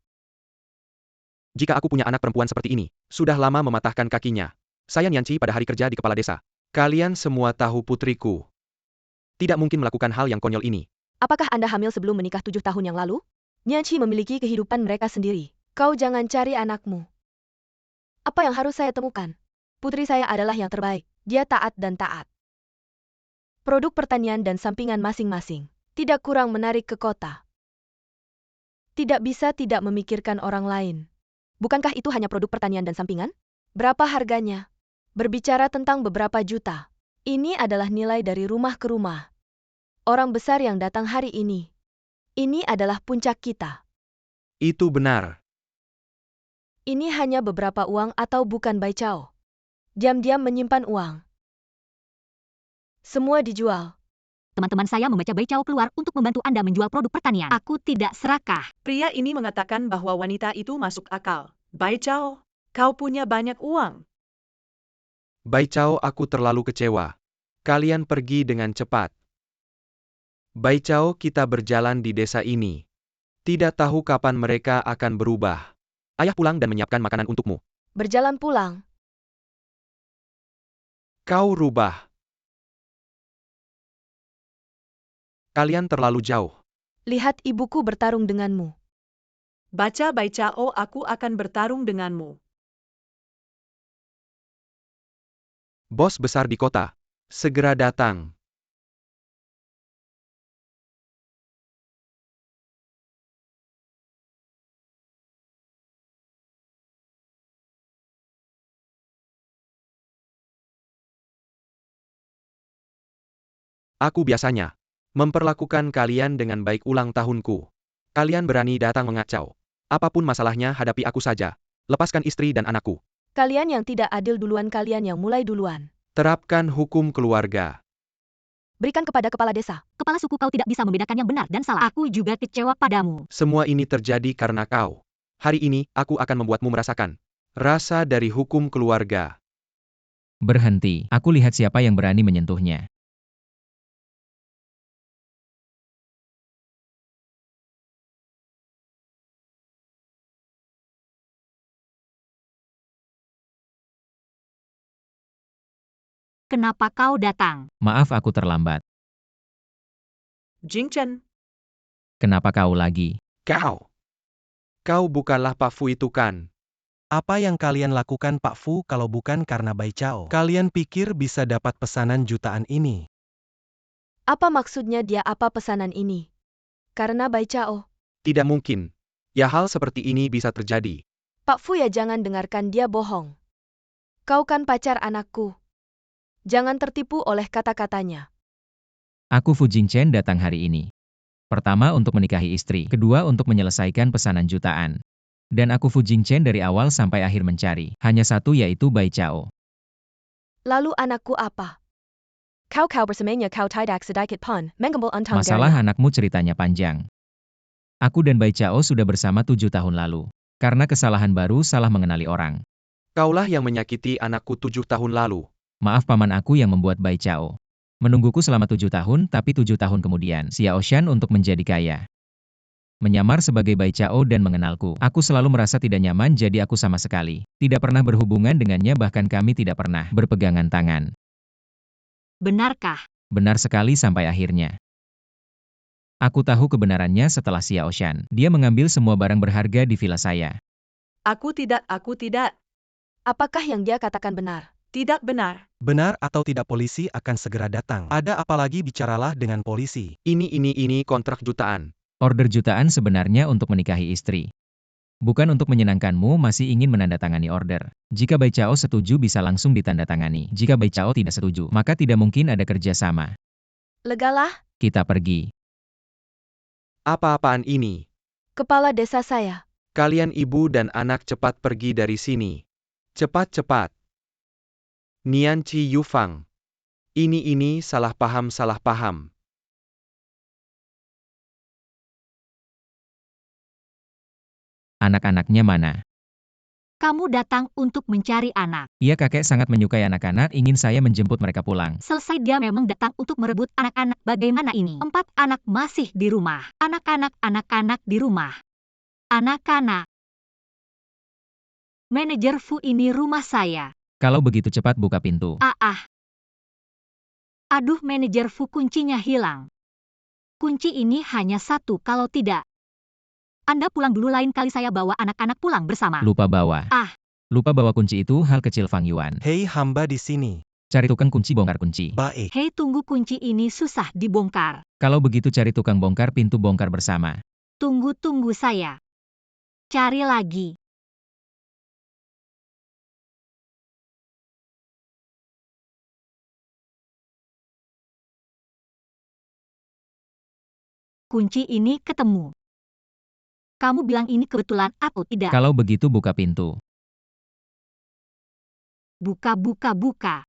Jika aku punya anak perempuan seperti ini, sudah lama mematahkan kakinya. Saya Nianci pada hari kerja di kepala desa. Kalian semua tahu putriku tidak mungkin melakukan hal yang konyol ini. Apakah Anda hamil sebelum menikah 7 tahun yang lalu? Nianci memiliki kehidupan mereka sendiri. Kau jangan cari anakmu. Apa yang harus saya temukan? Putri saya adalah yang terbaik. Dia taat dan taat. Produk pertanian dan sampingan masing-masing. Tidak kurang menarik ke kota. Tidak bisa tidak memikirkan orang lain. Bukankah itu hanya produk pertanian dan sampingan? Berapa harganya? Berbicara tentang beberapa juta. Ini adalah nilai dari rumah ke rumah. Orang besar yang datang hari ini. Ini adalah puncak kita. Itu benar. Ini hanya beberapa uang atau bukan Bai Chao. Diam-diam menyimpan uang. Semua dijual. Teman-teman saya membaca Bai Chao keluar untuk membantu Anda menjual produk pertanian. Aku tidak serakah. Pria ini mengatakan bahwa wanita itu masuk akal. Bai Chao, kau punya banyak uang. Bai Chao, aku terlalu kecewa. Kalian pergi dengan cepat. Bai Chao, kita berjalan di desa ini. Tidak tahu kapan mereka akan berubah. Ayah pulang dan menyiapkan makanan untukmu. Berjalan pulang. Kau rubah. Kalian terlalu jauh. Lihat ibuku bertarung denganmu. Baca Bai Chao, aku akan bertarung denganmu. Bos besar di kota. Segera datang. Aku biasanya memperlakukan kalian dengan baik ulang tahunku. Kalian berani datang mengacau. Apapun masalahnya, hadapi aku saja. Lepaskan istri dan anakku. Kalian yang tidak adil duluan, kalian yang mulai duluan. Terapkan hukum keluarga. Berikan kepada kepala desa. Kepala suku, kau tidak bisa membedakan yang benar dan salah. Aku juga kecewa padamu. Semua ini terjadi karena kau. Hari ini, aku akan membuatmu merasakan rasa dari hukum keluarga. Berhenti, aku lihat siapa yang berani menyentuhnya. Kenapa kau datang? Maaf aku terlambat. Jingchen, Kenapa kau lagi? Kau. Kau bukanlah Pak Fu itu kan? Apa yang kalian lakukan Pak Fu kalau bukan karena Bai Chao? Kalian pikir bisa dapat pesanan jutaan ini? Apa maksudnya dia, apa pesanan ini? Karena Bai Chao. Tidak mungkin. Ya, hal seperti ini bisa terjadi. Pak Fu, ya jangan dengarkan dia bohong. Kau kan pacar anakku. Jangan tertipu oleh kata-katanya. Aku Fu Jingchen datang hari ini. Pertama untuk menikahi istri, kedua untuk menyelesaikan pesanan jutaan. Dan aku Fu Jingchen dari awal sampai akhir mencari. Hanya satu, yaitu Bai Chao. Lalu anakku apa? Kau bersamanya kau tidak sedikit pun menggembal untang Masalah darinya. anakmu ceritanya panjang. Aku dan Bai Chao sudah bersama 7 tahun lalu. Karena kesalahan baru salah mengenali orang. Kaulah yang menyakiti anakku 7 tahun lalu. Maaf, paman aku yang membuat Bai Chao menungguku selama 7 tahun, tapi 7 tahun kemudian, Xiao Shan untuk menjadi kaya. Menyamar sebagai Bai Chao dan mengenalku. Aku selalu merasa tidak nyaman, jadi aku sama sekali tidak pernah berhubungan dengannya, bahkan kami tidak pernah berpegangan tangan. Benarkah? Benar sekali sampai akhirnya. Aku tahu kebenarannya setelah Xiao Shan. Dia mengambil semua barang berharga di villa saya. aku tidak. Apakah yang dia katakan benar? Tidak benar. Benar atau tidak, polisi akan segera datang. Ada apa lagi, bicaralah dengan polisi. Ini kontrak jutaan. Order jutaan sebenarnya untuk menikahi istri. Bukan untuk menyenangkanmu, masih ingin menandatangani order. Jika Bai Chao setuju bisa langsung ditandatangani. Jika Bai Chao tidak setuju, maka tidak mungkin ada kerjasama. Legalah, Kita pergi. Apa-apaan ini? kepala desa saya. Kalian ibu dan anak cepat pergi dari sini. Cepat-cepat. Nian Chi Yufang. Ini salah paham. Anak-anaknya mana? Kamu datang untuk mencari anak. Iya, kakek sangat menyukai anak-anak, ingin saya menjemput mereka pulang. Selesai, dia memang datang untuk merebut anak-anak. Bagaimana ini? 4 anak masih di rumah. Anak-anak di rumah. Anak-anak. Manajer Fu, ini rumah saya. Kalau begitu cepat buka pintu. Aduh, manajer Fu, kuncinya hilang. Kunci ini hanya 1, kalau tidak. Anda pulang dulu, lain kali saya bawa anak-anak pulang bersama. Lupa bawa. Lupa bawa kunci, itu hal kecil, Fang Yuan. Hei, hamba di sini. Cari tukang kunci, bongkar kunci. Baik. Hei, tunggu, kunci ini susah dibongkar. Kalau begitu cari tukang bongkar pintu, bongkar bersama. Tunggu saya. Cari lagi. kunci ini ketemu. Kamu bilang ini kebetulan atau tidak? Kalau begitu buka pintu. Buka, buka, buka.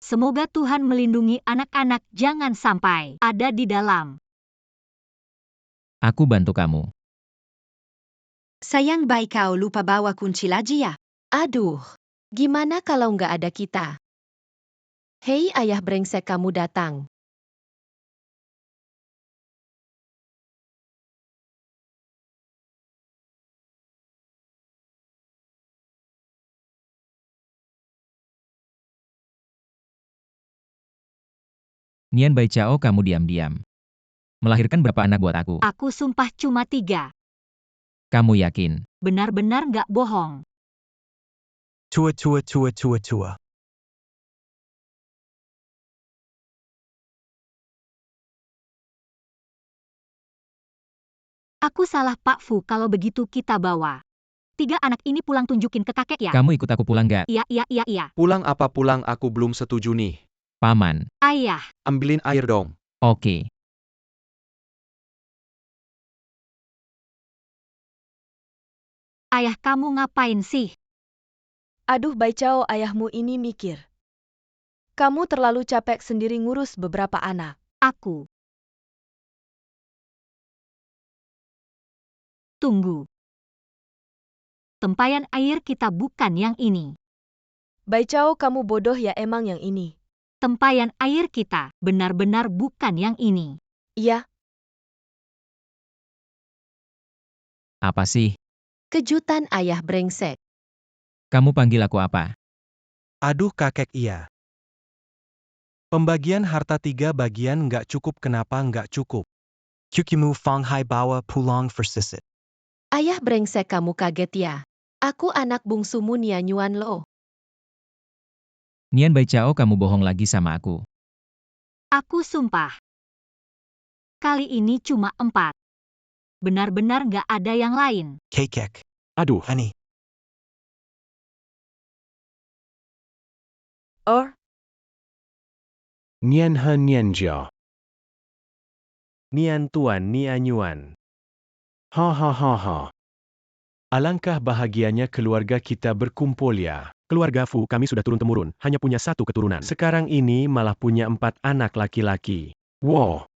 Semoga Tuhan melindungi anak-anak, jangan sampai ada di dalam. Aku bantu kamu. Sayang baik kau lupa bawa kunci lagi ya. Aduh, gimana kalau nggak ada kita? Hei ayah brengsek, kamu datang. Nian Bai Chao, kamu diam-diam. Melahirkan berapa anak buat aku? Aku sumpah cuma 3. Kamu yakin? Benar-benar nggak bohong. Tua, tua, tua, tua, tua. Aku salah Pak Fu, kalau begitu kita bawa 3 anak ini pulang, tunjukin ke kakek ya. Kamu ikut aku pulang gak? Iya, iya, iya, iya. Pulang apa pulang, aku belum setuju nih. Paman. Ayah, Ambilin air dong. Oke. ayah kamu ngapain sih? Aduh Bai Chao, ayahmu ini mikir. Kamu terlalu capek sendiri ngurus beberapa anak. Aku. Tunggu. Tempayan air kita bukan yang ini. Bai Chao, kamu bodoh ya, emang yang ini. Tempayan air kita benar-benar bukan yang ini. Iya, Apa sih? Kejutan ayah brengsek. Kamu panggil aku apa? Aduh kakek iya. Pembagian harta 3 bagian nggak cukup, kenapa nggak cukup? Kukimu Fong Hai bawa pulang versisit. Ayah brengsek, kamu kaget ya? Aku anak bungsumu Nian Yuan lo. Nian Bai Chao, kamu bohong lagi sama aku. Aku sumpah. Kali ini cuma 4. Benar-benar nggak ada yang lain. Kekek. Aduh, Ani. or, Nian He Nian Jia. Nian Tuan Nian Yuan. Ha ha ha ha. Alangkah bahagianya keluarga kita berkumpul ya. Keluarga Fu kami sudah turun-temurun, hanya punya 1 keturunan. Sekarang ini malah punya 4 anak laki-laki. Wow.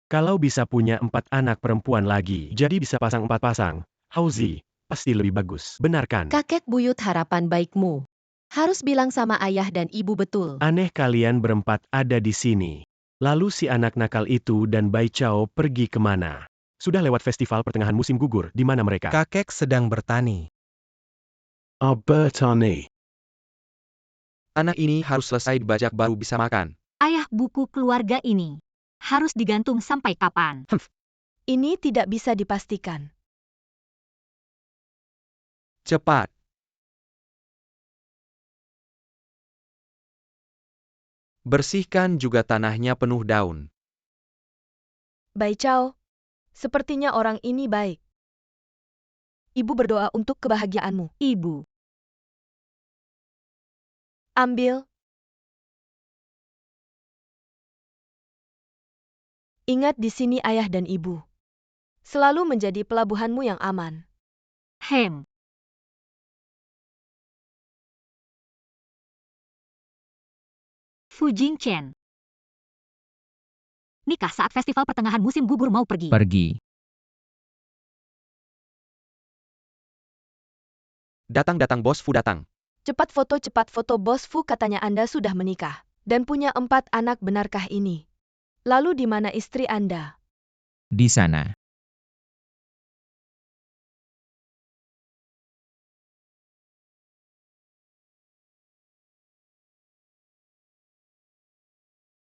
Kalau bisa punya 4 anak perempuan lagi, jadi bisa pasang 4 pasang. Hauzi, pasti lebih bagus. Benar kan? Kakek buyut, harapan baikmu. Harus bilang sama ayah dan ibu betul. Aneh kalian berempat ada di sini. Lalu si anak nakal itu dan Bai Chao pergi kemana? Sudah lewat festival pertengahan musim gugur, di mana mereka? Kakek sedang bertani. Bertani. Anak ini harus selesai dibajak baru bisa makan. Ayah, buku keluarga ini harus digantung sampai kapan? ini tidak bisa dipastikan. Cepat. Bersihkan juga tanahnya penuh daun. Bai Chao, sepertinya orang ini baik. Ibu berdoa untuk kebahagiaanmu. Ibu. Ambil. Ingat, di sini ayah dan ibu selalu menjadi pelabuhanmu yang aman. Hem. Fu Jingchen. Nikah saat festival pertengahan musim gugur, mau pergi. Pergi. Datang-datang Bos Fu datang. cepat foto Bos Fu, katanya Anda sudah menikah dan punya 4 anak, benarkah ini? Lalu di mana istri Anda? Di sana.